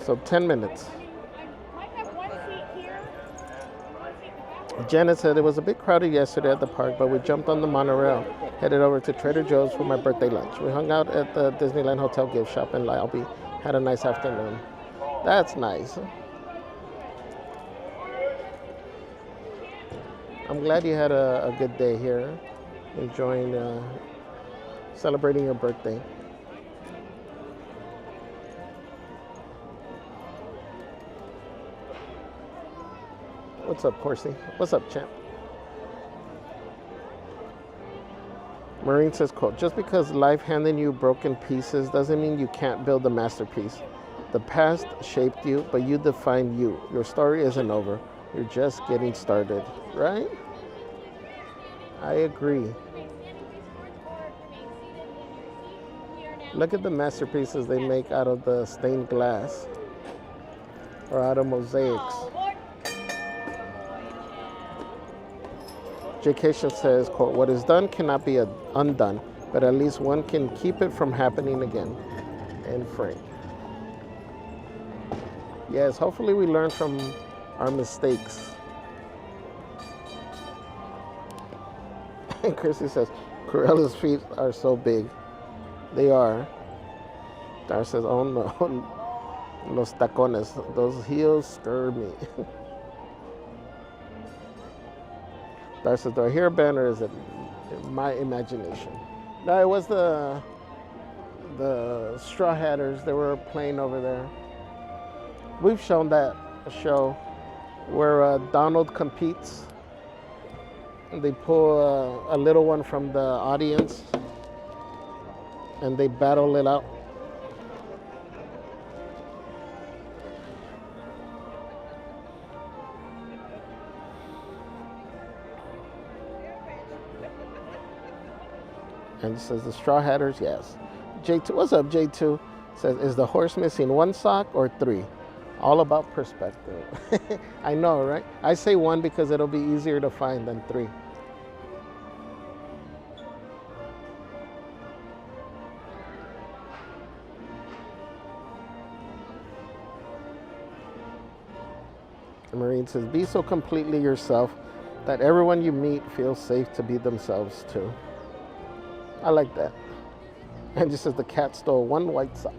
So 10 minutes. I mean, I might have one seat here and one seat in the back. Janet said it was a bit crowded yesterday at the park, but we jumped on the monorail, headed over to Trader Joe's for my birthday lunch. We hung out at the Disneyland Hotel gift shop in Lyalby. Had a nice afternoon. That's nice. I'm glad you had a good day here, enjoying, celebrating your birthday. What's up, Corsi? What's up, champ? Marine says, quote, just because life handed you broken pieces doesn't mean you can't build a masterpiece. The past shaped you, but you define you. Your story isn't over. You're just getting started, right? I agree. Look at the masterpieces they make out of the stained glass or out of mosaics. Education says, quote, what is done cannot be undone, but at least one can keep it from happening again. And Frank. Yes, hopefully we learn from our mistakes. And Chrissy says, Corella's feet are so big. They are. Dar says, oh no, los tacones, those heels scare me. Dar says, do I hear a band or is it my imagination? No, it was the Straw Hatters. They were playing over there. We've shown that show where Donald competes. And they pull a little one from the audience and they battle it out. And it says the Straw Hatters, yes. J2, what's up, J2? Says, is the horse missing one sock or 3? All about perspective. I know, right? I say 1 because it'll be easier to find than 3. Marine says, be so completely yourself that everyone you meet feels safe to be themselves too. I like that. And just says the cat stole 1 white sock.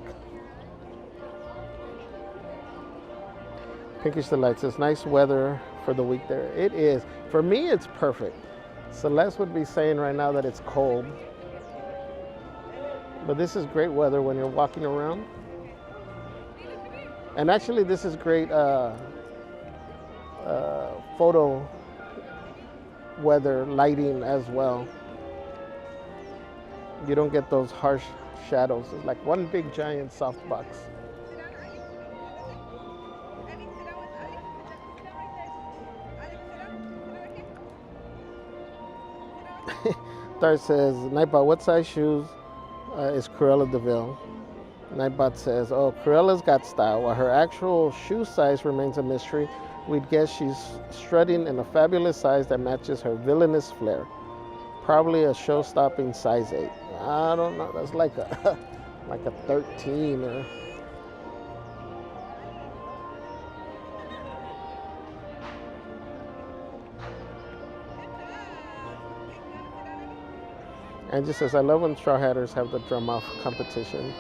Pinkish Delight says, nice weather for the week there. It is. For me, it's perfect. Celeste would be saying right now that it's cold. But this is great weather when you're walking around. And actually, this is great photo weather, lighting as well. You don't get those harsh shadows. It's like one big giant softbox. Dart says, Nightbot, what size shoes is Cruella DeVille? Nightbot says, oh, Cruella's got style. While her actual shoe size remains a mystery, we'd guess she's strutting in a fabulous size that matches her villainous flair. Probably a show-stopping size 8. I don't know. That's like a like a 13 or... Angie says, I love when Straw Hatters have the drum off competition.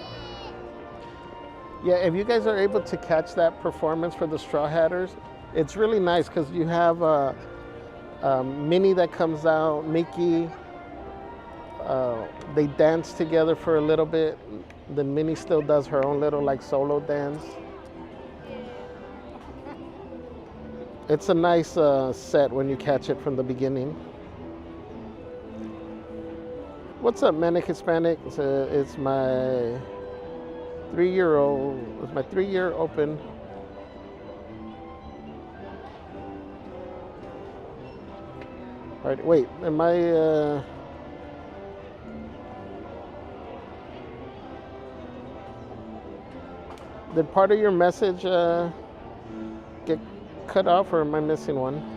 Yeah, if you guys are able to catch that performance for the Straw Hatters, it's really nice because you have Minnie that comes out, Mickey. They dance together for a little bit. Then Minnie still does her own little like solo dance. It's a nice set when you catch it from the beginning. What's up, Manic Hispanic? It's my 3-year-old. It's my 3-year open. All right, wait. Am I? Did part of your message get cut off, or am I missing one?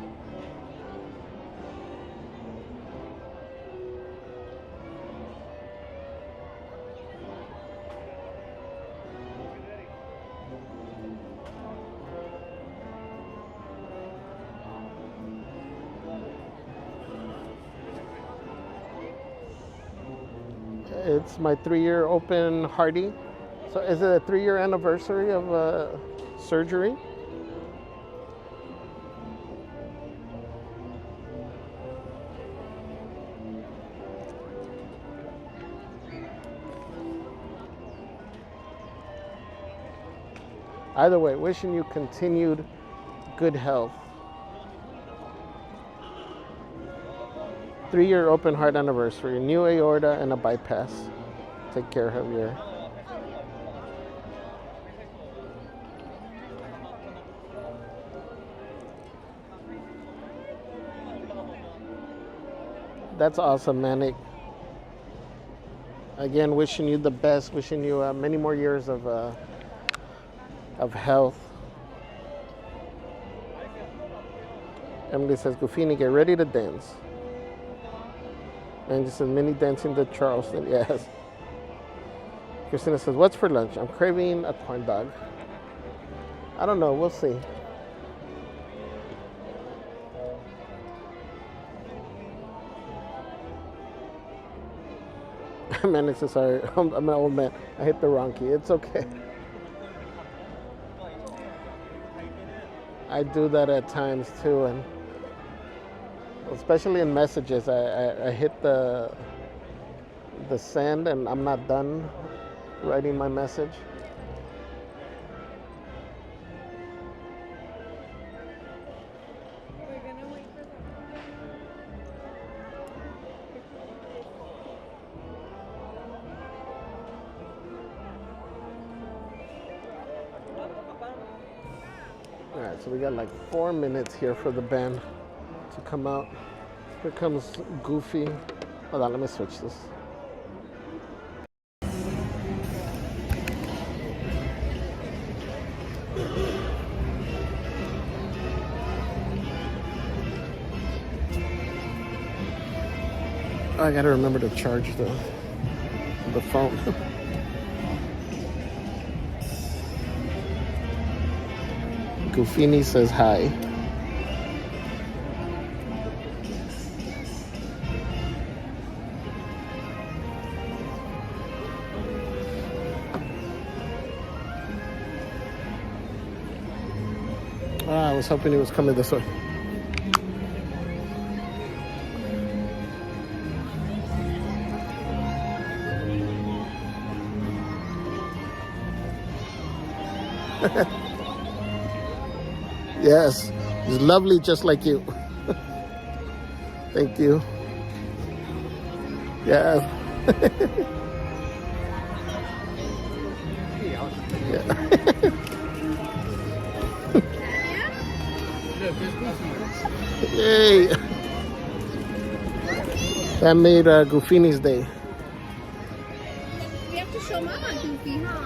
It's my 3-year open Hardy. So is it a 3-year anniversary of surgery? Either way, wishing you continued good health. 3-year open heart anniversary, new aorta and a bypass. Take care, Javier. That's awesome, Manic. Again, wishing you the best, wishing you many more years of health. Emily says, Gufini, get ready to dance. And just says, mini dancing to Charleston, yes. Christina says, what's for lunch? I'm craving a corn dog. I don't know, we'll see. Man, says, sorry, I'm an old man. I hit the wrong key. It's okay. I do that at times too, and especially in messages, I hit the send and I'm not done writing my message. All right, so we got like 4 minutes here for the band to come out. Here comes Goofy. Hold on, let me switch this. I gotta remember to charge the phone. Goofini says hi. I was hoping he was coming this way. Yes, he's lovely just like you. Thank you. Yeah. Yay. That made Goofini's day. We have to show Mama Goofy, huh?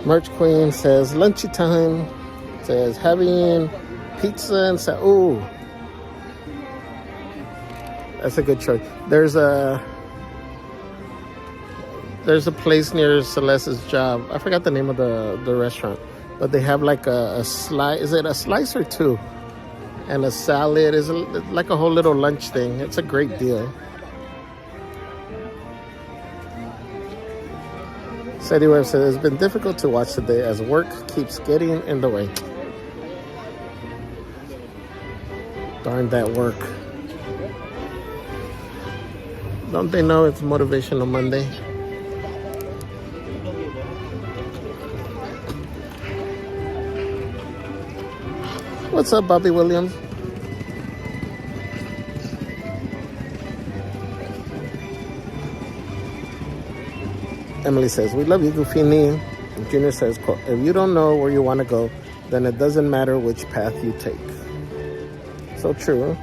Merch Queen says lunchy time. Says having pizza and ooh, that's a good choice. There's a place near Celeste's job. I forgot the name of the restaurant, but they have like a slice. Is it a slice or two? And a salad. Is like a whole little lunch thing. It's a great deal. Sadie Webb says it's been difficult to watch today as work keeps getting in the way. Darn that work. Don't they know it's Motivational Monday? What's up, Bobby Williams? Emily says, we love you, Goofini. Junior says, quote, if you don't know where you want to go, then it doesn't matter which path you take. So true.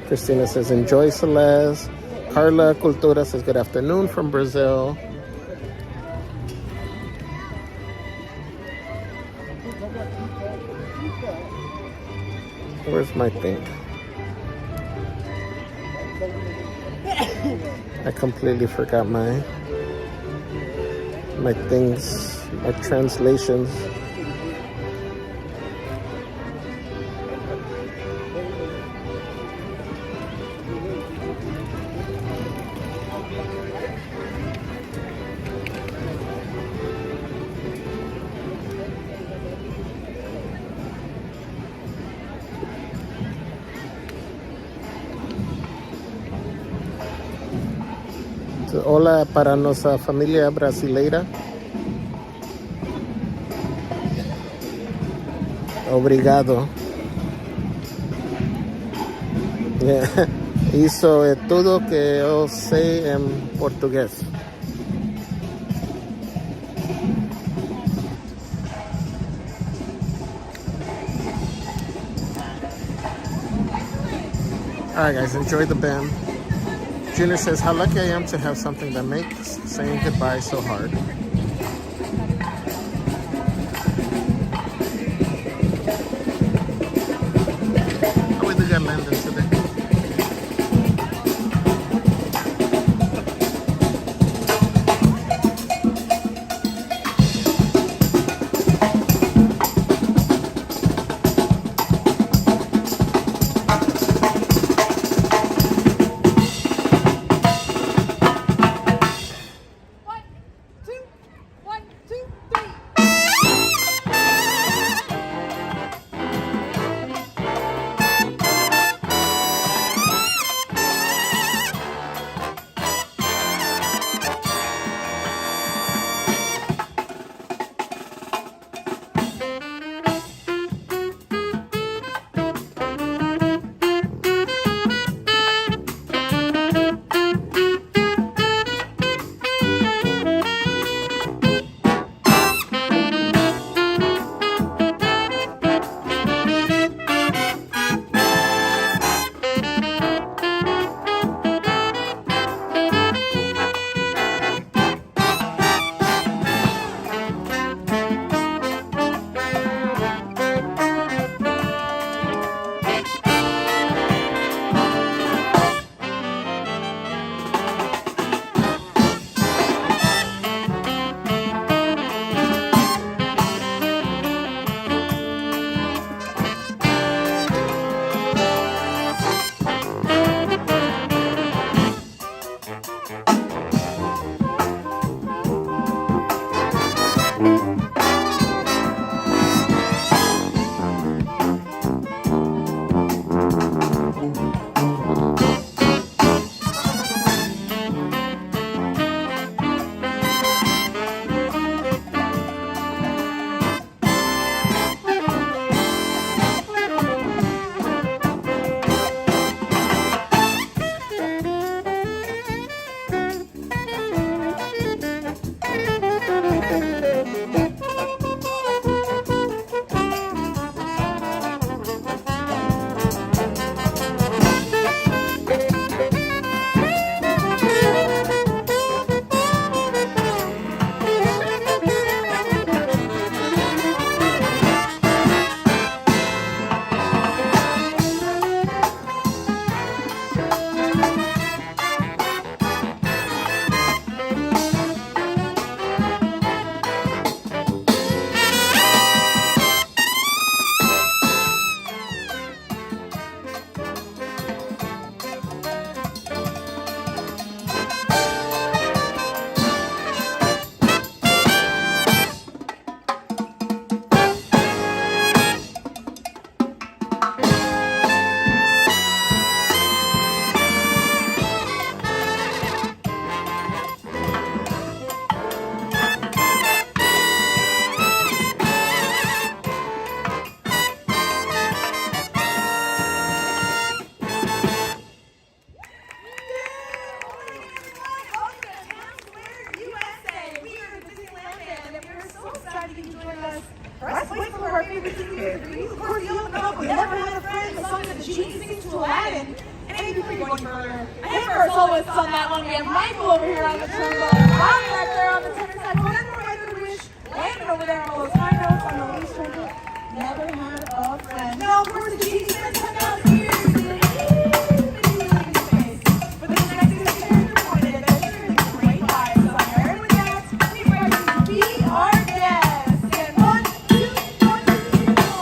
Christina says, enjoy, Celeste. Carla Cultura says, good afternoon from Brazil. Where's my thing? I completely forgot my things, my translations. Hola para nuestra familia brasileira. Obrigado. Yeah. Isso é tudo que eu sei em português. Alright guys, enjoy the band. Junior says, how lucky I am to have something that makes saying goodbye so hard. How we do get Landon today? Of course, you don't know, we never had a friend, the song that the genie sings to Aladdin. And before you go any further, I have our soloists on that one. We have Michael over here on the trombone, Bob back there on the tenor saxophone, and I could wish Landon over there on all those high notes on the lead trumpet. Never had a friend. Now, of course, the genie spends 10,000 years in a living space. But the next thing is very pointed, and there's a great vibe somewhere. And with that, we invite you to be our guest. And 1, 2, 1, 2, 1.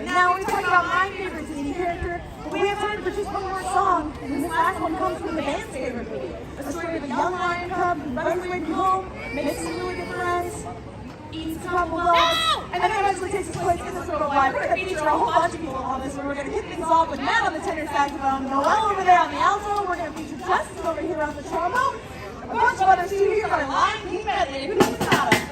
Now we're talking about my favorite Disney character, but we have time for just one more song, and this last one comes from the band's favorite movie. A story of a young lion cub who runs away from home, makes some really good friends, eats a couple dogs, and then eventually takes his place in the stroll line. We're going to feature a whole bunch of people on this one. We're going to kick things off with Matt on the tenor saxophone, Noel over there on the alto, we're going to feature Justin over here on the trombone, a bunch of others too here on our Lion King medley. Who knows about it?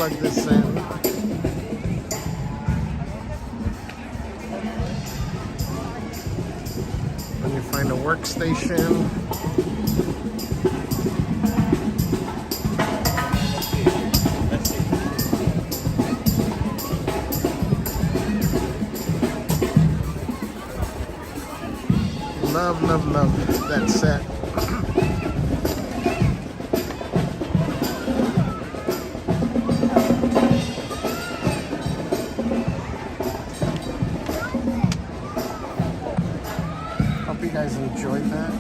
plug this in. Let me find a workstation. Love that set. Hope you guys enjoyed that.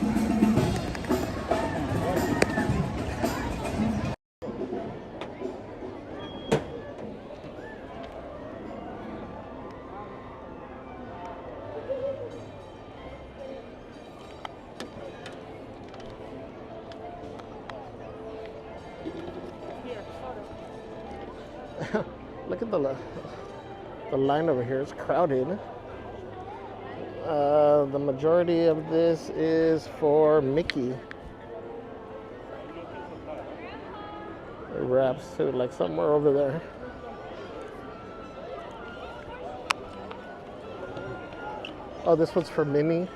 Look at the line over here. It's crowded. The majority of this is for Mickey. It wraps too, like somewhere over there. Oh, this one's for Minnie.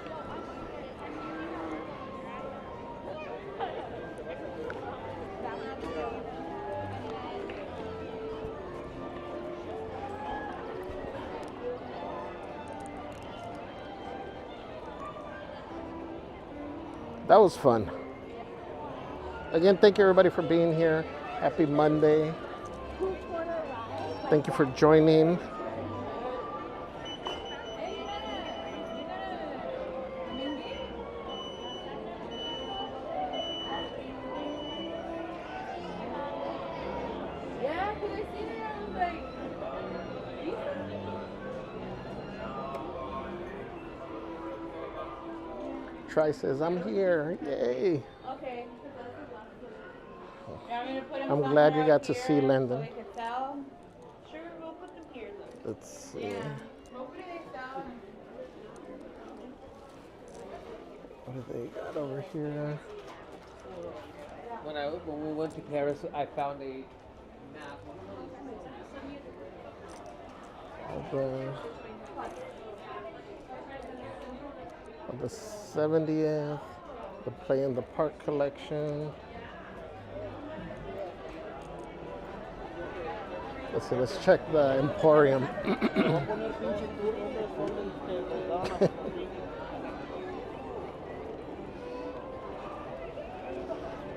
That was fun. Again, thank you everybody for being here. Happy Monday. Thank you for joining. Try says, I'm here. Yay. Okay. I'm glad you got to see Lyndon. Sure, we'll put them here. Let's see. Yeah. We'll put it down. What do they got over here? When we went to Paris, I found a map. Of the 70th, the Play in the Park collection. Let's see, let's check the Emporium.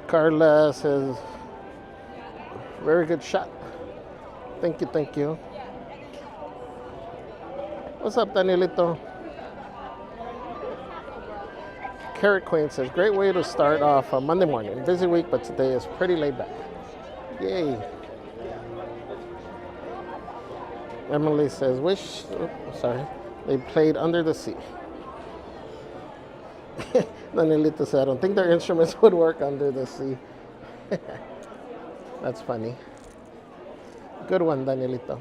Carla says, very good shot. Thank you, thank you. What's up, Danielito? Carrot Queen says, great way to start off a Monday morning. Busy week, but today is pretty laid back. Yay. Emily says, they played Under the Sea. Danielito said, I don't think their instruments would work under the sea. That's funny. Good one, Danielito.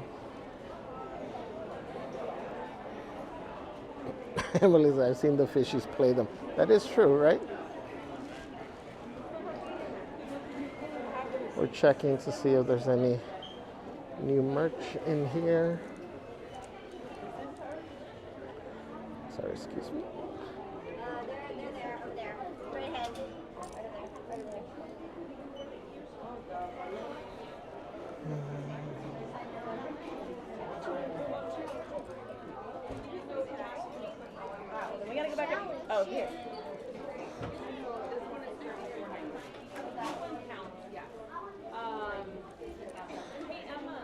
Emily said, I've seen the fishies play them. That is true, right? We're checking to see if there's any new merch in here. Sorry, excuse me. They're over there. Right ahead. Right over there. We gotta go back up. Oh, here. Hey, Emma,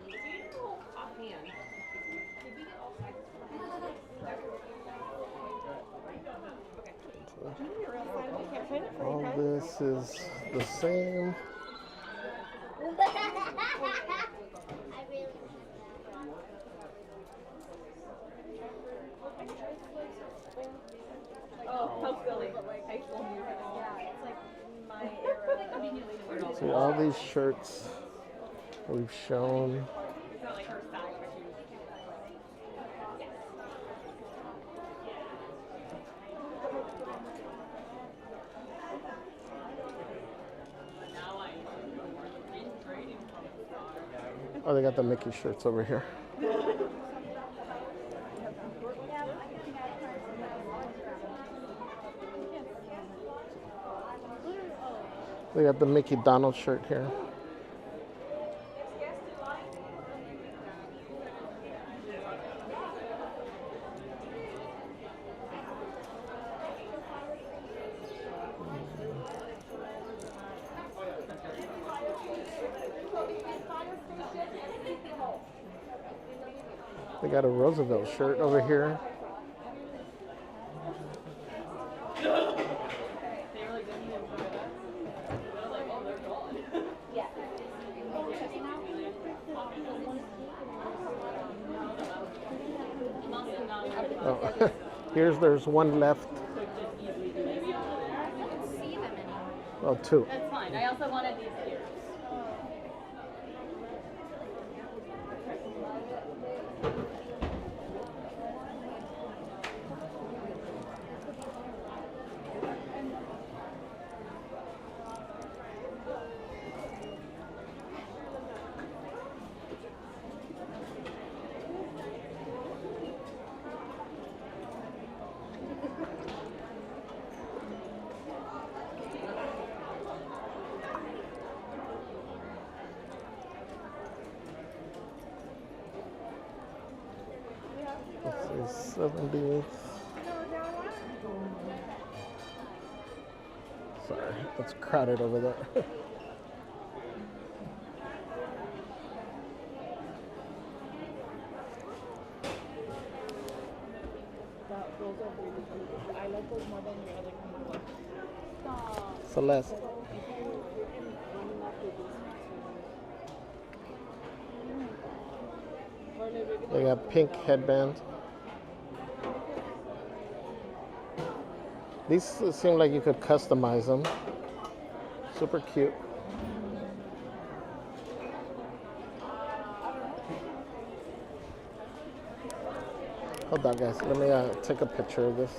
do you know offhand? Did we get all sizes from All this is the same. See, all these shirts we've shown. Oh, they got the Mickey shirts over here. They got the Mickey Donald shirt here. They got a Roosevelt shirt over here. Oh, there's one left. Oh, two. That's fine. I also wanted these ears. This is 70. Sorry, it's crowded over there. I like those more than the other ones. Celeste. They got pink headbands. These seem like you could customize them. Super cute. Hold on, guys. Let me take a picture of this.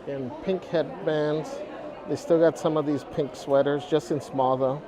And pink headbands. They still got some of these pink sweaters, just in small though.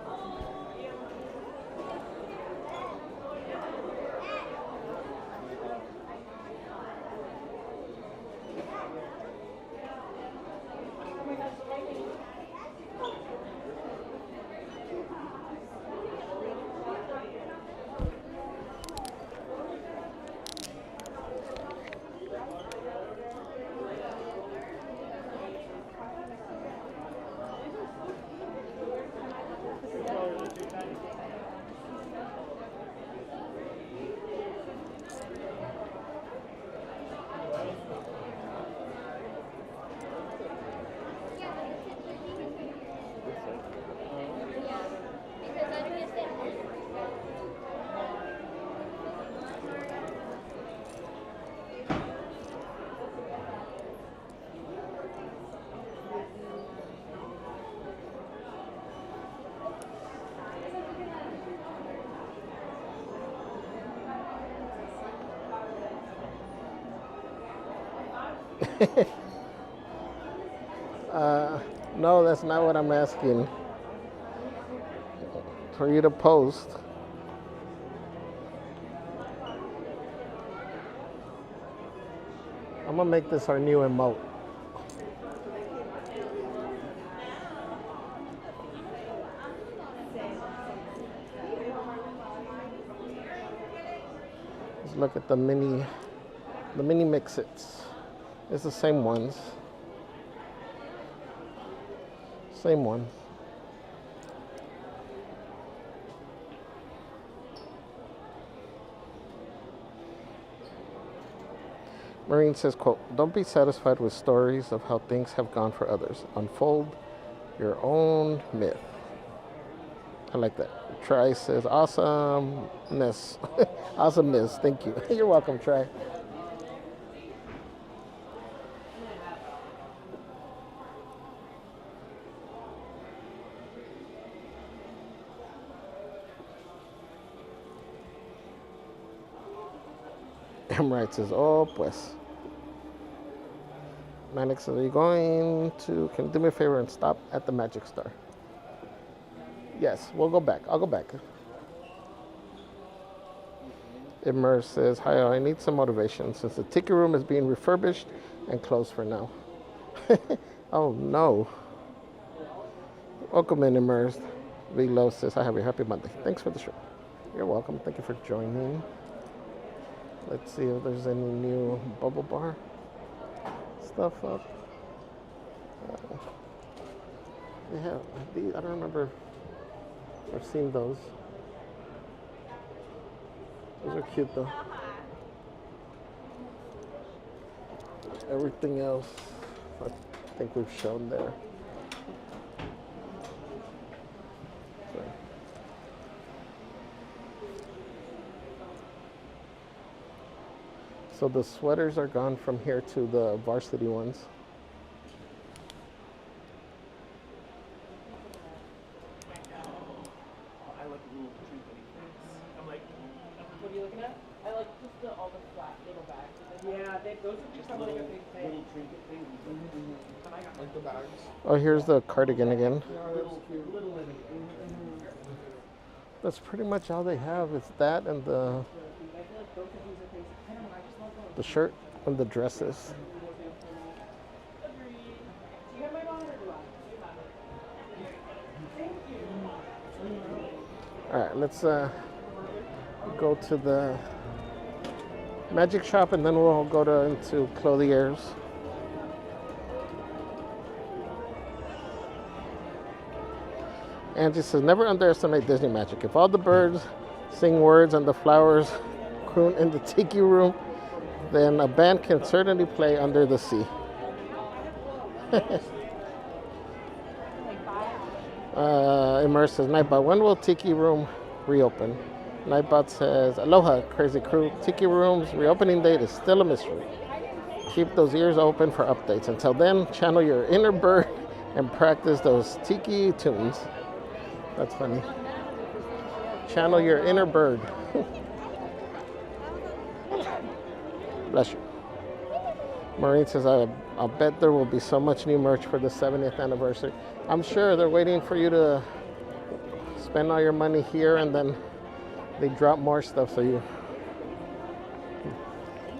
No, that's not what I'm asking. For you to post. I'm gonna make this our new emote. Let's look at the mini mix-its. It's the same ones. Same one. Marine says, quote, don't be satisfied with stories of how things have gone for others. Unfold your own myth. I like that. Try says, awesomeness. Awesomeness. Thank you. You're welcome, Try. Right says, oh, pues. Manic says, are you going to, can you do me a favor and stop at the Magic Star? Yes, we'll go back. I'll go back. Immer says, hi, I need some motivation since the ticket room is being refurbished and closed for now. Oh, no. Welcome in, Immersed. Vilo says, hi, Javier. Happy Monday. Thanks for the show. You're welcome. Thank you for joining. Let's see if there's any new bubble bar stuff up. They have these. I don't remember if I've seen those. Those are cute though. Everything else, I think we've shown there. So the sweaters are gone from here to the varsity ones. I like little trinkety things. I'm like, what are you looking at? I like just all the flat little bags. Yeah, those would just like a big thing. Little trinket things. Like the bags. Oh, here's the cardigan again. Little That's pretty much all they have. It's that and the shirt and the dresses. All right, let's go to the magic shop and then we'll go into Clothiers. Angie says, never underestimate Disney magic. If all the birds sing words and the flowers croon in the tiki room, then a band can certainly play under the sea. Immer says, Nightbot, when will Tiki Room reopen? Nightbot says, aloha, crazy crew. Tiki Room's reopening date is still a mystery. Keep those ears open for updates. Until then, channel your inner bird and practice those tiki tunes. That's funny. Channel your inner bird. Bless you. Maureen says, I'll bet there will be so much new merch for the 70th anniversary. I'm sure they're waiting for you to spend all your money here and then they drop more stuff so you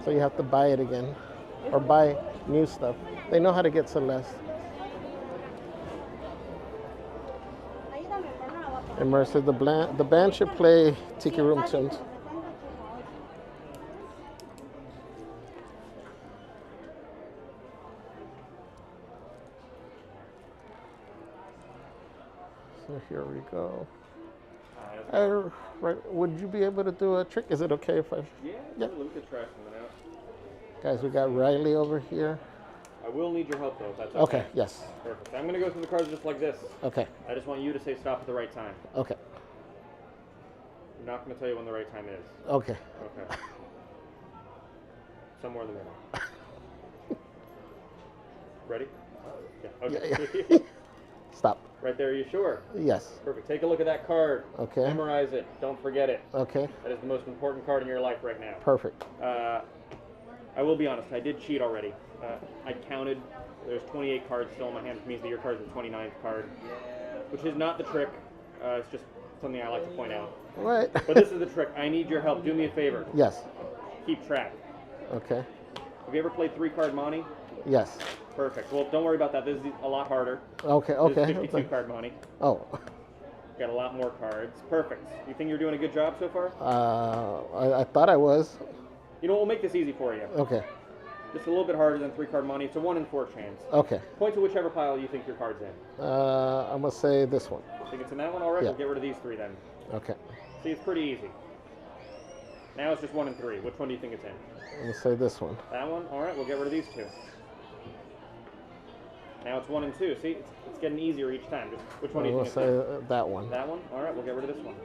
have to buy it again or buy new stuff. They know how to get Celeste. And Mer said the band should play Tiki Room tunes. So here we go. Right, would you be able to do a trick? Is it okay if I? Yeah. We could try something out. Guys, we got Riley over here. I will need your help though, if that's okay. Okay, yes. Perfect. I'm gonna go through the cards just like this. Okay. I just want you to say stop at the right time. Okay. I'm not gonna tell you when the right time is. Okay. Okay. Somewhere in the middle. Ready? Yeah. Okay. Yeah. Stop. Right there, are you sure? Yes. Perfect. Take a look at that card. Okay. Memorize it. Don't forget it. Okay. That is the most important card in your life right now. Perfect. I will be honest, I did cheat already. I counted. There's 28 cards still in my hand, which means that your card's the 29th card. Which is not the trick. It's just something I like to point out. What? But this is the trick. I need your help. Do me a favor. Yes. Keep track. Okay. Have you ever played 3-card Monte? Yes. Perfect. Well, don't worry about that. This is a lot harder. Okay, This okay. is 52-card Monte. Oh. Got a lot more cards. Perfect. You think you're doing a good job so far? I thought I was. You know, we'll make this easy for you. Okay. Just a little bit harder than 3-card Monte. It's a 1 in 4 chance. Okay. Point to whichever pile you think your card's in. I'm gonna say this one. Think it's in that one? All right, Yeah. we'll get rid of these 3 then. Okay. See, it's pretty easy. Now it's just 1 and 3. Which one do you think it's in? I'm gonna say this one. That one? All right, we'll get rid of these 2. Now it's 1 and 2. See, it's getting easier each time. Just which one do you I'm think gonna it's say in? that one. That one? All right, we'll get rid of this one.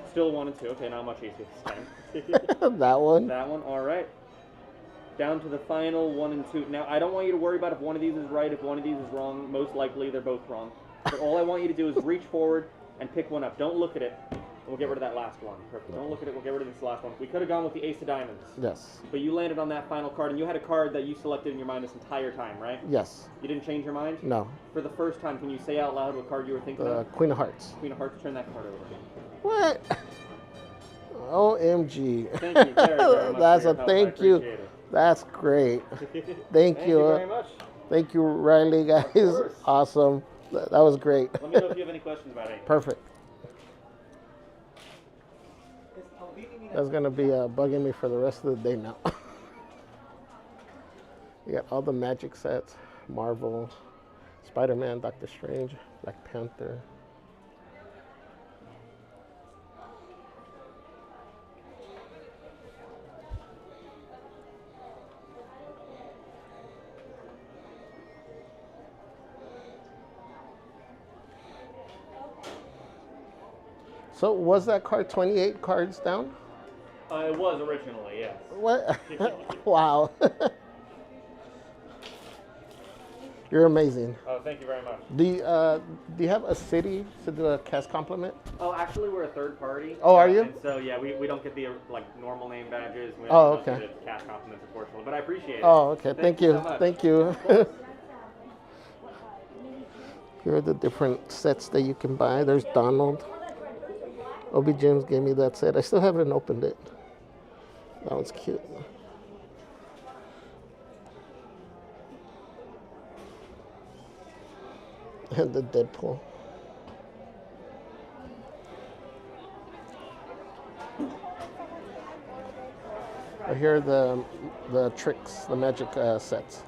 Still 1 and 2. Okay, not much easier this time. That one. That one. All right. Down to the final 1 and 2. Now, I don't want you to worry about if one of these is right, if one of these is wrong. Most likely, they're both wrong. But all I want you to do is reach forward and pick one up. Don't look at it. We'll get rid of that last one. Perfect. Don't look at it. We'll get rid of this last one. We could have gone with the Ace of Diamonds. Yes. But you landed on that final card, and you had a card that you selected in your mind this entire time, right? Yes. You didn't change your mind? No. For the first time, can you say out loud what card you were thinking of? Queen of Hearts. Queen of Hearts. Turn that card over. What? OMG. Thank you very, very much. That's for a your help. thank I you. appreciate it. That's great. Thank you. you very much. Thank you, Riley, guys. Awesome. That was great. Let me know if you have any questions about it. Perfect. That's going to be bugging me for the rest of the day now. You got all the Magic sets, Marvel, Spider-Man, Doctor Strange, Black Panther. So was that card 28 cards down? It was originally, yes. What? Wow. You're amazing. Oh, thank you very much. Do you have a city to do a cast compliment? Oh, actually, we're a third party. Oh, are you? And so, yeah, we don't get the normal name badges. We Oh, don't okay. get the cast compliments, unfortunately. But I appreciate it. Oh, okay. Thank you. So much. Thank you. Here are the different sets that you can buy. There's Donald. Obi James gave me that set. I still haven't opened it. That one's cute. And the Deadpool. Here are the tricks, the magic sets.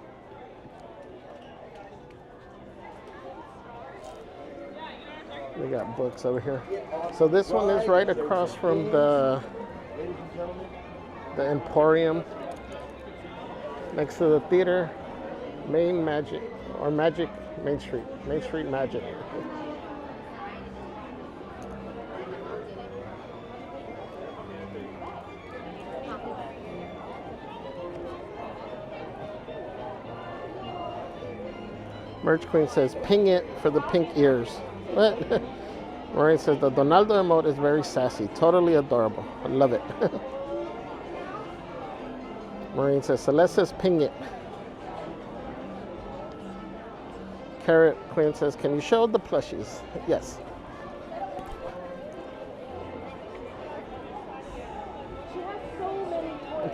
We got books over here. So this one is right across from the Emporium, next to the theater, Main Magic, or Magic Main Street Magic. Merch Queen says, ping it for the pink ears. What? Maureen says, the Donaldo emote is very sassy. Totally adorable. I love it. Maureen says, Celeste says, ping it. Carrot Queen says, can you show the plushies? Yes.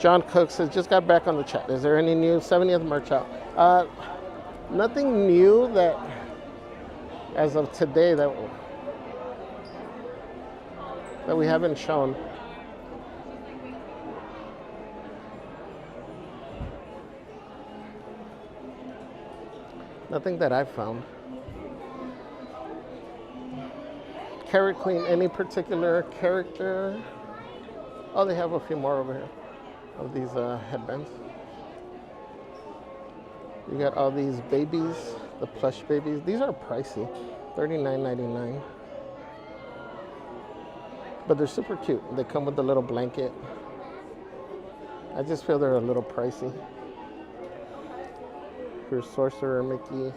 John Cook says, just got back on the chat. Is there any new 70th merch out? Nothing new that, as of today, that we haven't shown. Nothing that I've found. Carrot Queen, any particular character? Oh, they have a few more over here of these headbands. You got all these babies, the plush babies. These are pricey, $39.99. But they're super cute. They come with a little blanket. I just feel they're a little pricey. Here's Sorcerer Mickey.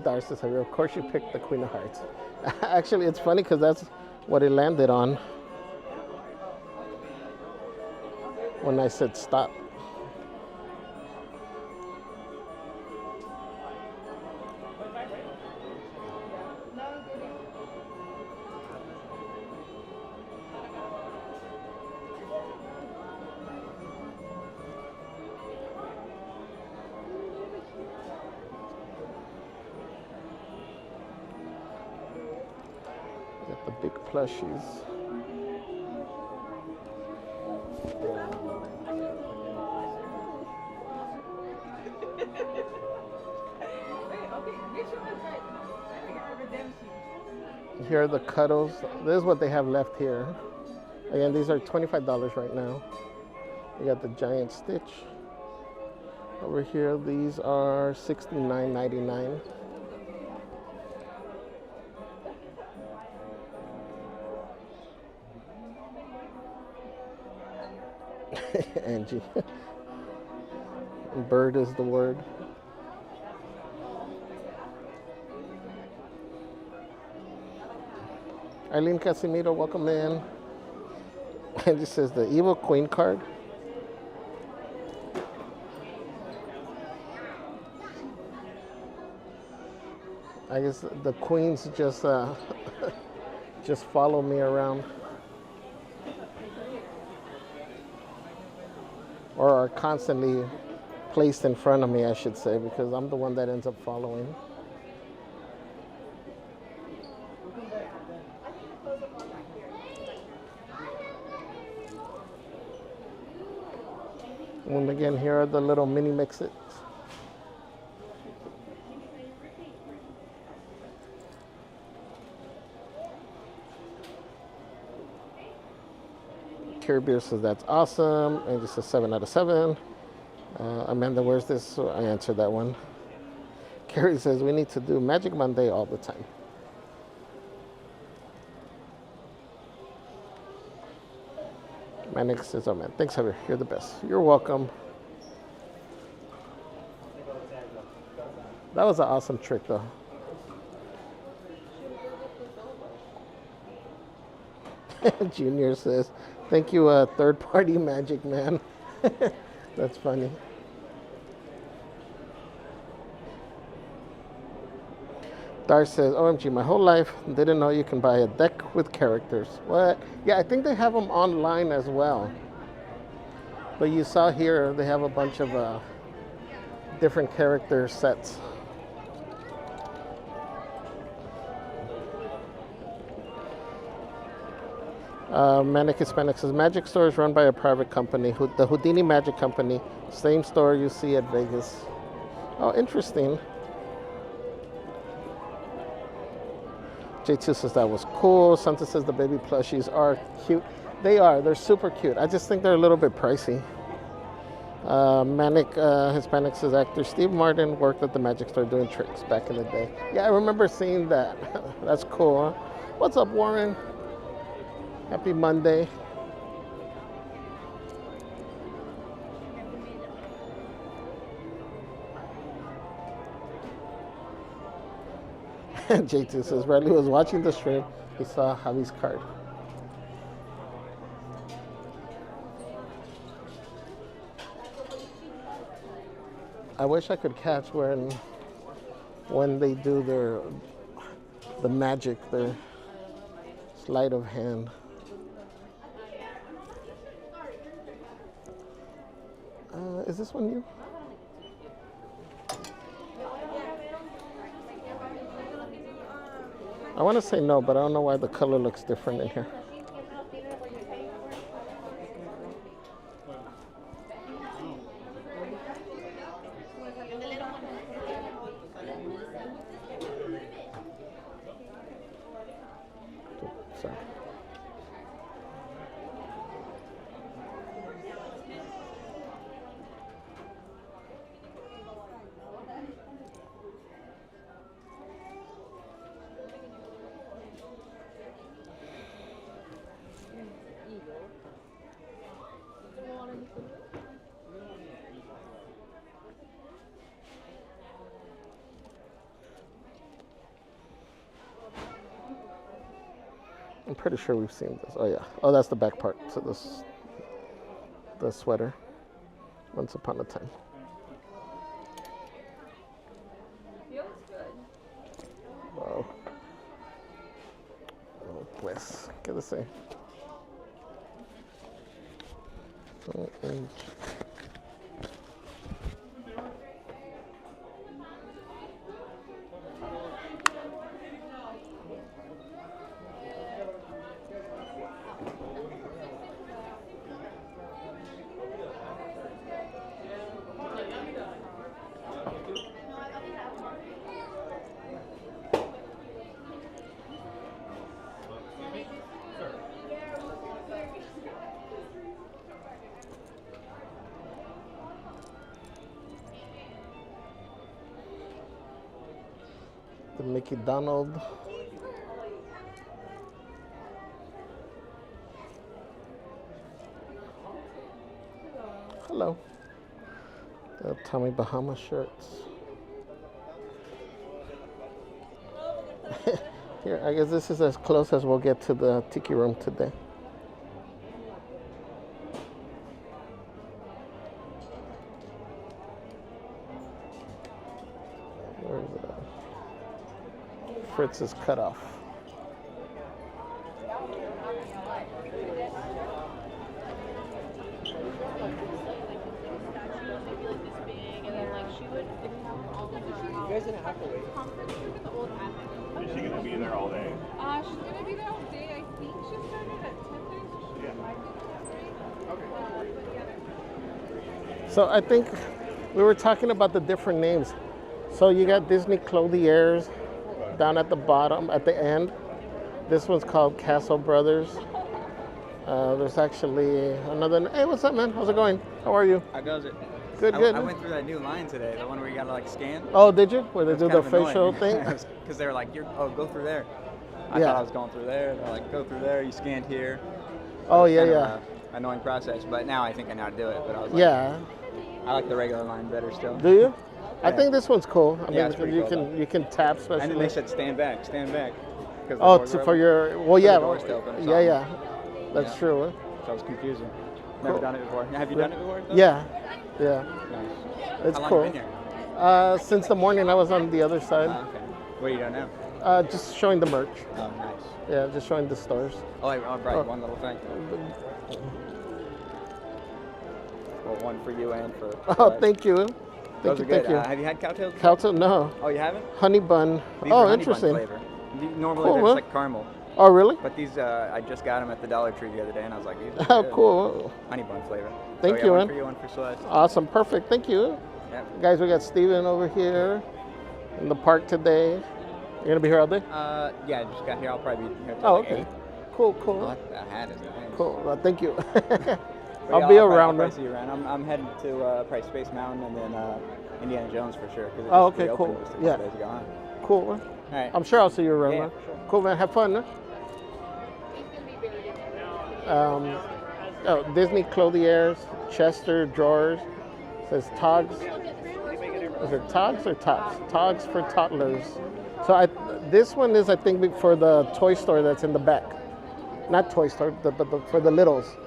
Darcy said, of course you picked the Queen of Hearts. Actually, it's funny because that's what it landed on when I said stop. Got the big plushies. Here are the cuddles. This is what they have left here. Again, these are $25 right now. You got the giant Stitch. Over here, these are $69.99. Angie. Bird is the word. Eileen Casimiro, welcome in. Angie says the evil queen card. I guess the queens just just follow me around, or are constantly placed in front of me, I should say, because I'm the one that ends up following. And again, here are the little mini mix-its. Carrie Beer says that's awesome, and just a 7 out of 7. Amanda, where's this? So I answered that one. Carrie says we need to do Magic Monday all the time. Manic says, oh man, thanks Javier, you're the best. You're welcome. That was an awesome trick though. Junior says, thank you, third-party magic man. That's funny. Dar says, OMG, my whole life didn't know you can buy a deck with characters. What? Yeah, I think they have them online as well. But you saw here, they have a bunch of different character sets. Manic Hispanic says, Magic Store is run by a private company, the Houdini Magic Company. Same store you see at Vegas. Oh, interesting. J2 says that was cool. Santa says the baby plushies are cute. They are. They're super cute. I just think they're a little bit pricey. Manic Hispanic says actor Steve Martin worked at the Magic Store doing tricks back in the day. Yeah, I remember seeing that. That's cool. Huh? What's up, Warren? Happy Monday. J2 says Riley was watching the stream. He saw Javi's card. I wish I could catch when they do the magic, their sleight of hand. Is this one new? I want to say no, but I don't know why the color looks different in here. Sorry. I'm pretty sure we've seen this. Oh yeah. Oh, that's the back part. So this, the sweater. Once upon a time. Feels good. Wow. Oh, pues, ¿qué decir? the Mickey Donald. Hello. The Tommy Bahama shirts. Here, I guess this is as close as we'll get to the tiki room today. Where's Fritz's cutoff? You guys didn't have to wait. Is she gonna be there all day? She's gonna be there all day. I think she started at 10:30, so she might be there at 3. So I think we were talking about the different names. So you got Disney Clothiers down at the bottom, at the end. This one's called Castle Brothers. There's actually another. Hey, what's up, man? How's it going? How are you? How goes it? Good, good. I went through that new line today, the one where you gotta like scan. Oh, did you? Where they do That's the kind of facial annoying. thing? Because they were like, go through there. I Yeah. thought I was going through there. They're like, go through there. You scanned here. Oh, It's yeah, kind of yeah. a annoying process, but now I think I know how to do it. But I was like, Yeah. I like the regular line better still. Do you? I Yeah. think this one's cool. I Yeah, mean, it's pretty you cool, can you can tap, especially. And then they said stand back, stand back. 'Cause the Oh, doors to, were for open. your. Well, For yeah. the doors to open or Yeah, something. yeah. That's Yeah. true. Huh? So it was confusing. Never Cool. done it before. Have you done it before? though? Yeah. Yeah. Nice. It's How long cool. you been here? Since the morning, I was on the other side. Okay. What are you doing now? Just showing the merch. Oh, nice. Yeah, just showing the stores. Oh, right, Oh. one little thing. Well, one for you and for. Oh, thank you. Those Thank are you. good. Thank you. Have you had cowtails? Cowtail? No. Oh, you haven't? Honey bun. These Oh, are honey interesting. Bun flavor. Normally Cool, they're huh? just like caramel. Oh, really? But these, I just got them at the Dollar Tree the other day, and I was like, these are Oh, good. cool. Honey bun flavor. Thank so, you, yeah, man. one for you, one for Celeste. Awesome. Perfect. Thank you. Yeah. Guys, we got Steven over here in the park today. You're going to be here all day? Yeah, I just got here. I'll probably be here till Oh, like okay. 8. Cool, cool. Oh, that hat is nice. Cool. Well, thank you. But I'll yeah, be I'll around. probably see you around. I'm heading to probably Space Mountain and then Indiana Jones for sure. 'Cause it Oh, just okay, reopened cool. just a couple Yeah. days ago, huh? Cool. Man. All right. I'm sure I'll see you around. Yeah, man. sure. Cool, man. Have fun. Huh? Disney Clothiers, Chester Drawers. Says Togs. Is it Togs or Tots? Togs for toddlers. So this one is, I think, for the toy store that's in the back. Not toy store, but for the littles.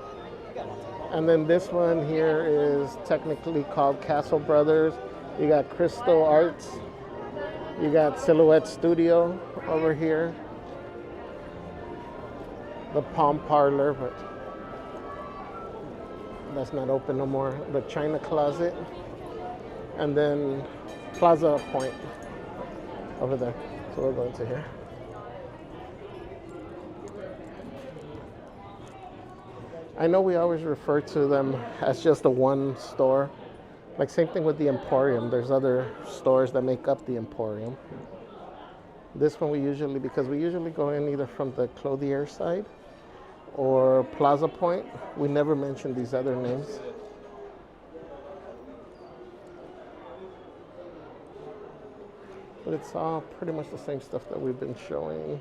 And then this one here is technically called Castle Brothers. You got Crystal Arts. You got Silhouette Studio over here. The Palm Parlor, but that's not open no more. The China Closet. And then Plaza Point over there. So we're going to here. I know we always refer to them as just the one store. Like same thing with the Emporium. There's other stores that make up the Emporium. This one because we usually go in either from the Clothier side or Plaza Point. We never mention these other names. But it's all pretty much the same stuff that we've been showing.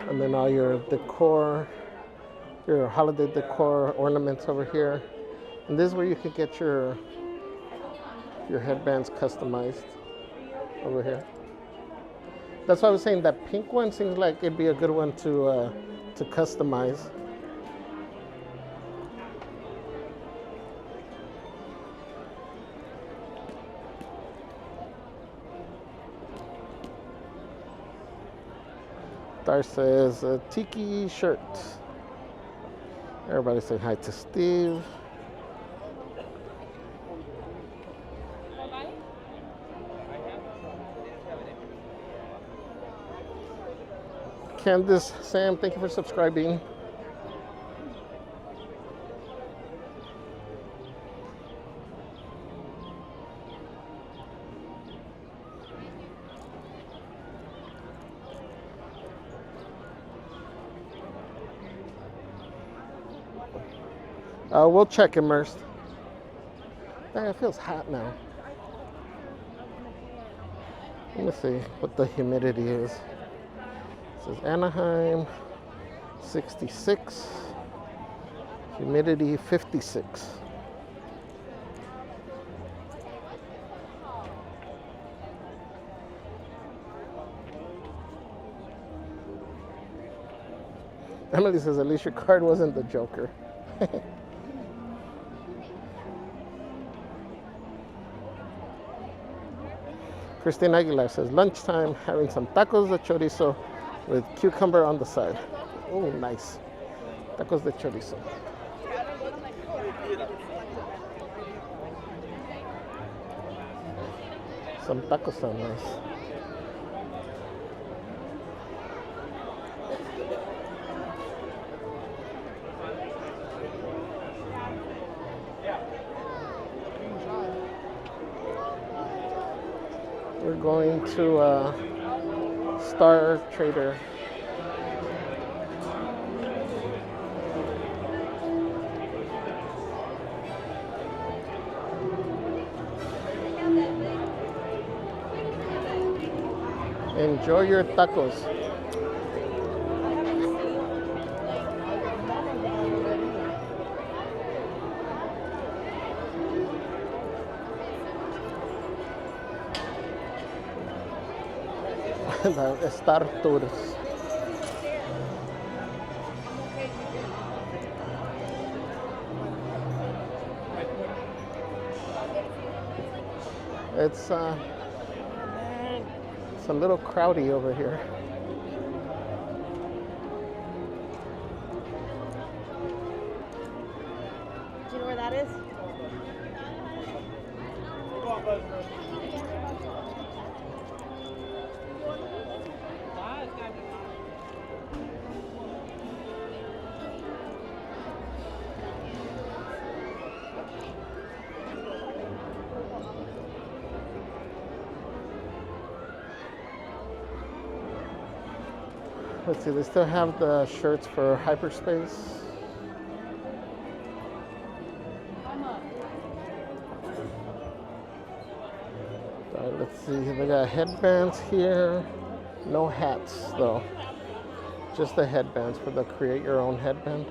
And then all your decor, your holiday decor ornaments over here. And this is where you can get your headbands customized over here. That's why I was saying that pink one seems like it'd be a good one to customize. Dar says a tiki shirt. Everybody say hi to Steve. Candice, Sam, thank you for subscribing. We'll check immersed. Dang, it feels hot now. Let me see what the humidity is. It says Anaheim, 66. Humidity, 56. Emily says, at least your card wasn't the Joker. Christina Aguilar says, lunchtime, having some tacos de chorizo with cucumber on the side. Oh, nice. Tacos de chorizo. Some tacos sound nice. We're going to Star Trader. Enjoy your tacos. The Star Tours. It's a little crowdy over here. Do you know where that is? Let's see, they still have the shirts for hyperspace. Let's see, they got headbands here. No hats though. Just the headbands for the create your own headband.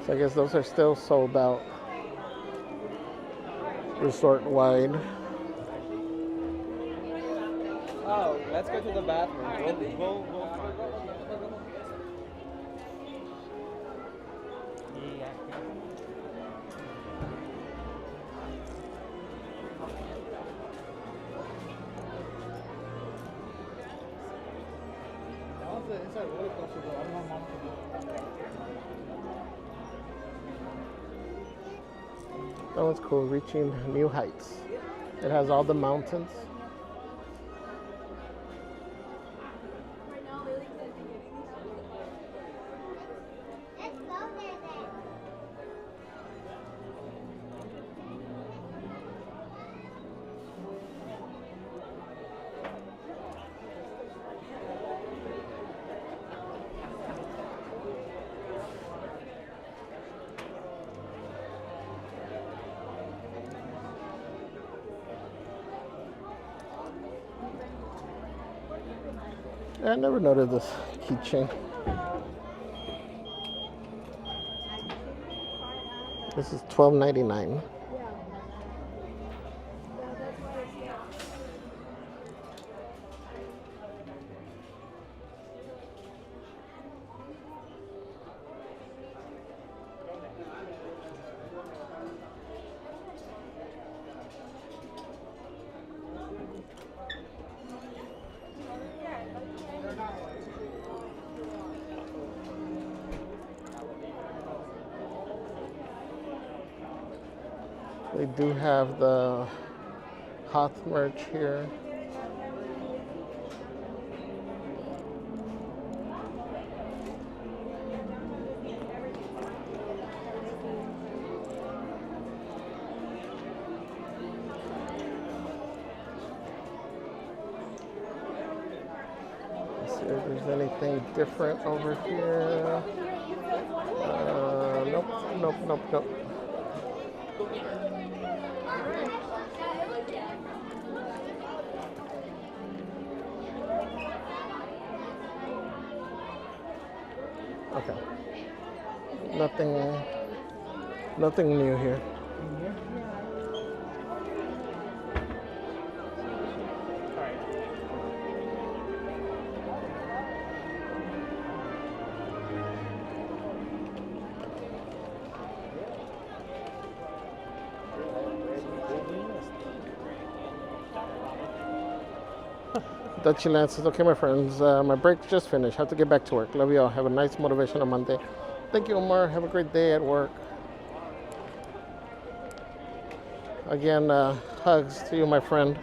So I guess those are still sold out. Resort wide. Oh, let's go to the bathroom. Go. That one's cool, reaching new heights. It has all the mountains. I never noted this keychain. This is $12.99. They do have the Hoth merch here. See if there's anything different over here. Nope, nope, nope, nope. Okay. Nothing new here. Dutchy Land says, okay, my friends, my break just finished. Have to get back to work. Love you all. Have a nice Motivational Monday. Thank you, Omar. Have a great day at work. Again, hugs to you, my friend.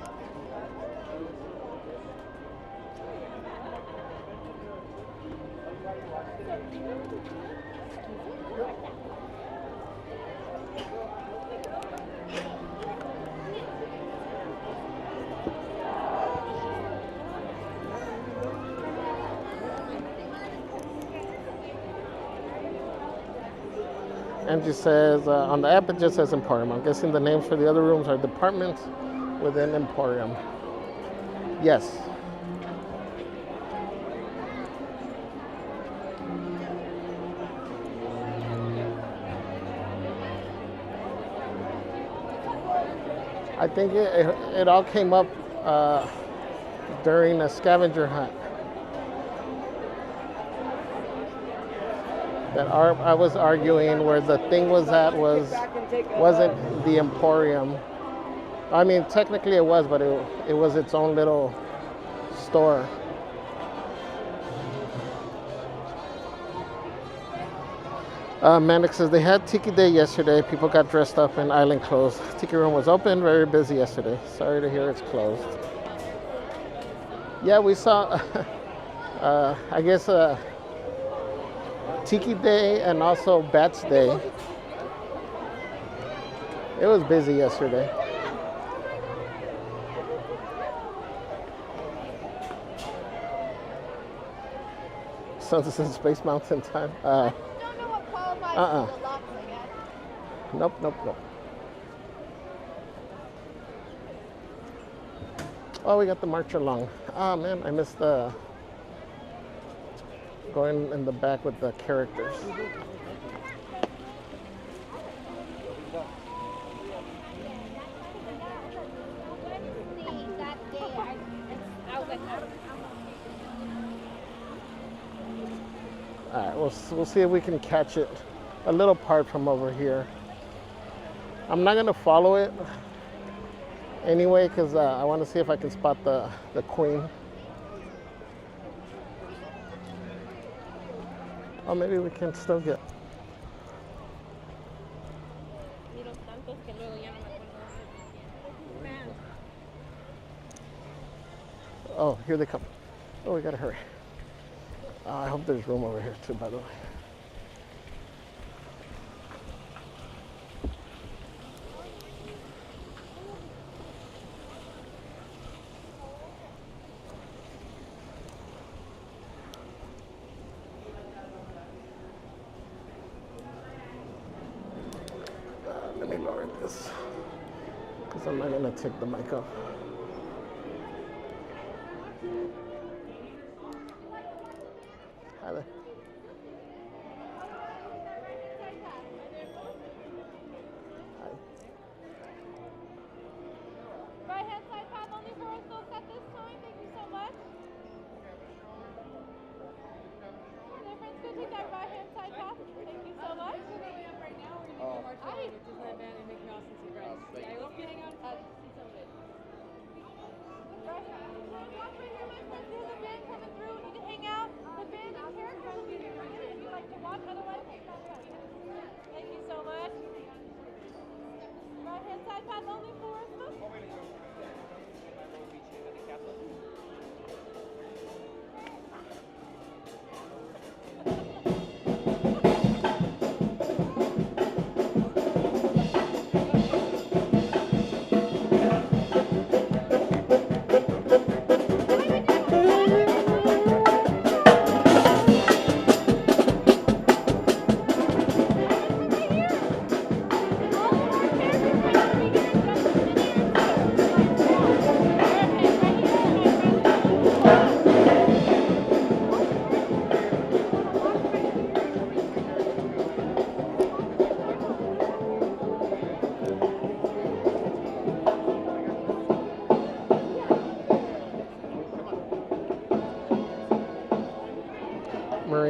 Angie says, on the app it just says Emporium. I'm guessing the names for the other rooms are departments within Emporium. Yes. I think it all came up during a scavenger hunt. That I was arguing where the thing was at wasn't the Emporium. I mean, technically it was, but it was its own little store. Manic says they had Tiki Day yesterday. People got dressed up in island clothes. Tiki Room was open, very busy yesterday. Sorry to hear it's closed. Yeah, we saw, I guess, Tiki Day and also Bats Day. It was busy yesterday. Sunset in Space Mountain time. Nope, nope, nope. Oh, we got the march along. Ah, man, I missed the going in the back with the characters. All right, we'll see if we can catch it a little part from over here. I'm not gonna follow it anyway because I want to see if I can spot the queen. Oh, maybe we can still get. Oh, here they come. Oh, we gotta hurry. I hope there's room over here too, by the way. Let me lower this because I'm not gonna take the mic off. Hi there. Hi. Right hand side path only for us folks at this time. Thank you so much. My friends, go take that right hand side path. Thank you so much. Disneyland and make Mouse and see friends. Yeah, I hope you hang out. See some of it.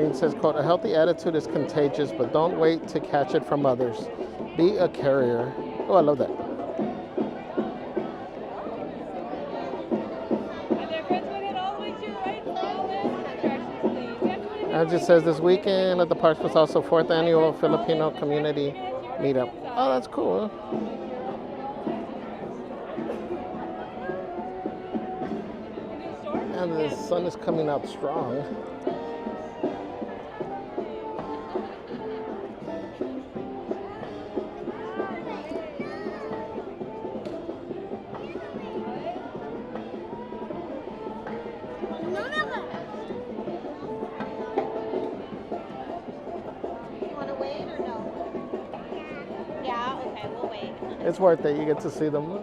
it says, quote, a healthy attitude is contagious, but don't wait to catch it from others. Be a carrier. Oh, I love that. And it just says this weekend at the parks was also 4th annual Filipino community meetup. Oh, that's cool. And the sun is coming out strong. It's worth it. You get to see them.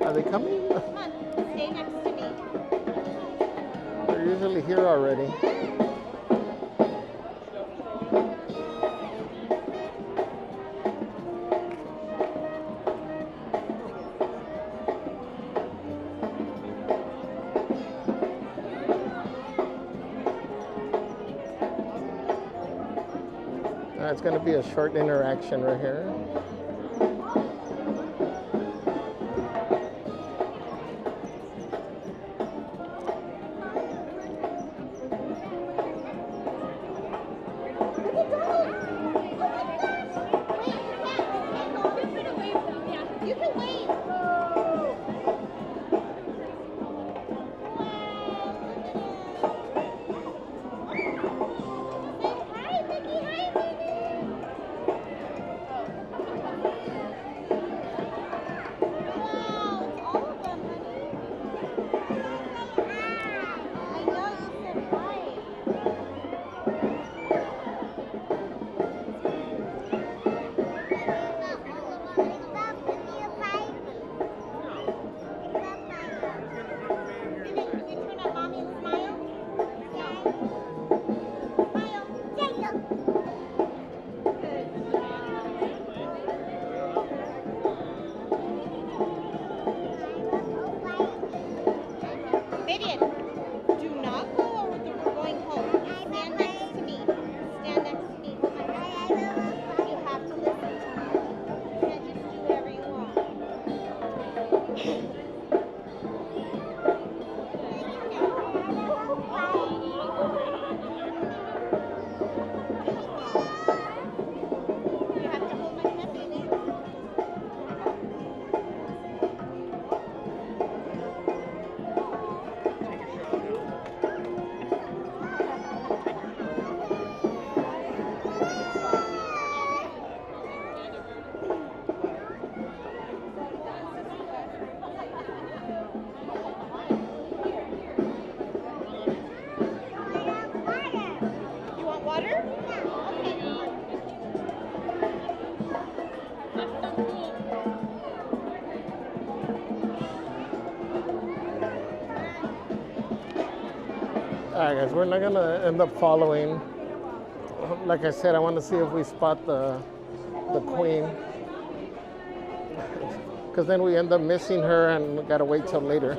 Are they coming? Come on, stay next to me. They're usually here already. It's going to be a short interaction right here. Alright guys, we're not gonna end up following. Like I said, I want to see if we spot the queen, because then we end up missing her and we gotta wait till later.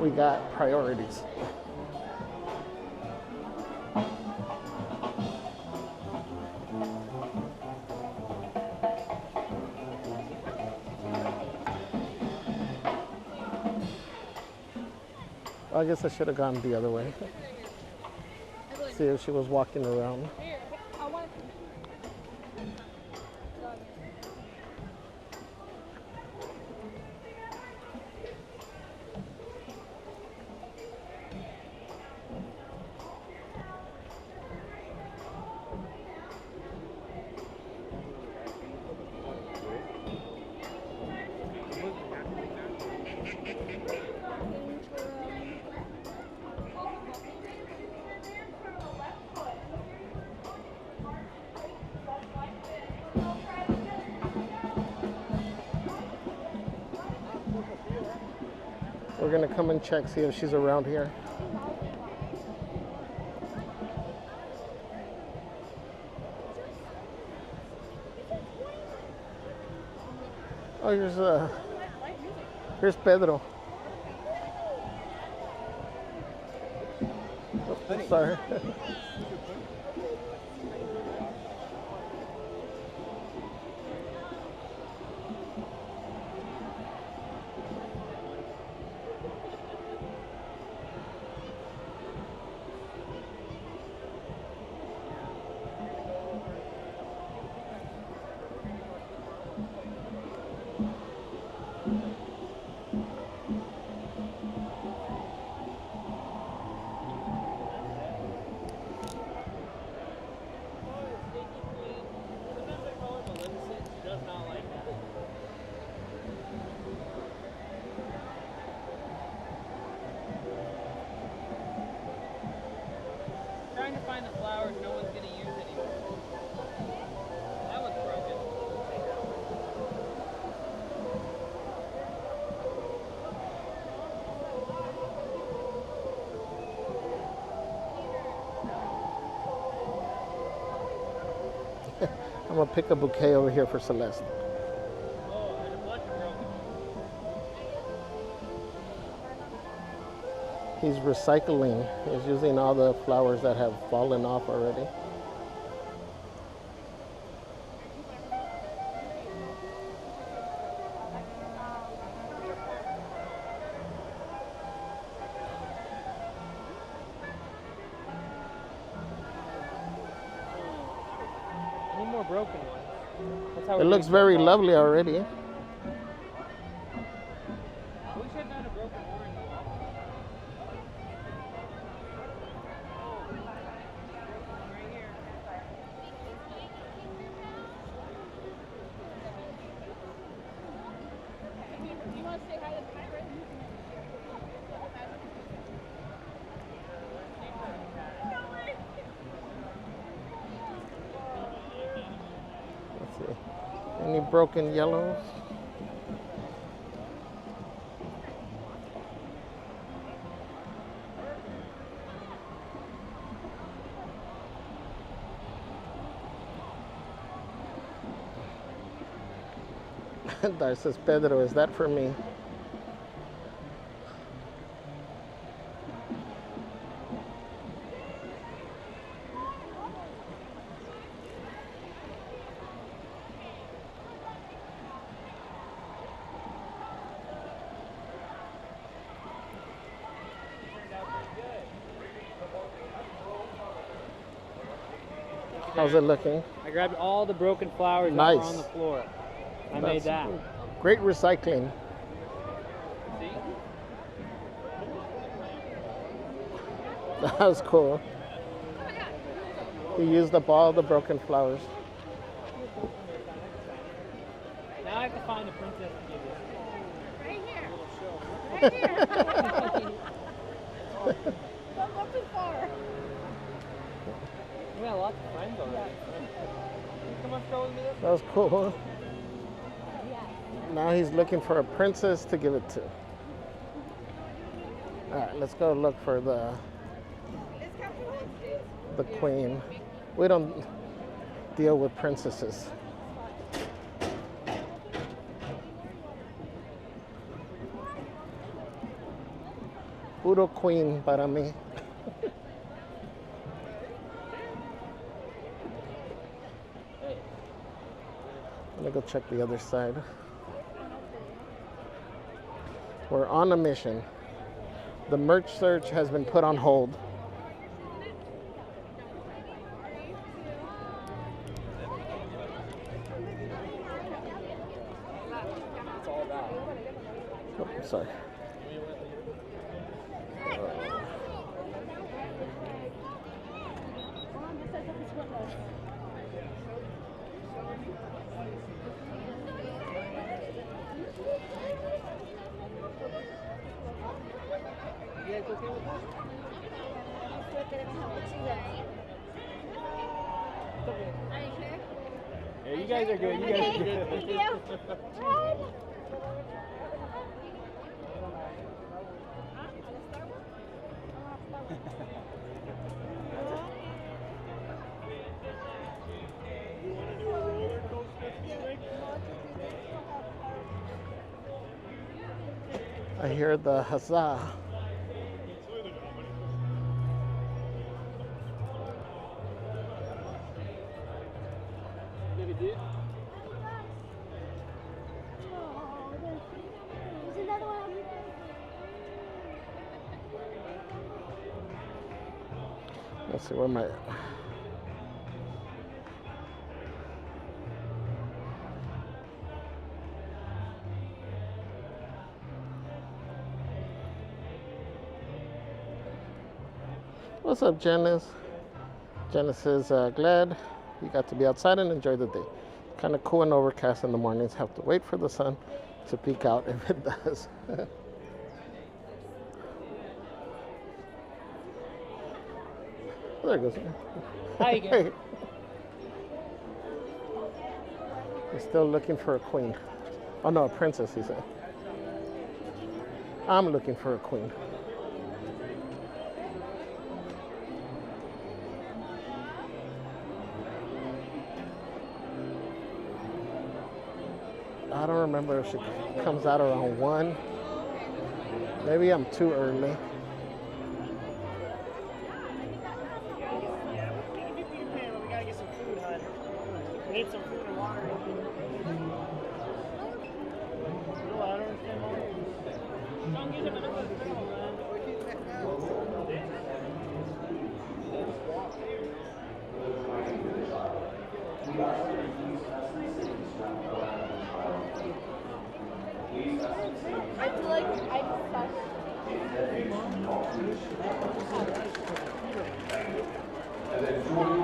We got priorities. I guess I should have gone the other way. See if she was walking around. We're gonna come and check, see if she's around here. Oh, here's Pedro. Oh, sorry. Trying to find the flowers no one's going to use anymore. That one's broken. I'm gonna pick a bouquet over here for Celeste. Oh, there's a bunch of broken. He's recycling. He's using all the flowers that have fallen off already. Any more broken ones? That's how It looks very lovely already. I wish I found a broken orange one. Right here. Do you want to say hi to the pirate? Let's see. Any broken yellows? Dar says, Pedro, is that for me? How's it looking? I grabbed all the broken flowers that were on the floor. I made that. Great recycling. See? That was cool. He used up all the broken flowers. Now I have to find a princess to give you. Right here. Right here. Don't go too far. We got lots of friends already. Come on, stroll with me this way. That was cool. Now he's looking for a princess to give it to. All right, let's go look for the queen. We don't deal with princesses. Puro queen para mí. Let me go check the other side. We're on a mission. The merch search has been put on hold. Oh, sorry. Yeah, you guys are good. You guys are good. Thank you. I hear the huzzah. Let's see, where am I? What's up, Janice? Janice is glad you got to be outside and enjoy the day. Kind of cool and overcast in the mornings. Have to wait for the sun to peek out if it does. There it goes. Hi again. He's still looking for a queen. Oh no, a princess, he said. I'm looking for a queen. I don't remember if she comes out around 1. Maybe I'm too early. We need some food and water. I feel like I'm stuck. And then 20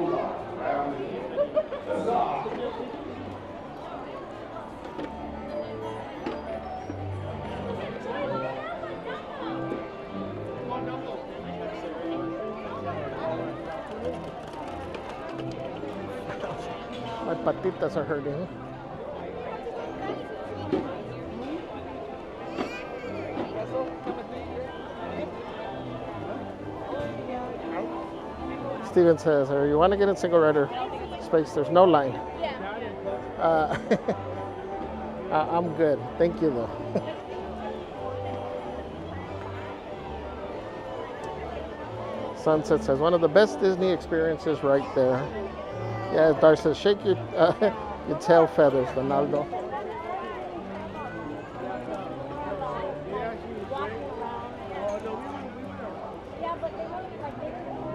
round My patitas are hurting. Steven says, or you want to get in single rider space, there's no line. I'm good. Thank you, though. Sunset says, one of the best Disney experiences right there. Yeah, Darcy says, shake your tail feathers, Ronaldo.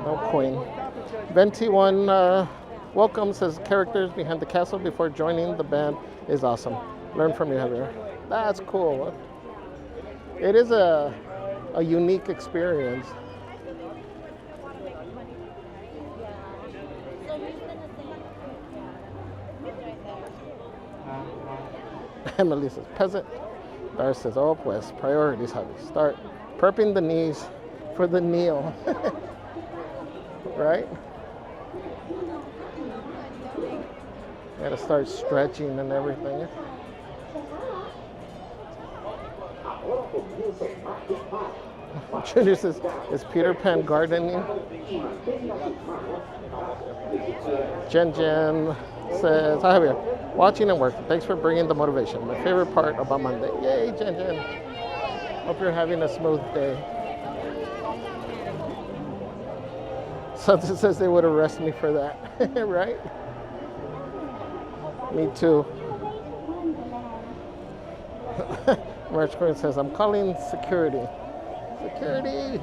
No queen. Venti1 welcome, says characters behind the castle before joining the band is awesome. Learn from you, Javier. That's cool. It is a unique experience. Emily says, peasant. Dar says, oh, pues, priorities, Javi. Start prepping the knees for the kneel. Right? Gotta start stretching and everything. Junior says, is Peter Pan gardening? Jen says, hi Javier, watching and working. Thanks for bringing the motivation. My favorite part about Monday. Yay, Jen. Hope you're having a smooth day. Something says they would arrest me for that, right? Me too. March Queen says, I'm calling security. Security!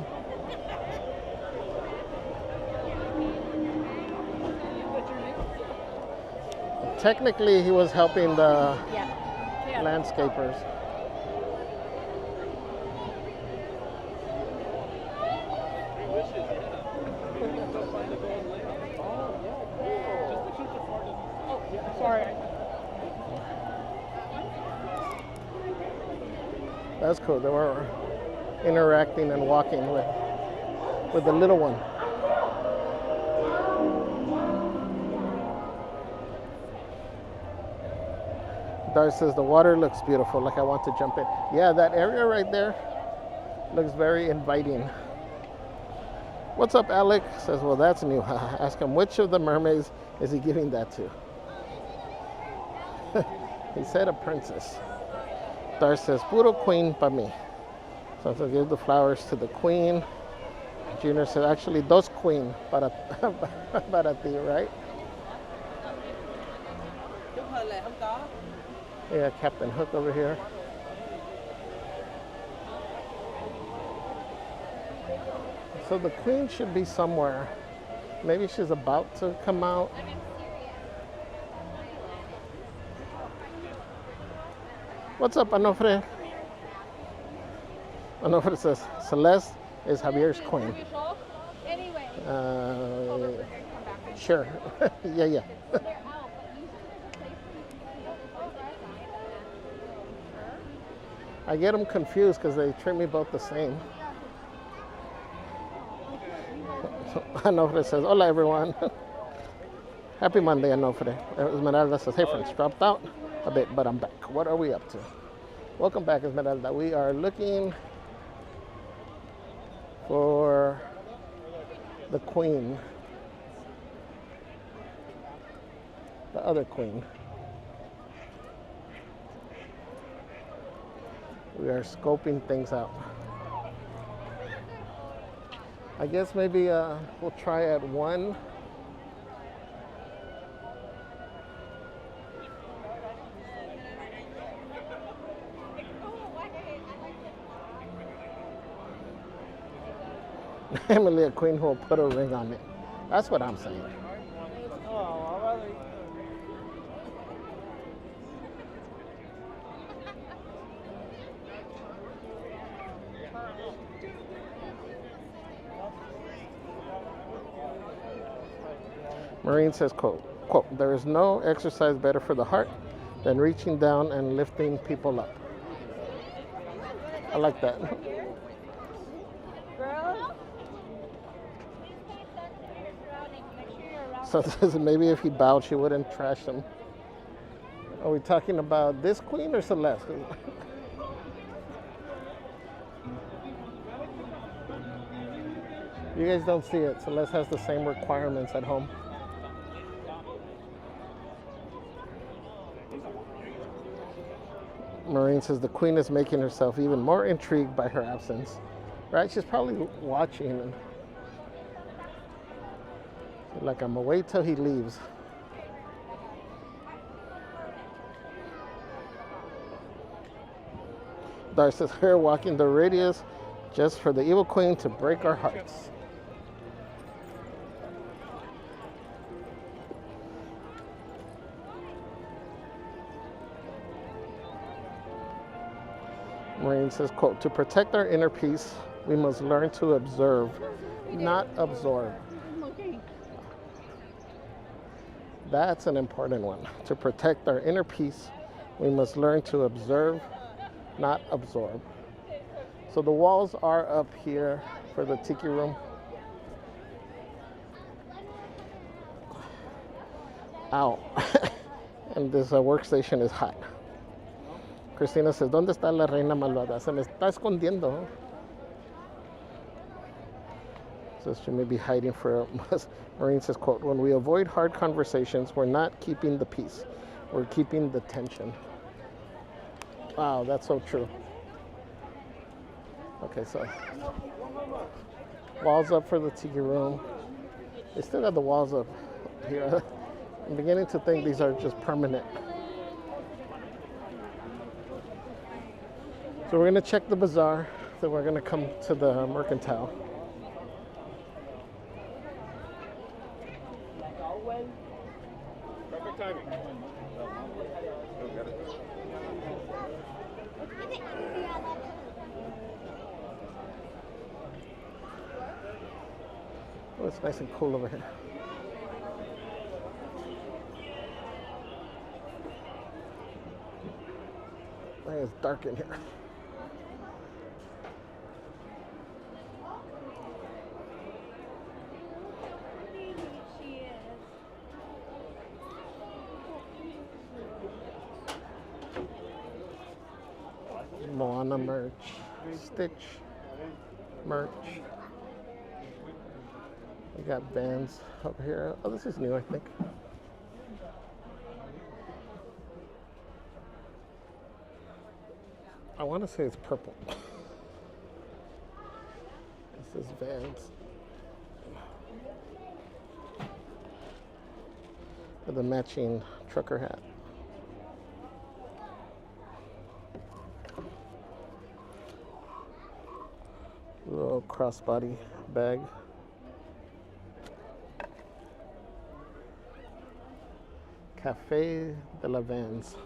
Technically, he was helping the landscapers. Sorry. That's cool. They were interacting and walking with the little one. Dar says the water looks beautiful, like I want to jump in. Yeah, that area right there looks very inviting. What's up, Alec? Says, well, that's new. Ask him, which of the mermaids is he giving that to? He said a princess. Dar says, puro queen pa mí. So to give the flowers to the queen. Junior said, actually, dos queen para, para ti, right? Yeah, Captain Hook over here. So the queen should be somewhere. Maybe she's about to come out. What's up, Anofre? Anofre says, Celeste is Javier's queen. Sure. Yeah. I get them confused because they treat me both the same. Anofre says, hola everyone. Happy Monday, Anofre. Esmeralda says, hey friends, dropped out a bit, but I'm back. What are we up to? Welcome back, Esmeralda. We are looking for the queen. The other queen. We are scoping things out. I guess maybe we'll try at 1. Emily, a queen who will put a ring on it. That's what I'm saying. Marine says, quote, there is no exercise better for the heart than reaching down and lifting people up. I like that. So maybe if he bowed, she wouldn't trash him. Are we talking about this queen or Celeste? You guys don't see it. Celeste has the same requirements at home. Maureen says the queen is making herself even more intrigued by her absence. Right? She's probably watching. And like, I'm gonna wait till he leaves. Dar says her walking the radius just for the evil queen to break our hearts. Marine says, quote, to protect our inner peace, we must learn to observe, not absorb. That's an important one. To protect our inner peace, we must learn to observe, not absorb. So the walls are up here for the tiki room. Ow. And this workstation is hot. Cristina says, ¿dónde está la reina malvada? Se me está escondiendo. Says she may be hiding for us. Marine says, quote, when we avoid hard conversations, we're not keeping the peace. We're keeping the tension. Wow, that's so true. Okay, so walls up for the tiki room. They still got the walls up here. I'm beginning to think these are just permanent. So we're gonna check the bazaar, then we're gonna come to the mercantile. Perfect timing. Oh, it's nice and cool over here. It's dark in here. Moana merch, Stitch merch. We got vans up here. Oh, this is new, I think. I want to say it's purple. This is Vans. With a matching trucker hat. Little crossbody bag. Café de la Vans.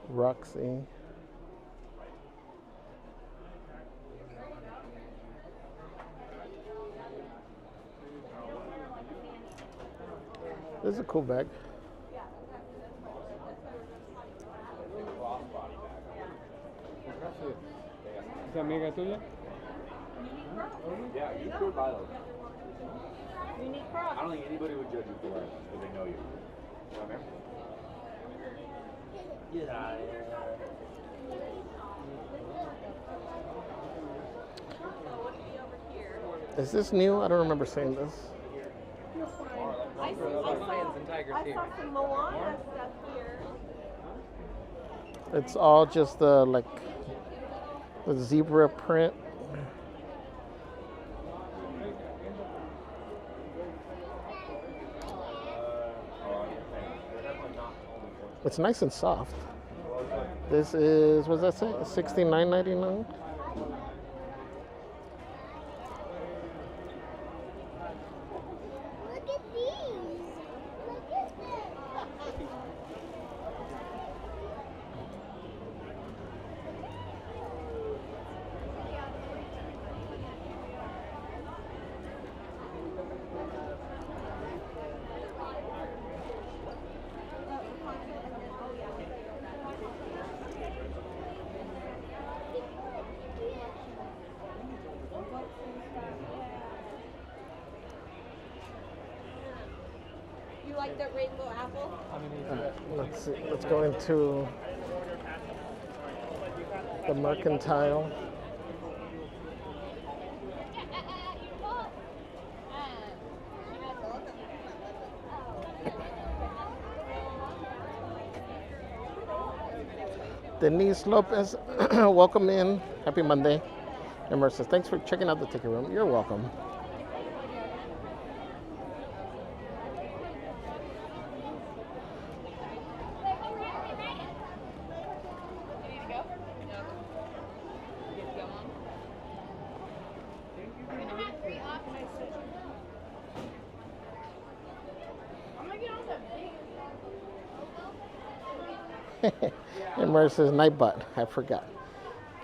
Roxy. This is a cool bag. ¿Es amiga tuya? Yeah, you could buy those. I don't think anybody would judge you for it if they know you. You know what I mean? Is this new? I don't remember seeing this. I saw some Moana stuff here. It's all just the like the zebra print. It's nice and soft. This is, what does that say? $69.99. Look at these. Look at them. You like the rainbow apple? Let's see. Let's go into the mercantile. Denise Lopez, welcome in. Happy Monday. And Mercer, thanks for checking out the ticket room. You're welcome. And Mercer says, Nightbot, I forgot.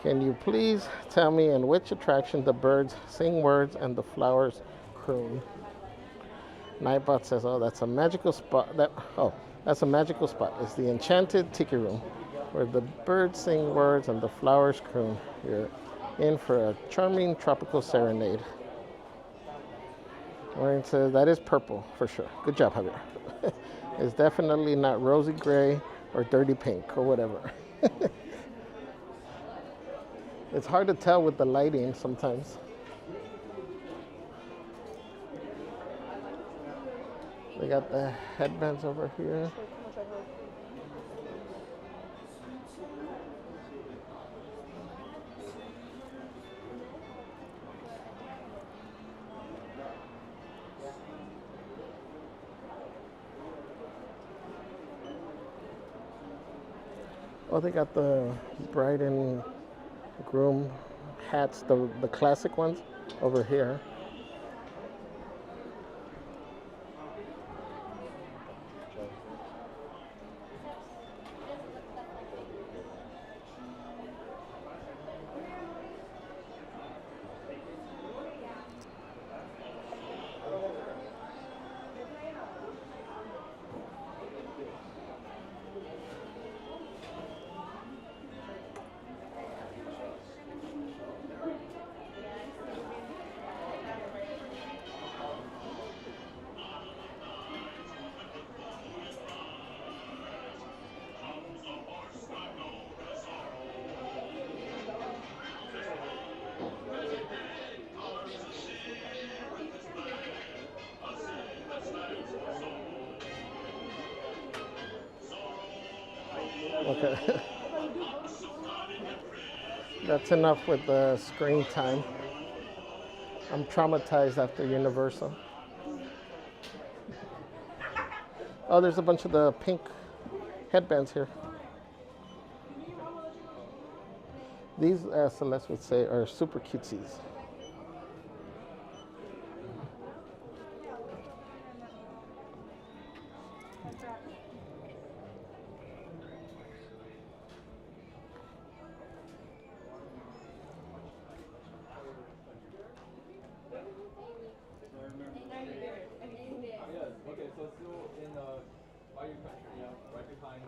Can you please tell me in which attraction the birds sing words and the flowers croon? Nightbot says, oh, that's a magical spot. That's a magical spot. It's the enchanted tiki room where the birds sing words and the flowers croon. You're in for a charming tropical serenade. Warren says, that is purple for sure. Good job, Javier. It's definitely not rosy gray or dirty pink or whatever. It's hard to tell with the lighting sometimes. They got the headbands over here. Oh, they got the bride and groom hats, the classic ones over here. Okay. That's enough with the screen time. I'm traumatized after Universal. Oh, there's a bunch of the pink headbands here. These, as Celeste would say, are super cutesies. Okay, so still in Bayou country, yeah, right behind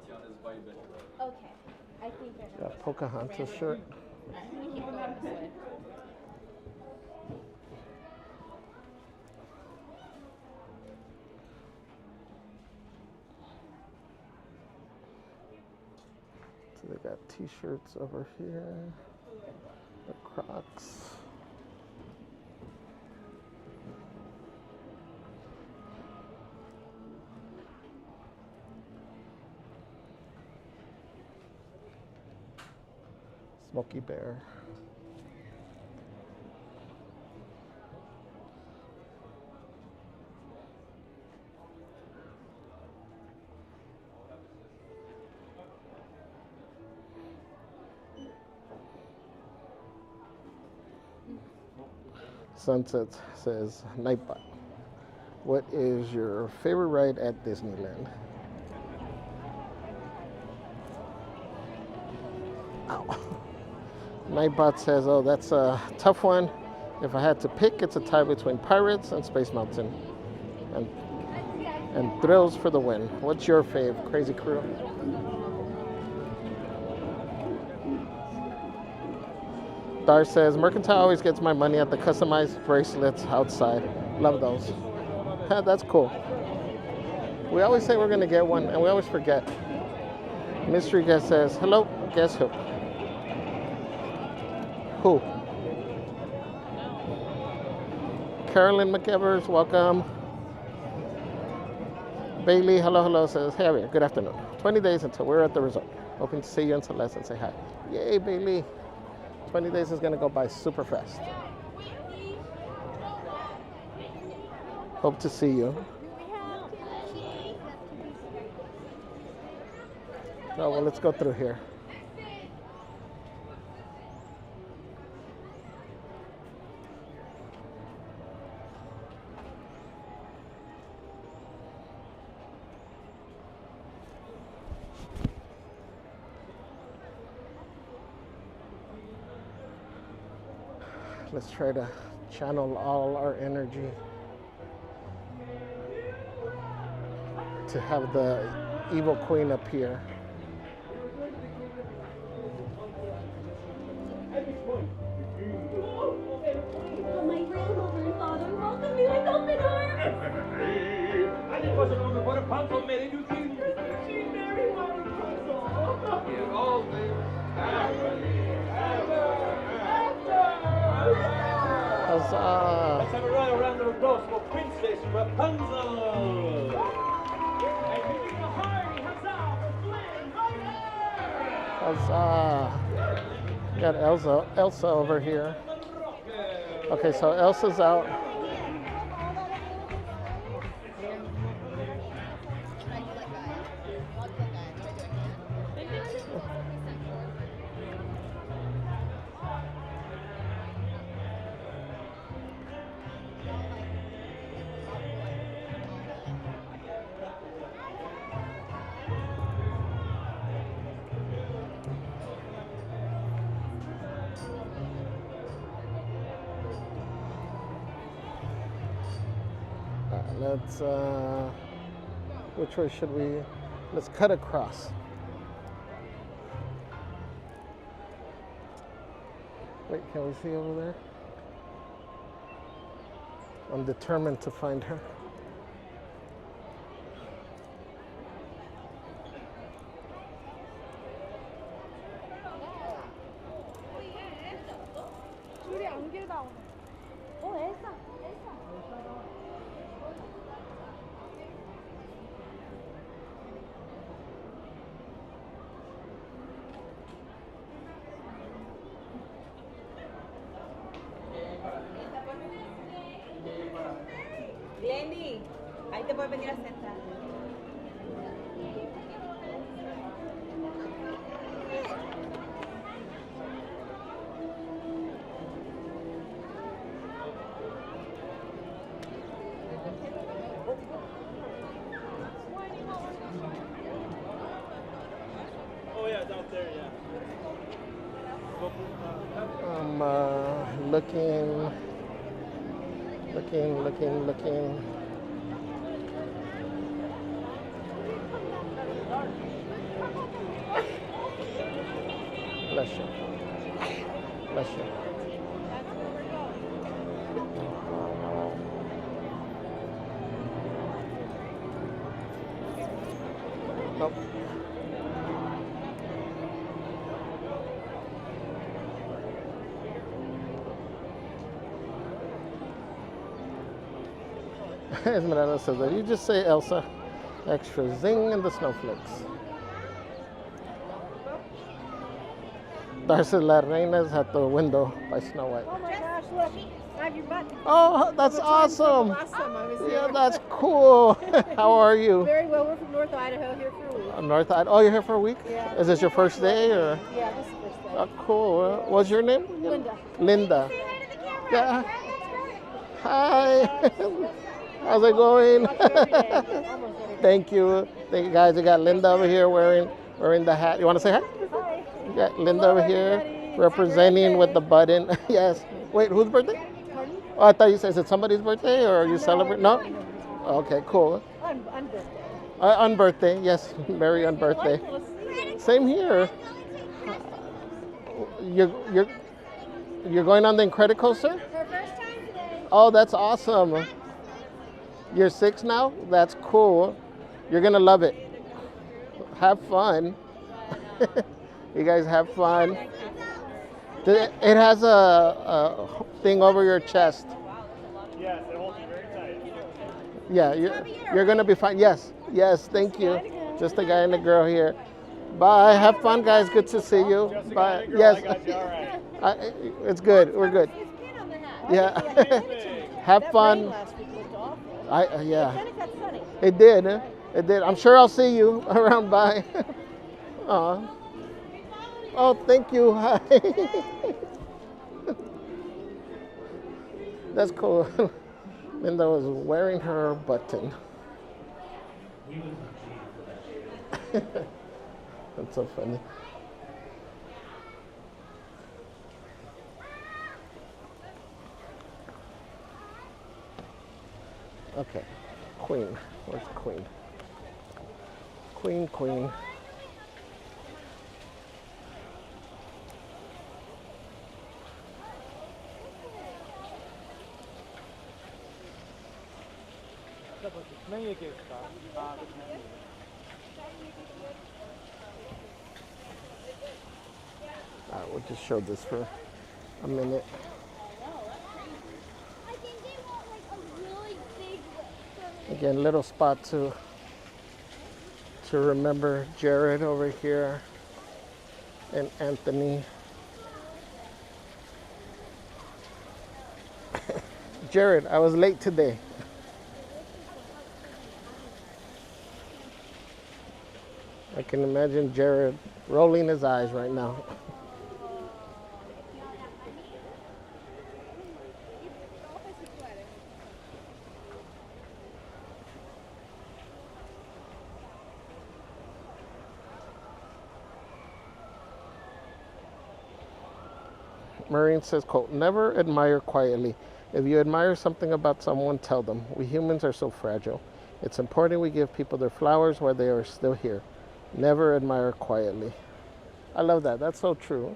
Tiana's Bayou Benjamin. Okay. I think I know. Got Pocahontas shirt. Alright, we keep going this way. So they got t-shirts over here. The Crocs. Smokey Bear. Sunset says, Nightbot, what is your favorite ride at Disneyland? Ow. Nightbot says, oh, that's a tough one. If I had to pick, it's a tie between Pirates and Space Mountain. And Thrills for the win. What's your fave, Crazy Crew? Dar says, Mercantile always gets my money at the customized bracelets outside. Love those. That's cool. We always say we're going to get one, and we always forget. Mystery guest says, hello, guess who? Who? Carolyn McEvers, welcome. Bailey, hello, says, hey, Javier, good afternoon. 20 days until we're at the resort. Hoping to see you and Celeste and say hi. Yay, Bailey. 20 days is going to go by super fast. Hope to see you. Oh, well, let's go through here. Let's try to channel all our energy to have the evil queen appear. My grandmother and father welcomed me with open arms. I just wasn't looking for the puzzle, Mary. You see, she's very well puzzle. In all things, Huzzah! Let's have a ride around the applause for Princess Rapunzel. And give me a hearty huzzah for Glenn Ryder. Huzzah! Got Elsa over here. Okay, so Elsa's out. Let's, which way should we, let's cut across. Wait, can we see over there? I'm determined to find her. 줄이 안 길다 오늘. esa. puedes venir a sentar. Oh yeah, it's out there, yeah. I'm looking. Bless you. Bless you. Nope. Esmeralda says that you just say Elsa. Extra zing in the snowflakes. Darcy La Reina's at the window by Snow White. Oh my gosh, look. I have your butt. Oh, that's awesome. Last time I was Yeah, here. that's cool. How are you? Very well. We're from North Idaho, here for a week. North Idaho. Oh, you're here for a week? Yeah. Is this your first day or? Yeah, this is the first day. Oh, cool. What's your name? Linda. Linda. Yeah. Hi. How's it going? Thank you. Thank you, guys. We got Linda over here wearing the hat. You want to say hi? Hi. We got Linda over here representing with the button. Yes. Wait, whose birthday? Pardon? Oh, I thought you said, is it somebody's birthday or are you celebrating? No? Okay, cool. On birthday. On birthday, yes. Merry on birthday. Same here. You're going on the Incredicoaster? For first time today. Oh, that's awesome. You're 6 now? That's cool. You're going to love it. Have fun. You guys have fun. It has a thing over your chest. Yes, it holds you very tight. Yeah, you're going to be fine. Yes, thank you. Just a guy and a girl here. Bye. Have fun, guys. Good to see you. Just a Bye. guy and a girl, Yes. I got you, all right. It's good. We're good. Yeah. Have fun. Yeah. Then it got sunny. It did. It did. I'm sure I'll see you around by. Aw. Oh, thank you. Hi. That's cool. Linda was wearing her button. That's so funny. Okay, Queen. Where's Queen? Queen. We'll just show this for a minute. Again, little spot to remember Jared over here and Anthony. Jared, I was late today. I can imagine Jared rolling his eyes right now. Marine says, quote, never admire quietly. If you admire something about someone, tell them. We humans are so fragile. It's important we give people their flowers while they are still here. Never admire quietly. I love that. That's so true.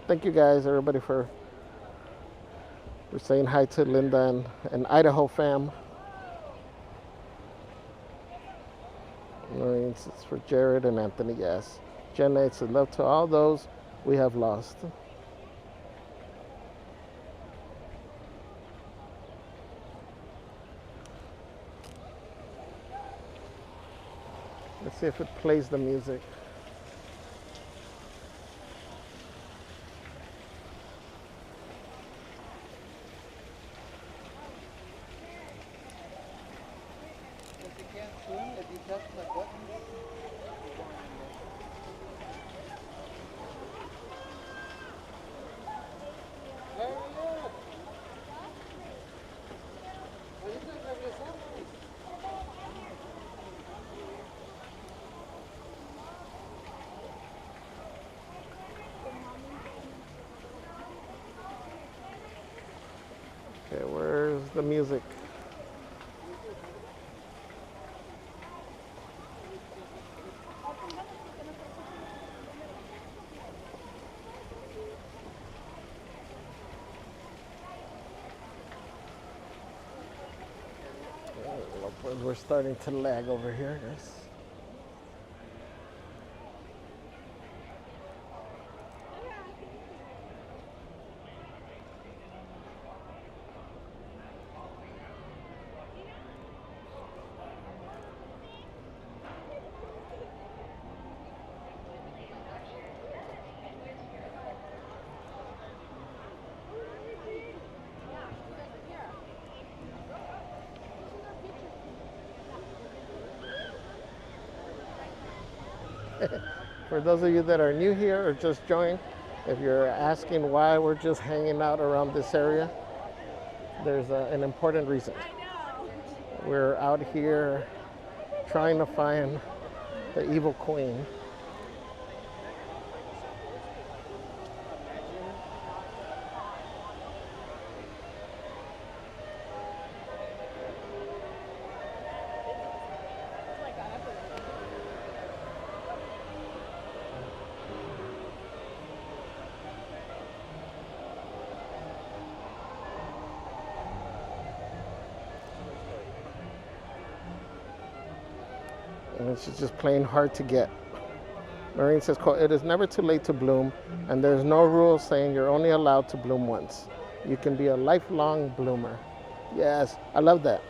Thank you guys, everybody, for saying hi to Linda and Idaho fam. It's for Jared and Anthony, yes. Jenna, it's a love to all those we have lost. Let's See if it plays the music. If you can't swim, if you touch the buttons. Okay, where's the music? We're starting to lag over here, guys. For those of you that are new here or just joined, if you're asking why we're just hanging out around this area, there's an important reason. We're out here trying to find the evil queen. And it's just plain hard to get. Maureen says, quote, "It is never too late to bloom, and there's no rule saying you're only allowed to bloom once. You can be a lifelong bloomer." Yes, I love that.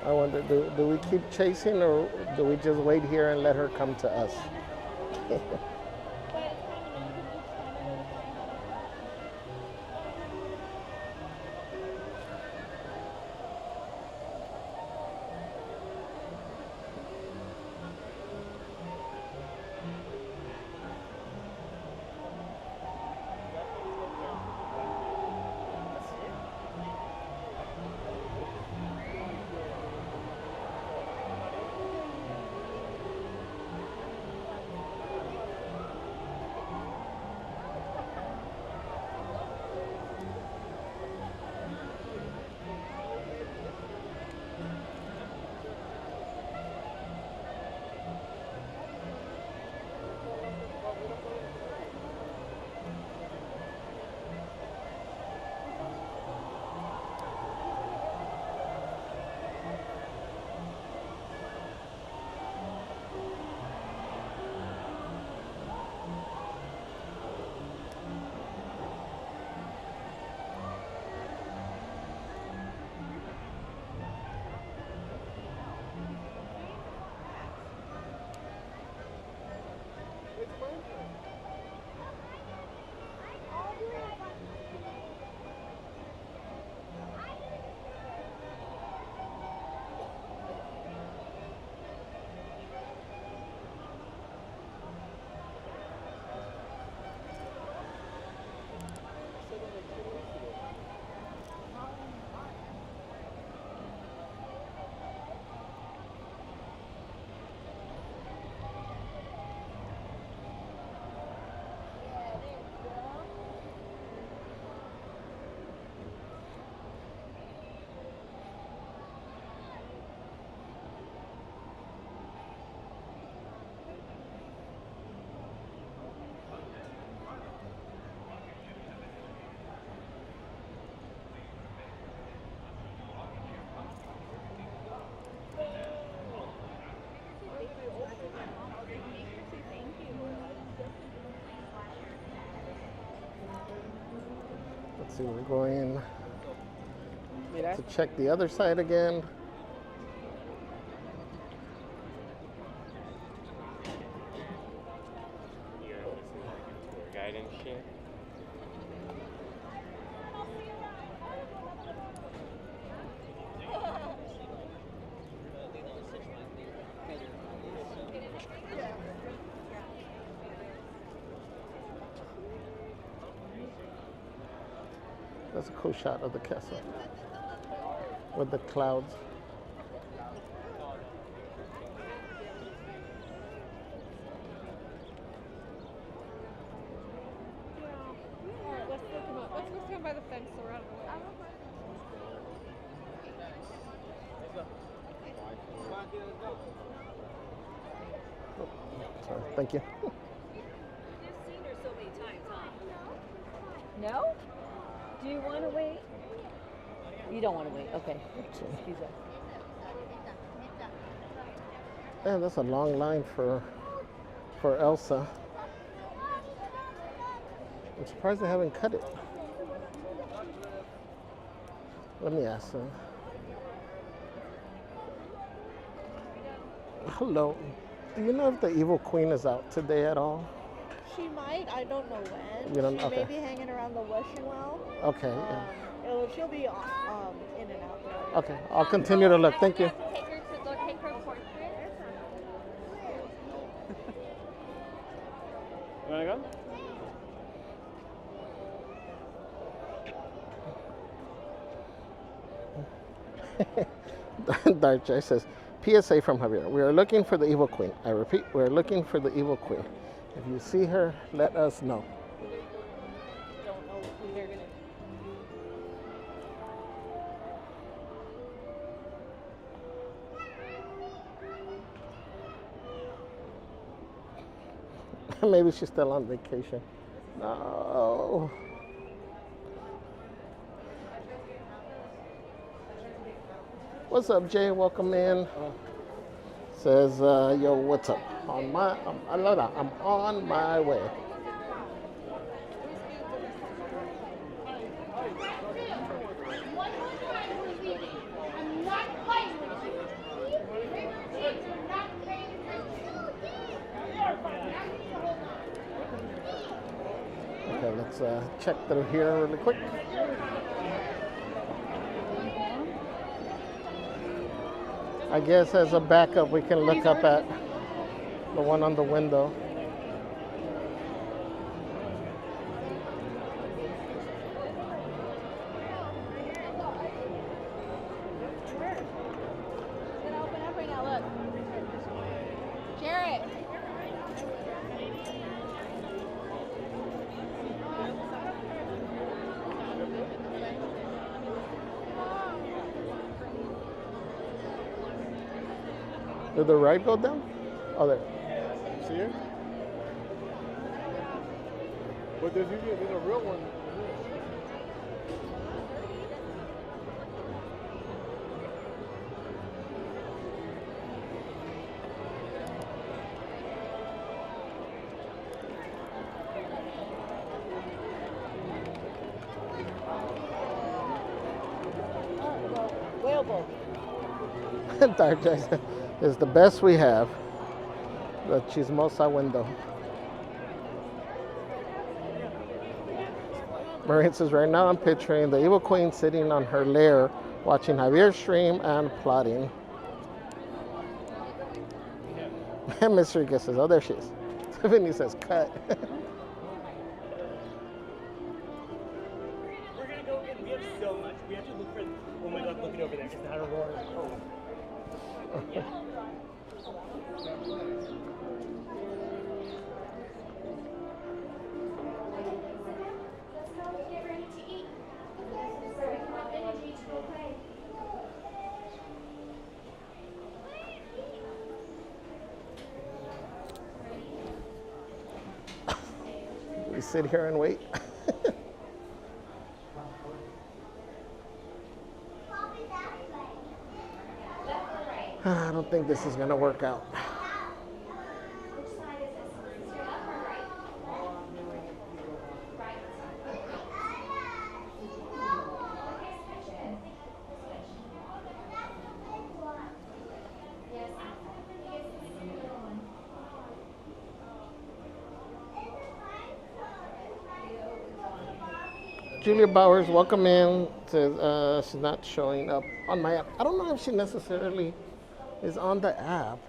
I wonder, do we keep chasing or do we just wait here and let her come to us? See, we're going Mira. to check the other side again. Tour guide and shit. That's a cool shot of the castle with the clouds. Alright, let's look him up. Let's go stand by the fence so we're out of the way. Sorry, thank you. You've seen her so many times, huh? No? Do you want to wait? You don't want to wait. Okay. Excuse us. Man, that's a long line for Elsa. I'm surprised they haven't cut it. Let me ask them. Hello. Do you know if the Evil Queen is out today at all? She might. I don't know when. You don't- She okay. may be hanging around the wishing well. Okay. Yeah. She'll be in and out there. Okay. I'll continue to look. Thank you. Take her to go take her portrait. You wanna go? Dark Jay says, PSA from Javier. We are looking for the Evil Queen. I repeat, we are looking for the Evil Queen. If you see her, let us know. Don't know who they're gonna. Maybe she's still on vacation. No. What's up, Jay? Welcome in. Says, yo, what's up? I'm on my way. Okay, let's check through here really quick. I guess as a backup, we can look up at the one on the window. It's gonna open up right now. Look. Jarrett. Did the ride go down? Oh, there. See it? But there's a real one. Whale boat. Dark Jackson is the best we have. The Chismosa window. Maureen says, right now I'm picturing the Evil Queen sitting on her lair, watching Javier stream and plotting. Mystery guest says, oh, there she is. Tiffany says, cut. We're gonna go get, we have so much. We have to look for, oh my god, look it over there, because that aurora is cold. Yeah. Get ready to eat. So we can have energy to go play. We sit here and wait. I don't think this is gonna work out. Which side is this? Is your left or right? Right. Julia Bowers, welcome in. Says she's not showing up on my app. I don't know if she necessarily is on the app.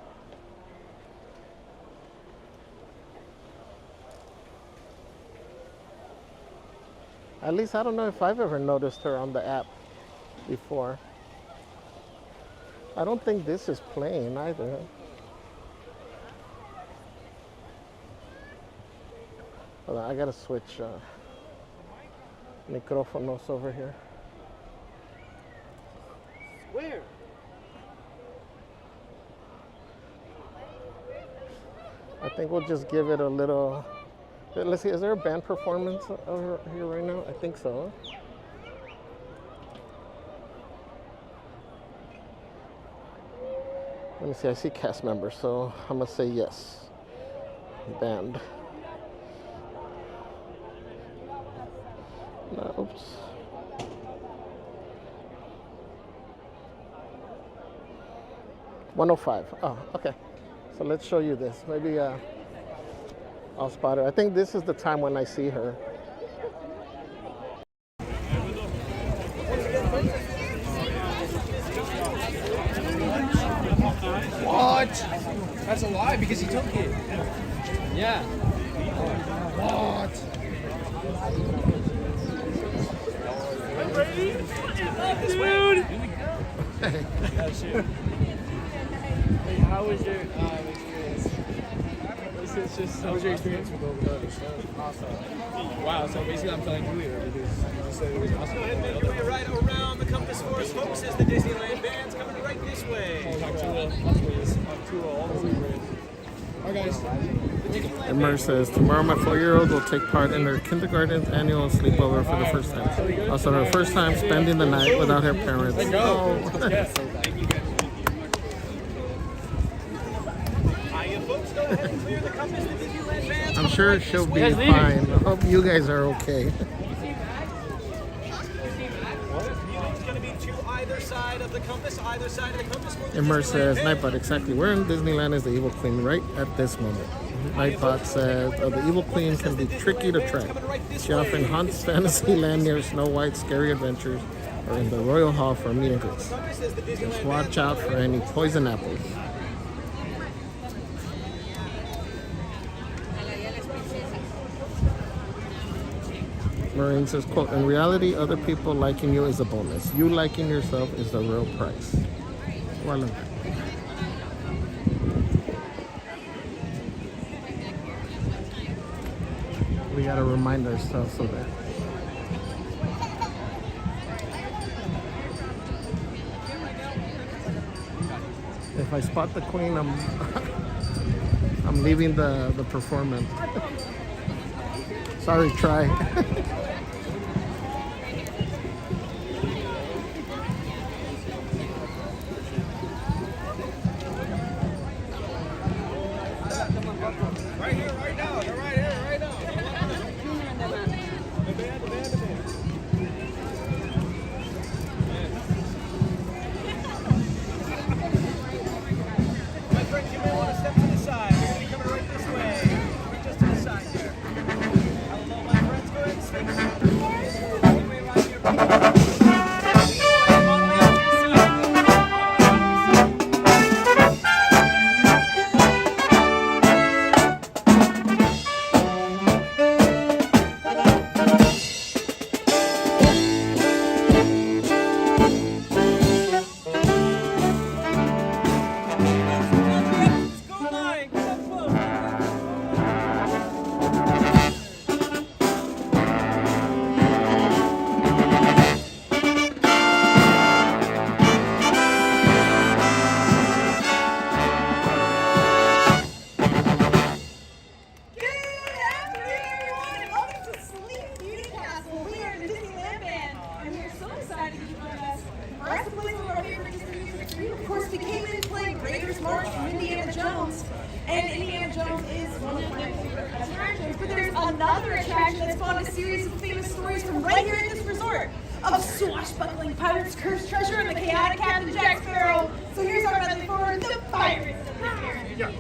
At least I don't know if I've ever noticed her on the app before. I don't think this is playing either. Hold on, I gotta switch micrófonos over here. Where? I think we'll just give it a little. Let's see, is there a band performance over here right now? I think so. Let me see, I see cast members, so I'm gonna say yes. Band. No, oops. $105. Oh, okay. So let's show you this. Maybe I'll spot her. I think this is the time when I see her. What? That's a lie because he took it. Yeah. What? I'm ready. Dude. Hey, how was your experience? How was your experience with overdose? Awesome. Wow, so basically I'm telling Julia because you said it was awesome. Go ahead and make your way right around the compass for us, folks, as the Disneyland band's coming right this way. Oh, Kool, all the way. Hi, guys. Emmer says, tomorrow my 4-year-old will take part in her kindergarten's annual sleepover for the first time. Also her first time spending the night without her parents. Let's go. I'm sure she'll be fine. I hope you guys are okay. Emmer says, Nightbot, exactly. Where in Disneyland is the Evil Queen right at this moment? Nightbot says, the Evil Queen can be tricky to track. She often haunts Fantasyland near Snow White's Scary Adventures or in the Royal Hall for meet and greets. Just watch out for any poison apples. Marine says, quote, in reality, other people liking you is a bonus. You liking yourself is the real price. Well, look. We gotta remind ourselves of that. If I spot the queen, I'm leaving the performance. Sorry, try. Right here, right now. They're right here, right now. The band. My friends, you may want to step to the side. You're going to be coming right this way. Just to the side there. Hello, my friends. Go ahead and stay. All the way around here. Swashbuckling pirates, cursed treasure, and the chaotic Captain Jack Sparrow. So here's our medley for the Pirates of the Caribbean.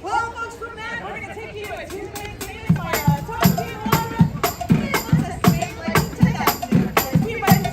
Well, folks, from that, we're going to take you to a 2-minute dance by Top Team 1. Let's estimate like 10,000. Team by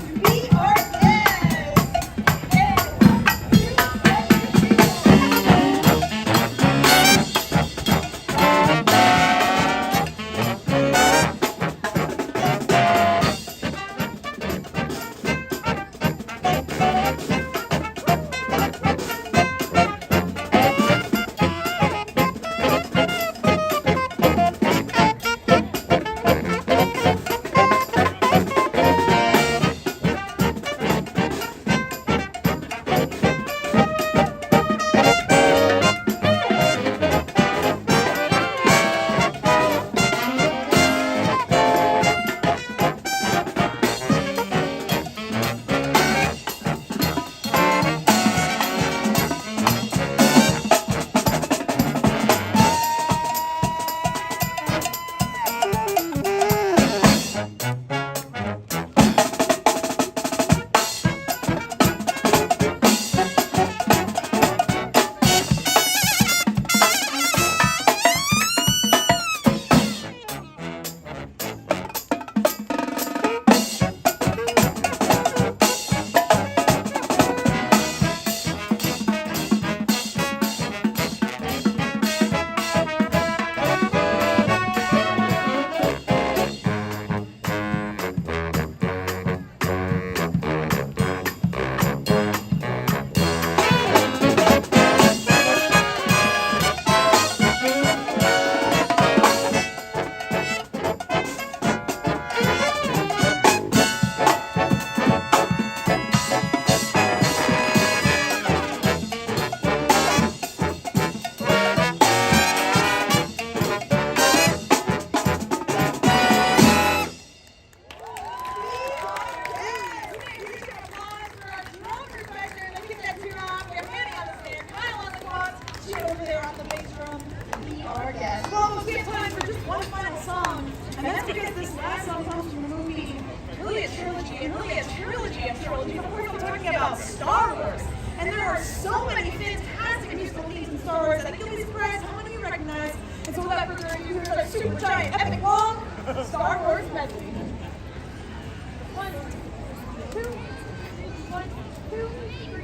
be our Star Wars. And there are so many fantastic musical themes in Star Wars that you'll be surprised how many you recognize. And so without further ado, here's our super giant, epic long Star Wars medley. 1, 2, 1, 2, 3.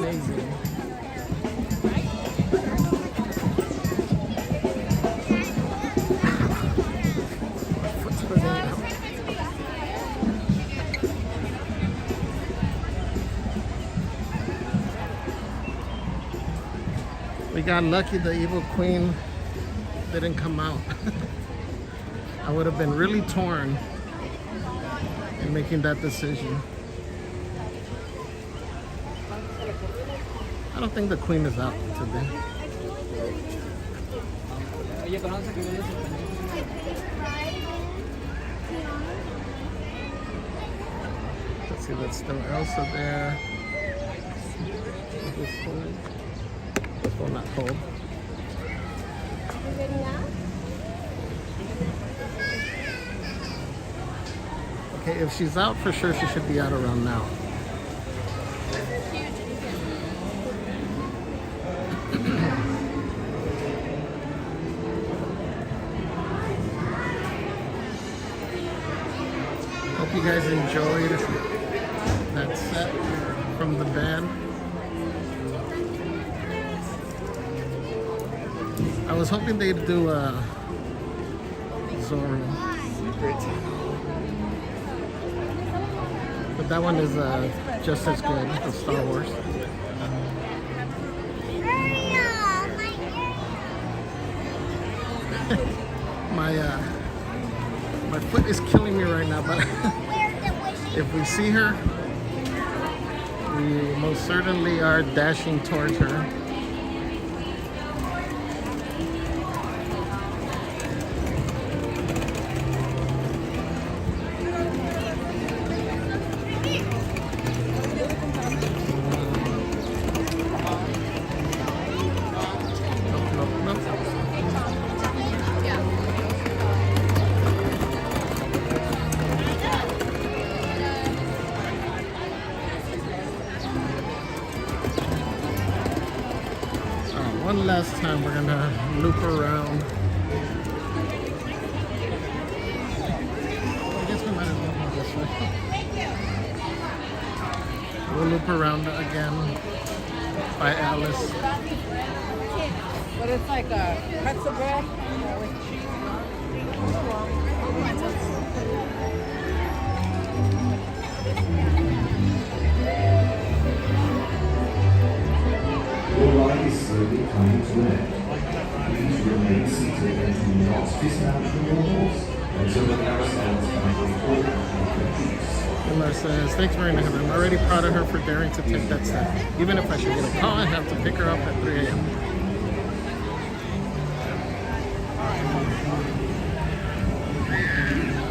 amazing. My foot's hurting now. We got lucky the evil queen didn't come out. I would have been really torn in making that decision. I don't think the queen is out today. Let's see, that's still Elsa there. This one. This one not cold. Okay, if she's out for sure, she should be out around now. Hope you guys enjoyed that set from the band. I was hoping they'd do a Zorro. But that one is just as good as Star Wars. My foot is killing me right now, but if we see her, we most certainly are dashing towards her. One last time, we're gonna loop around. I guess we might as well go this way. We'll loop around again by Alice. But it's like a pretzel bread with cheese. Your ride is slowly coming to an end. Please remain seated and do not dismount from your horse until the carousels come to a halt and completes. Miller says, thanks Marina Heaven. I'm already proud of her for daring to take that step. Even if I should get a call, I have to pick her up at 3 a.m.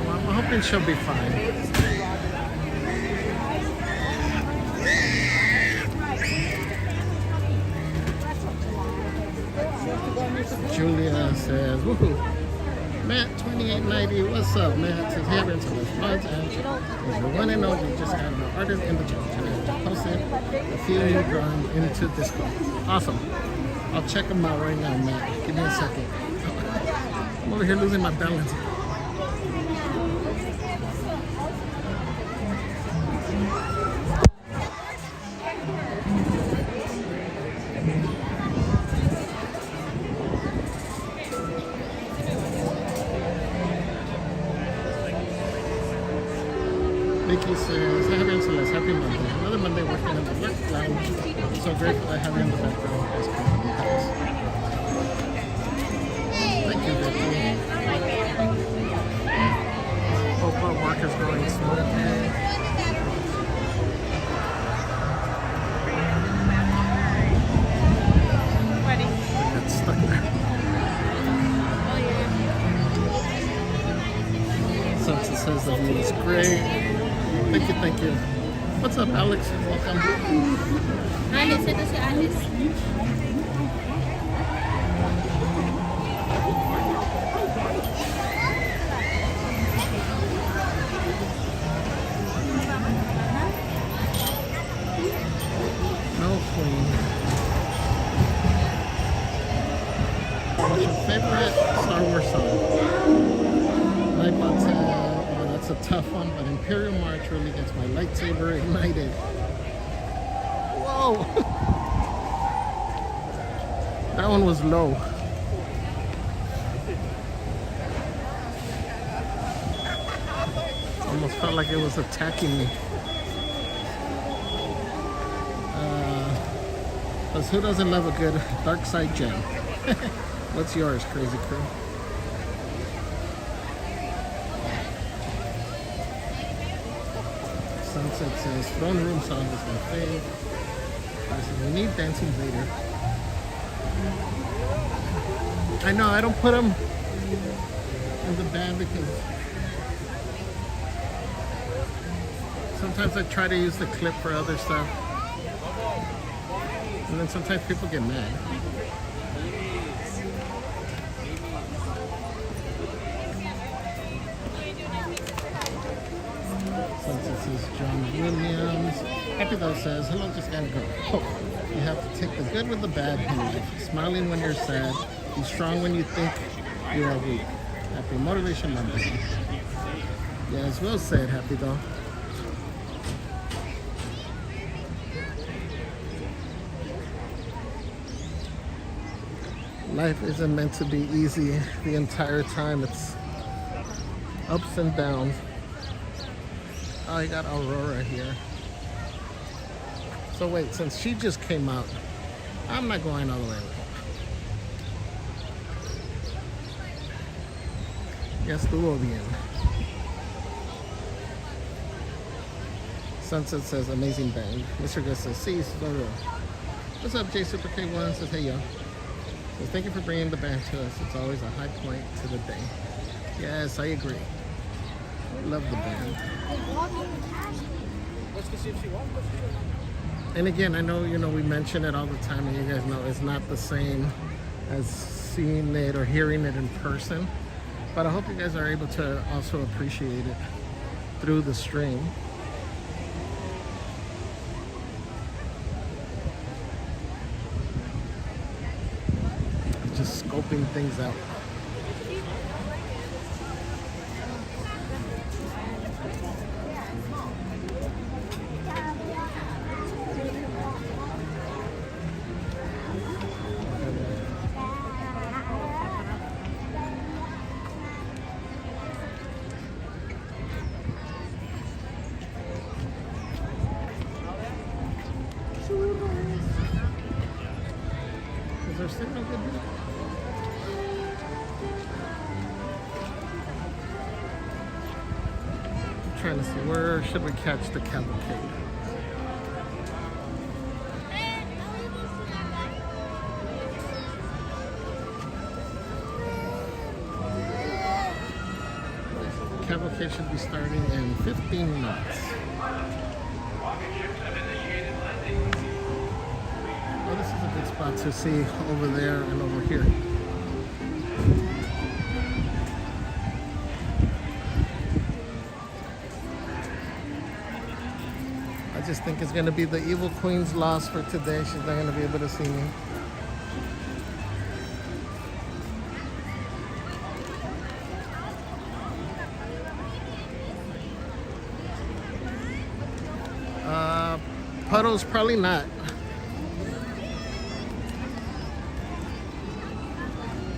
Well, I'm hoping she'll be fine. Julia says, woohoo, Matt 2890, what's up, Matt? Says, hey, Rental, it's the one and only, just got an artist in the challenge. I posted a few new drawings into Discord. Awesome. I'll check them out right now, Matt. Give me a second. I'm over here losing my balance. Vicky says, hi, Javier Celeste, happy Monday. Another Monday working in the work lounge. I'm so grateful I have you in the background as company house. Thank you, Vicky. Hope our work is going smoothly. I got stuck there. Sansa says the view is great. Thank you, thank you. What's up, Alex? Welcome. Alice, ito si Alice. No queen. What's your favorite Star Wars song? Nightbot said, oh, that's a tough one, but Imperial March really gets my lightsaber ignited. Whoa! Oh! That one was low. Almost felt like it was attacking me. Because who doesn't love a good dark side gem? What's yours, Crazy Crew? Sunset says, throne room song is my fave. I said, we need Dancing Vader. I know, I don't put them in the band because sometimes I try to use the clip for other stuff. And then sometimes people get mad. Sunset says John Williams. Happy Though says, hello, just gotta go. Oh, you have to take the good with the bad in life. Smiling when you're sad. Be strong when you think you are weak. Happy Motivation Monday. Yes, well said, Happy Though. Life isn't meant to be easy the entire time. It's ups and downs. Oh, you got Aurora here. So wait, since she just came out, I'm not going all the way around. Yes, estuvo bien. Sunset says, amazing band. Mr. Gus says, sí, what's up, J Super K1 says, hey, yo. Says, thank you for bringing the band to us. It's always a high point to the day. Yes, I agree. Love the band. And again, I know, we mention it all the time, and you guys know it's not the same as seeing it or hearing it in person. But I hope you guys are able to also appreciate it through the stream. Just scoping things out. Is there signal good here? I'm trying to see, where should we catch the cavalcade? Cavalcade should be starting in 15 minutes. Oh, this is a good spot to see over there and over here. I just think it's going to be the Evil Queen's loss for today. She's not going to be able to see me. Puddles, probably not.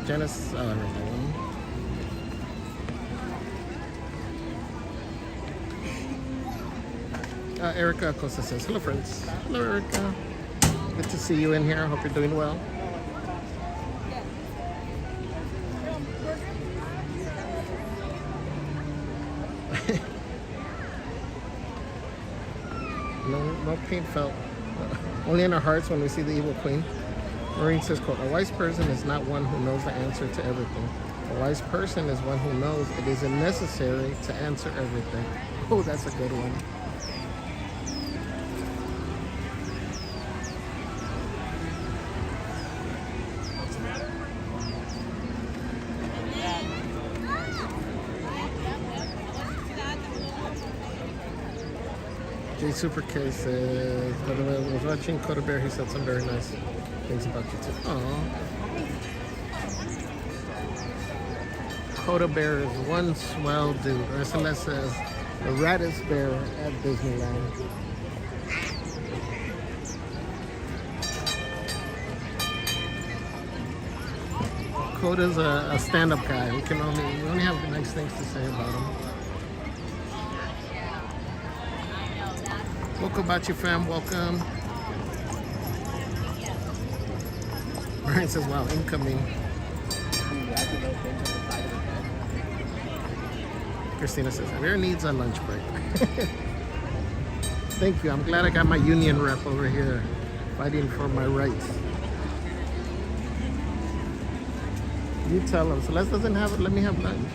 Genesis, oh, there's that one. Erica Acosta says, hello friends. Hello Erica. Good to see you in here. I hope you're doing well. No pain felt. Only in our hearts when we see the Evil Queen. Maureen says, quote, a wise person is not one who knows the answer to everything. A wise person is one who knows it isn't necessary to answer everything. Oh, that's a good one. J Super K says, by the way, I was watching Kool Bear. He said some very nice things about you too. Aww. Kool Bear is one swell dude. Or SMS says, the raddest bear at Disneyland. Dakota's a stand-up guy. We only have nice things to say about him. Welcome about you, fam. Welcome. Brian says, wow, incoming. Christina says, Javier needs a lunch break. Thank you. I'm glad I got my union rep over here fighting for my rights. You tell him. Celeste doesn't have it. Let me have lunch.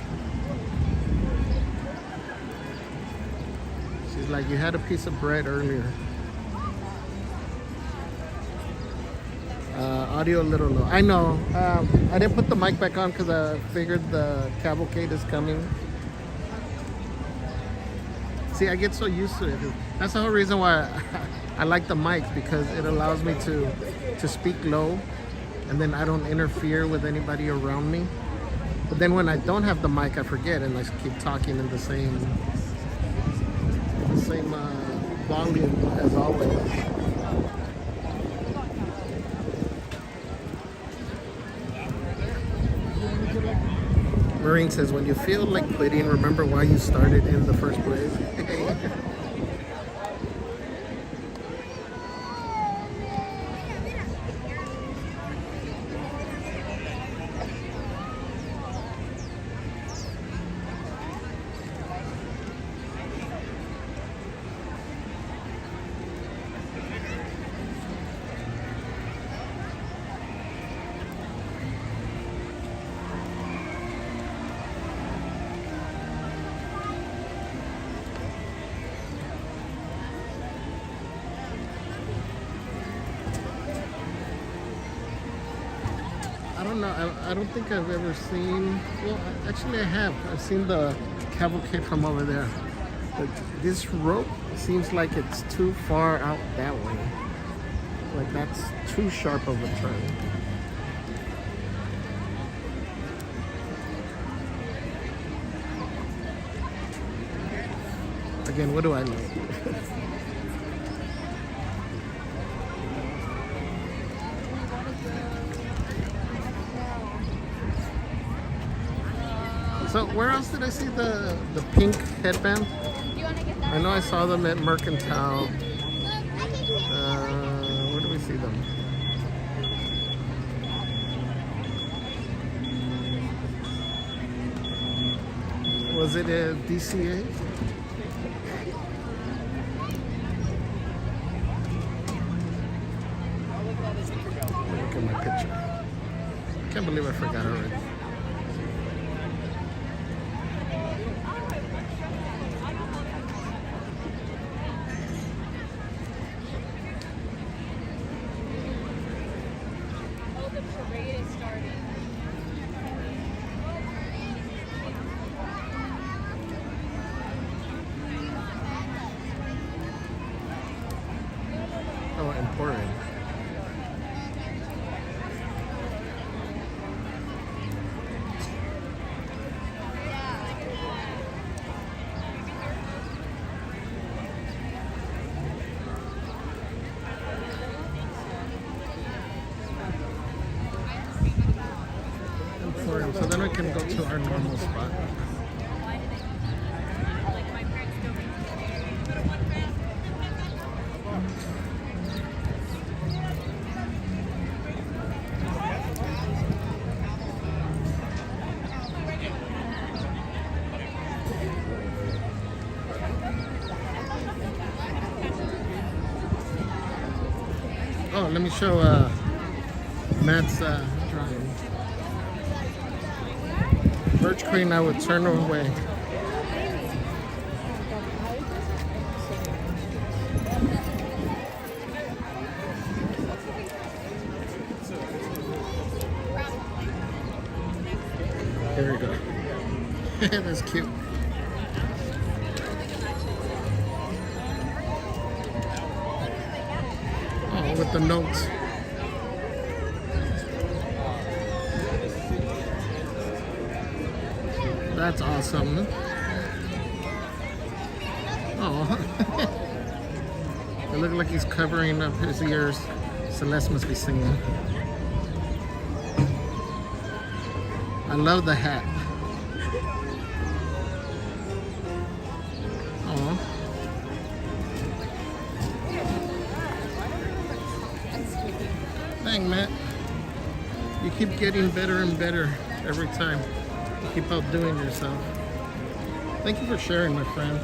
She's like, you had a piece of bread earlier. Audio a little low. I know. I didn't put the mic back on because I figured the cavalcade is coming. See, I get so used to it. That's the whole reason why I like the mic, because it allows me to speak low, and then I don't interfere with anybody around me. But then when I don't have the mic, I forget and I keep talking in the same volume as always. Marine says, when you feel like quitting, remember why you started in the first place. I don't know. I don't think I've ever seen. Well, actually, I have. I've seen the cavalcade from over there. But this rope seems like it's too far out that way. Like that's too sharp of a turn. Again, what do I know? So where else did I see the pink headband? I know I saw them at Mercantile. Where do we see them? Was it at DCA? Look at my picture. Can't believe I forgot already. Oh, important. Important. So then we can go to our normal spot. Oh, let me show Matt's drawing. Birch Queen, I would turn away. Here we go. That's cute. Oh, with the notes. That's awesome. Oh. It looks like he's covering up his ears. Celeste must be singing. I love the hat. Aw. Dang, Matt. You keep getting better and better every time. You keep outdoing yourself. Thank you for sharing, my friend.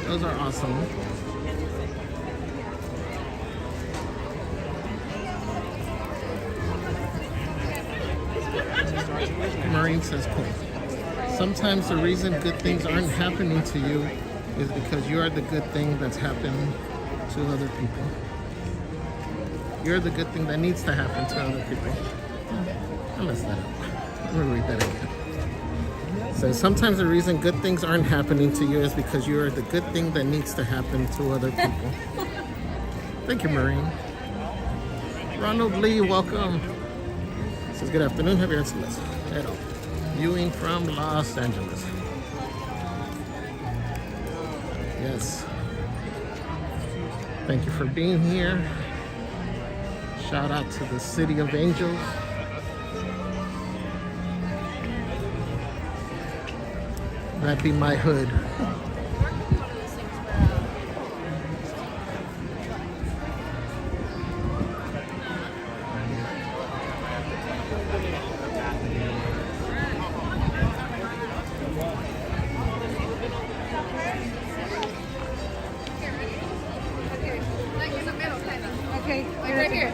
Those are awesome. Maureen says, cool. Sometimes the reason good things aren't happening to you is because you are the good thing that's happening to other people. You're the good thing that needs to happen to other people. I messed that up. I'm gonna read that again. So sometimes the reason good things aren't happening to you is because you are the good thing that needs to happen to other people. Thank you, Maureen. Ronald Lee, welcome. Says good afternoon, Javier Lao. Viewing from Los Angeles. Yes. Thank you for being here. Shout out to the City of Angels. That'd be my hood. Okay, right here.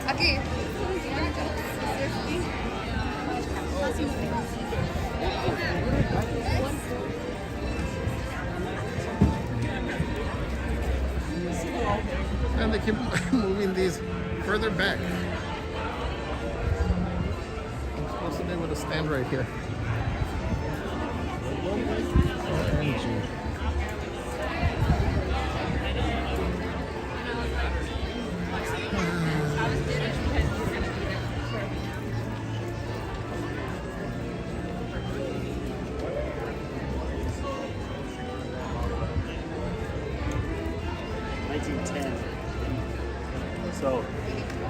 Aquí. And they keep moving these further back. I'm supposed to be able to stand right here. OMG. So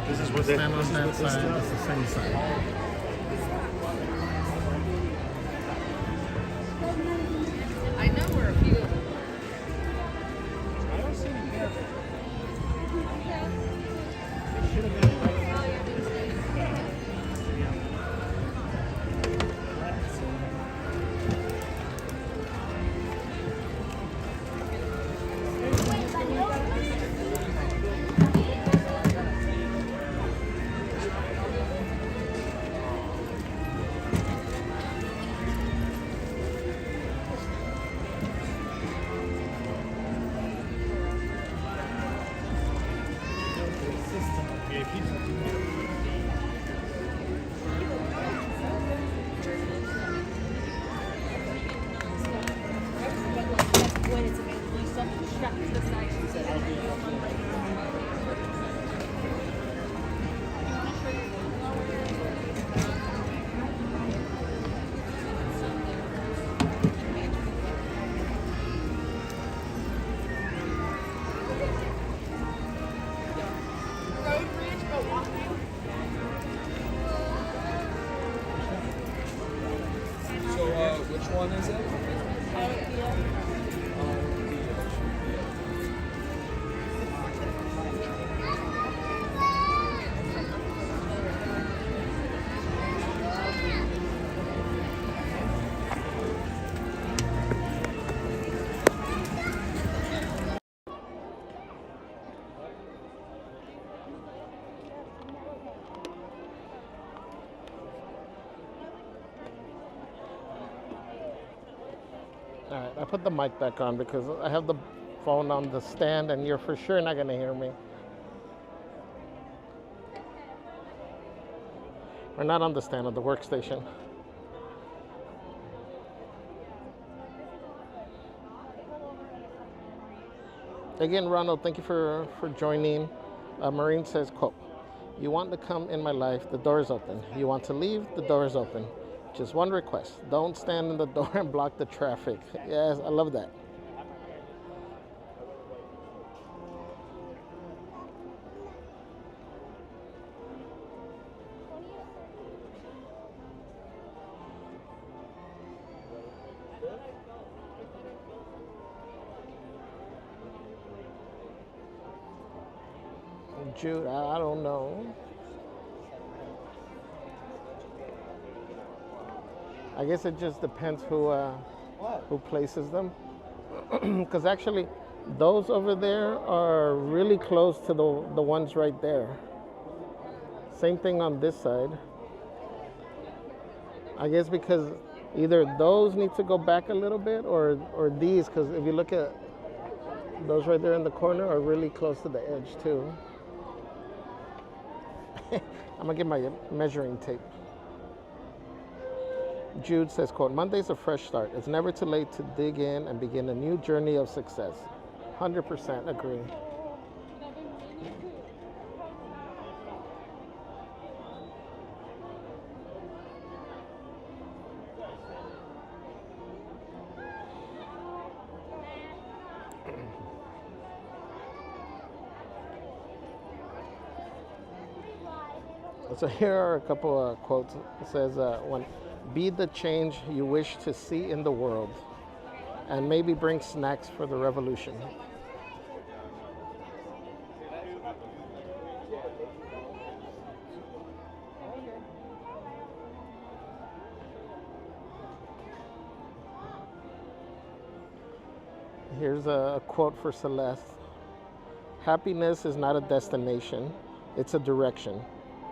this is what Stand on that side, it's the same side. I know where a few. I don't see them there. Which one is it? All right, I put the mic back on because I have the phone on the stand and you're for sure not going to hear me. We're not on the stand, on the workstation. Again, Ronald, thank you for joining. Maureen says, quote, you want to come in my life, the door is open. You want to leave, the door is open. Just one request, don't stand in the door and block the traffic. Yes, I love that. Jude, I don't know. I guess it just depends who places them. Because actually, those over there are really close to the ones right there. Same thing on this side. I guess because either those need to go back a little bit or these, because if you look at those right there in the corner are really close to the edge too. I'm gonna get my measuring tape. Jude says, quote, Monday's a fresh start. It's never too late to dig in and begin a new journey of success. 100% agree. So here are a couple of quotes. It says, be the change you wish to see in the world, and maybe bring snacks for the revolution. Here's a quote for Celeste. Happiness is not a destination, it's a direction.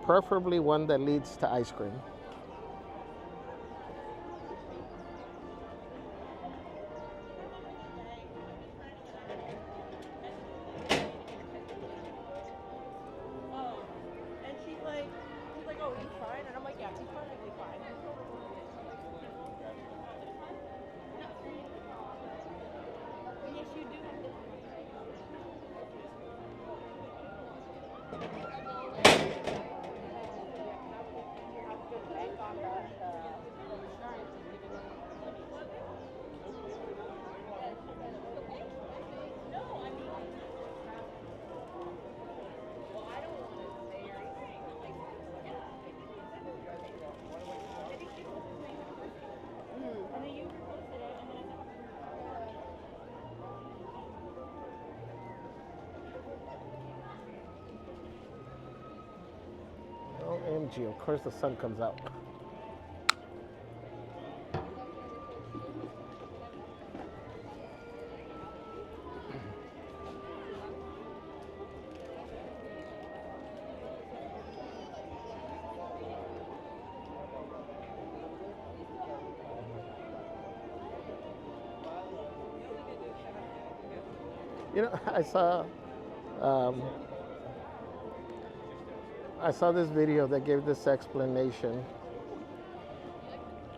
Preferably one that leads to ice cream. And she's like, oh, he's fine. And I'm like, yeah, he's perfectly fine. Yes, you do. OMG, of course the sun comes out. You know, I saw this video that gave this explanation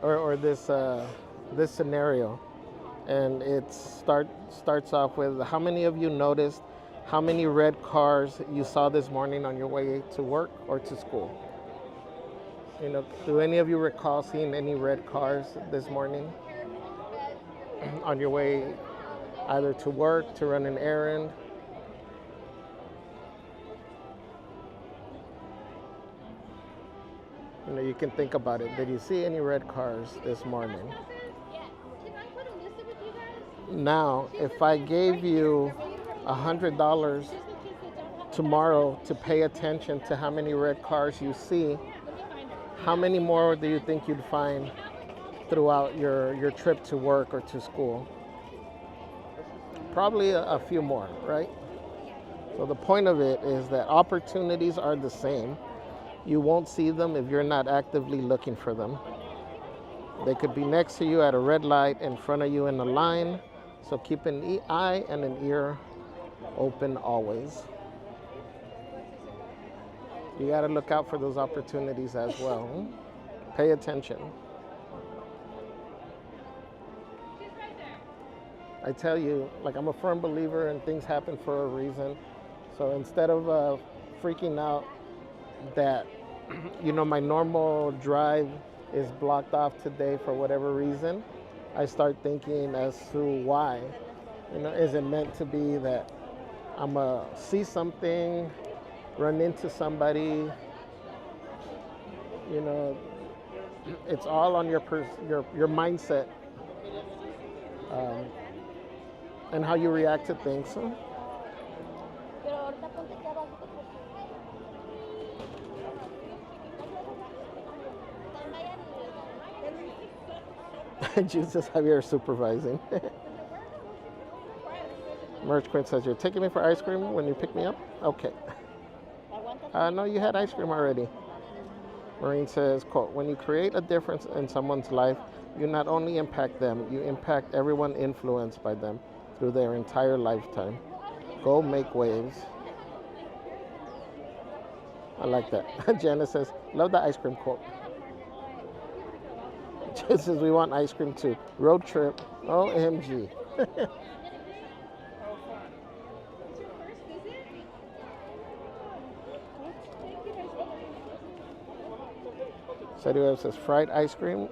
or this scenario, and it starts off with, how many of you noticed how many red cars you saw this morning on your way to work or to school? You know, do any of you recall seeing any red cars this morning on your way either to work, to run an errand? You know, you can think about it. Did you see any red cars this morning? Now, if I gave you $100 tomorrow to pay attention to how many red cars you see, how many more do you think you'd find throughout your trip to work or to school? Probably a few more, right? So the point of it is that opportunities are the same. You won't see them if you're not actively looking for them. They could be next to you at a red light, in front of you in a line. So keep an eye and an ear open always. You got to look out for those opportunities as well. Pay attention. I tell you, like, I'm a firm believer in things happen for a reason. So instead of freaking out that, you know, my normal drive is blocked off today for whatever reason, I start thinking as to why. You know, is it meant to be that I'm gonna see something, run into somebody? You know, it's all on your mindset and how you react to things. Jude says Javier is supervising. Merch Quinn says, you're taking me for ice cream when you pick me up? Okay. No, you had ice cream already. Maureen says, quote, when you create a difference in someone's life, you not only impact them, you impact everyone influenced by them through their entire lifetime. Go make waves. I like that. Janice says, love the ice cream quote. Janice says, we want ice cream too. Road trip. OMG. Sadie says, fried ice cream.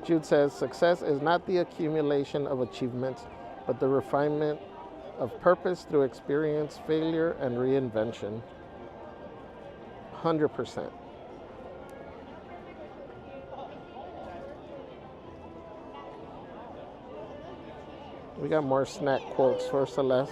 Jude says, success is not the accumulation of achievements, but the refinement of purpose through experience, failure, and reinvention. 100%. We got more snack quotes for Celeste.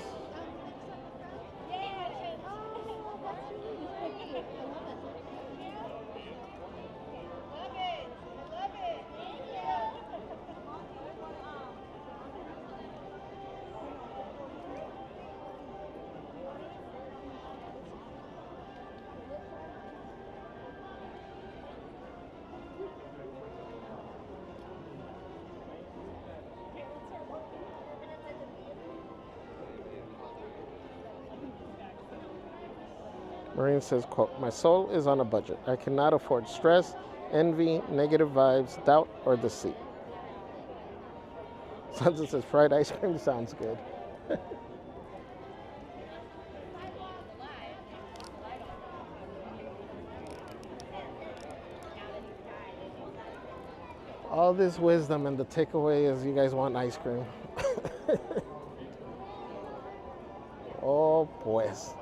Maureen says, quote, my soul is on a budget. I cannot afford stress, envy, negative vibes, doubt, or deceit. Sansa says, fried ice cream sounds good. All this wisdom, and the takeaway is you guys want ice cream. Oh, pues.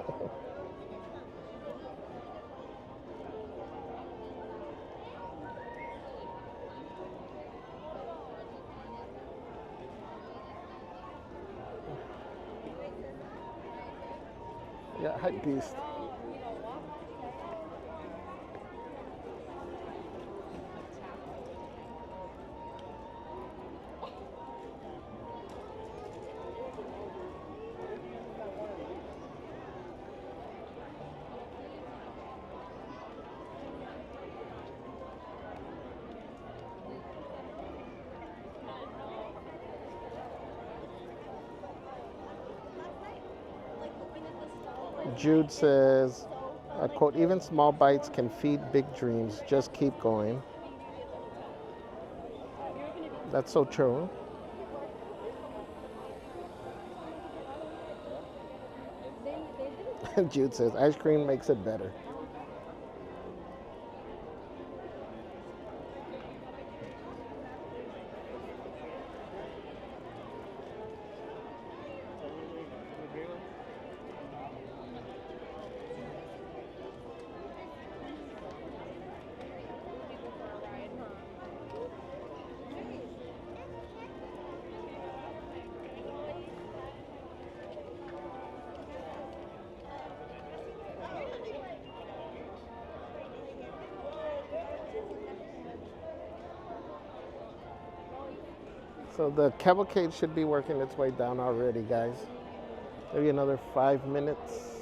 Yeah, hype beast. Jude says, quote, even small bites can feed big dreams. Just keep going. That's so true. Jude says, ice cream makes it better. So the cavalcade should be working its way down already, guys. Maybe another 5 minutes.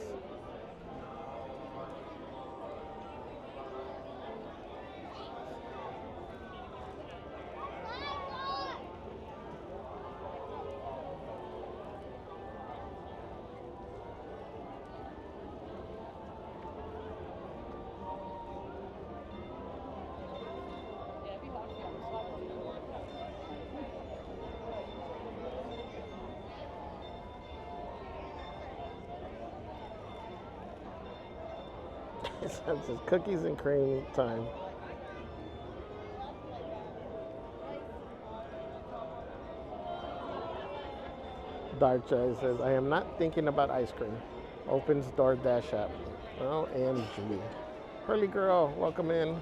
It's just cookies and cream time. Dark Chai says, I am not thinking about ice cream. Opens DoorDash app. OMG. Pearly girl, welcome in.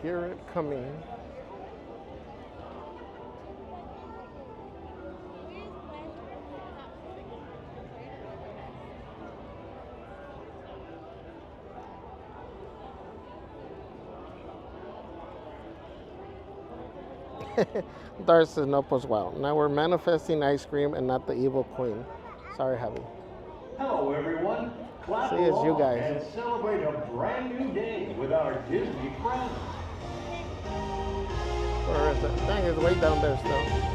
hear it coming. Darth says no pues wow. Now we're manifesting ice cream and not the evil queen. Sorry, Javi. Hello, everyone. Clap See, it's you along guys. and celebrate a brand new day with our Disney friends. Where is it? Dang, it's way down there still.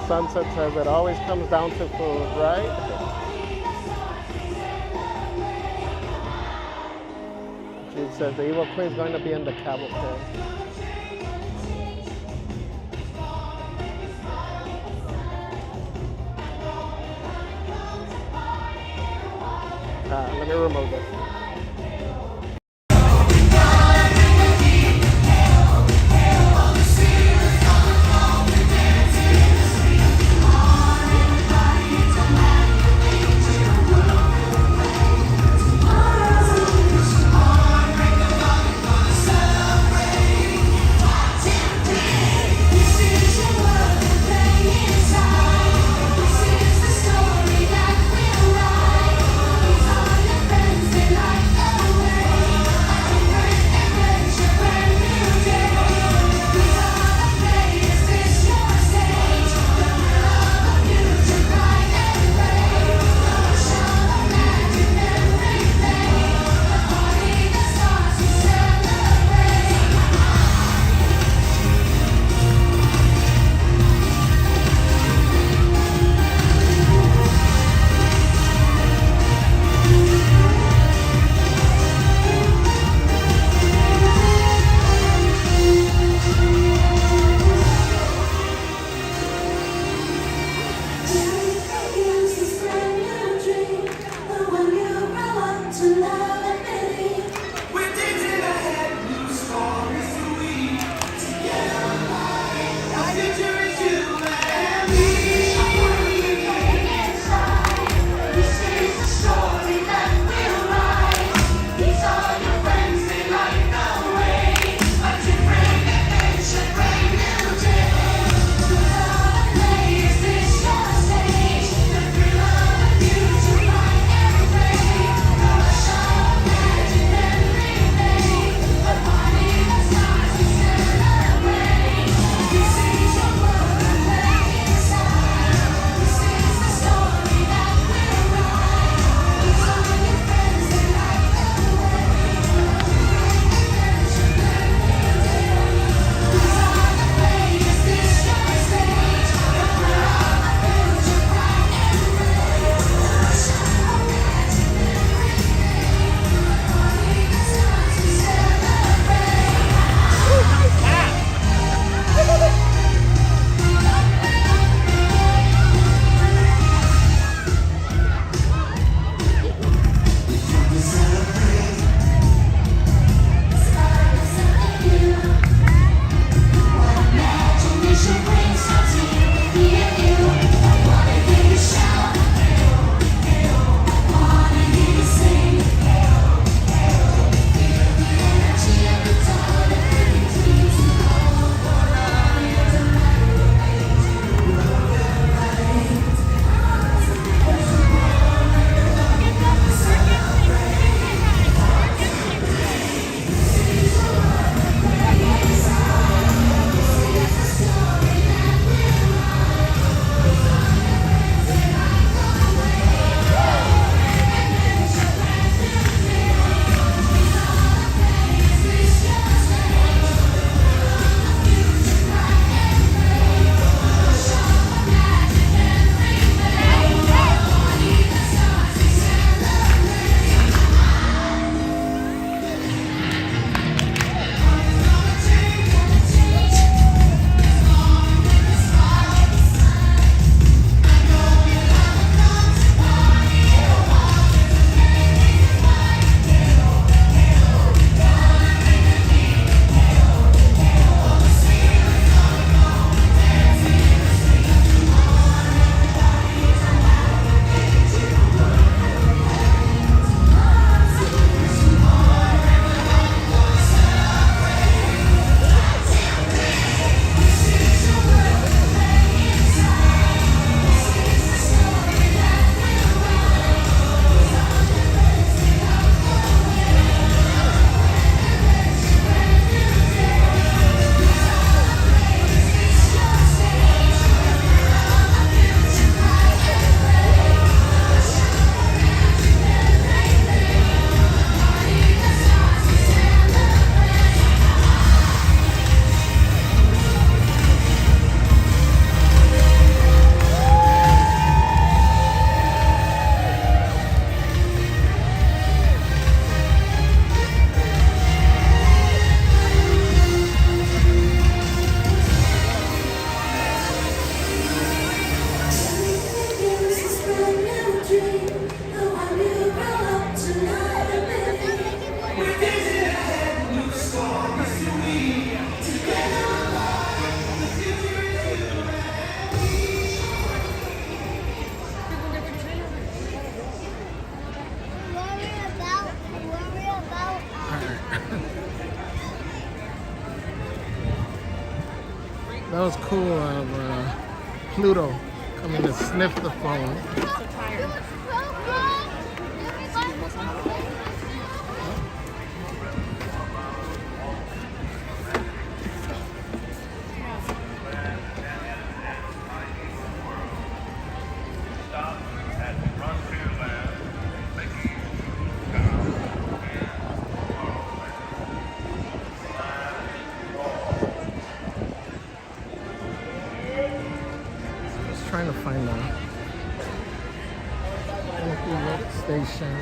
Sunset says it always comes down to food, right? Jude says the evil queen's going to be in the cavalcade. Let me remove this. That was cool of Pluto coming to sniff the phone. I'm so tired. Trying to find a station.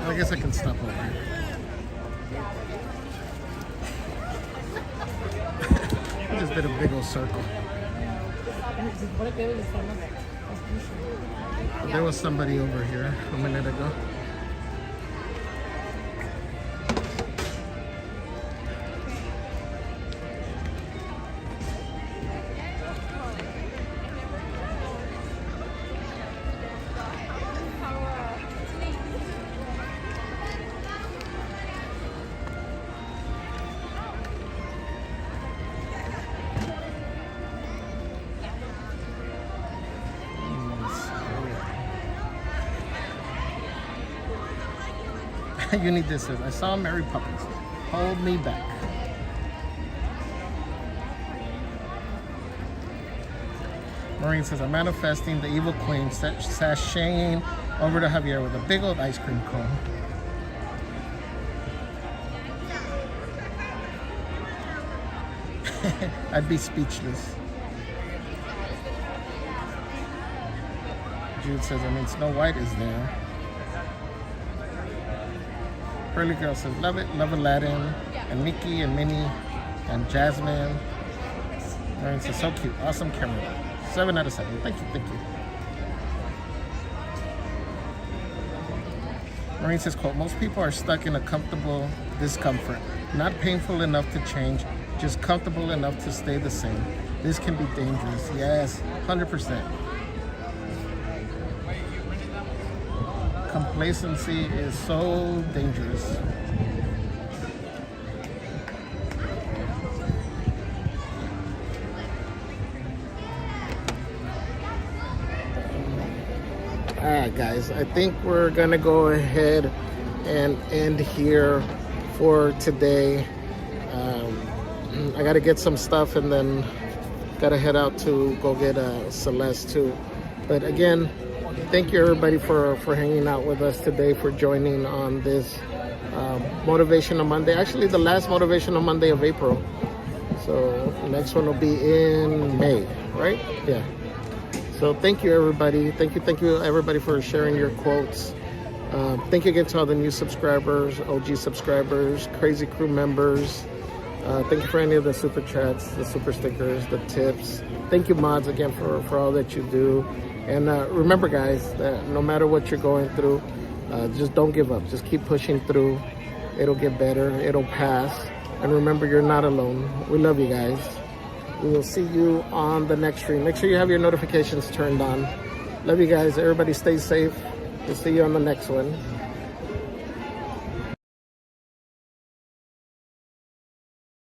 I guess I can stop over here. I just did a big old circle. But there was somebody over here a minute ago. You need this. I saw Mary Poppins. Hold me back. Maureen says, I'm manifesting the evil queen sashaying over to Javier with a big old ice cream cone. I'd be speechless. Jude says, I mean, Snow White is there. Pearly Girl says, love it, love Aladdin, and Mickey and Minnie and Jasmine. Maureen says, so cute, awesome camera. 7 out of 7. Thank you, thank you. Maureen says, quote, most people are stuck in a comfortable discomfort, not painful enough to change, just comfortable enough to stay the same. This can be dangerous. Yes, 100%. Complacency is so dangerous. Alright guys, I think we're gonna go ahead and end here for today. I gotta get some stuff and then gotta head out to go get Celeste too. But again, thank you everybody for hanging out with us today, for joining on this Motivational Monday. Actually the last Motivational Monday of April. So the next one will be in May, right? Yeah. So thank you everybody. Thank you everybody for sharing your quotes. Thank you again to all the new subscribers, OG subscribers, Crazy Crew members. Thank you for any of the super chats, the super stickers, the tips. Thank you mods again for all that you do. And remember guys, that no matter what you're going through, just don't give up. Just keep pushing through. It'll get better. It'll pass. And remember, you're not alone. We love you guys. We will see you on the next stream. Make sure you have your notifications turned on. Love you guys. Everybody stay safe. We'll see you on the next one.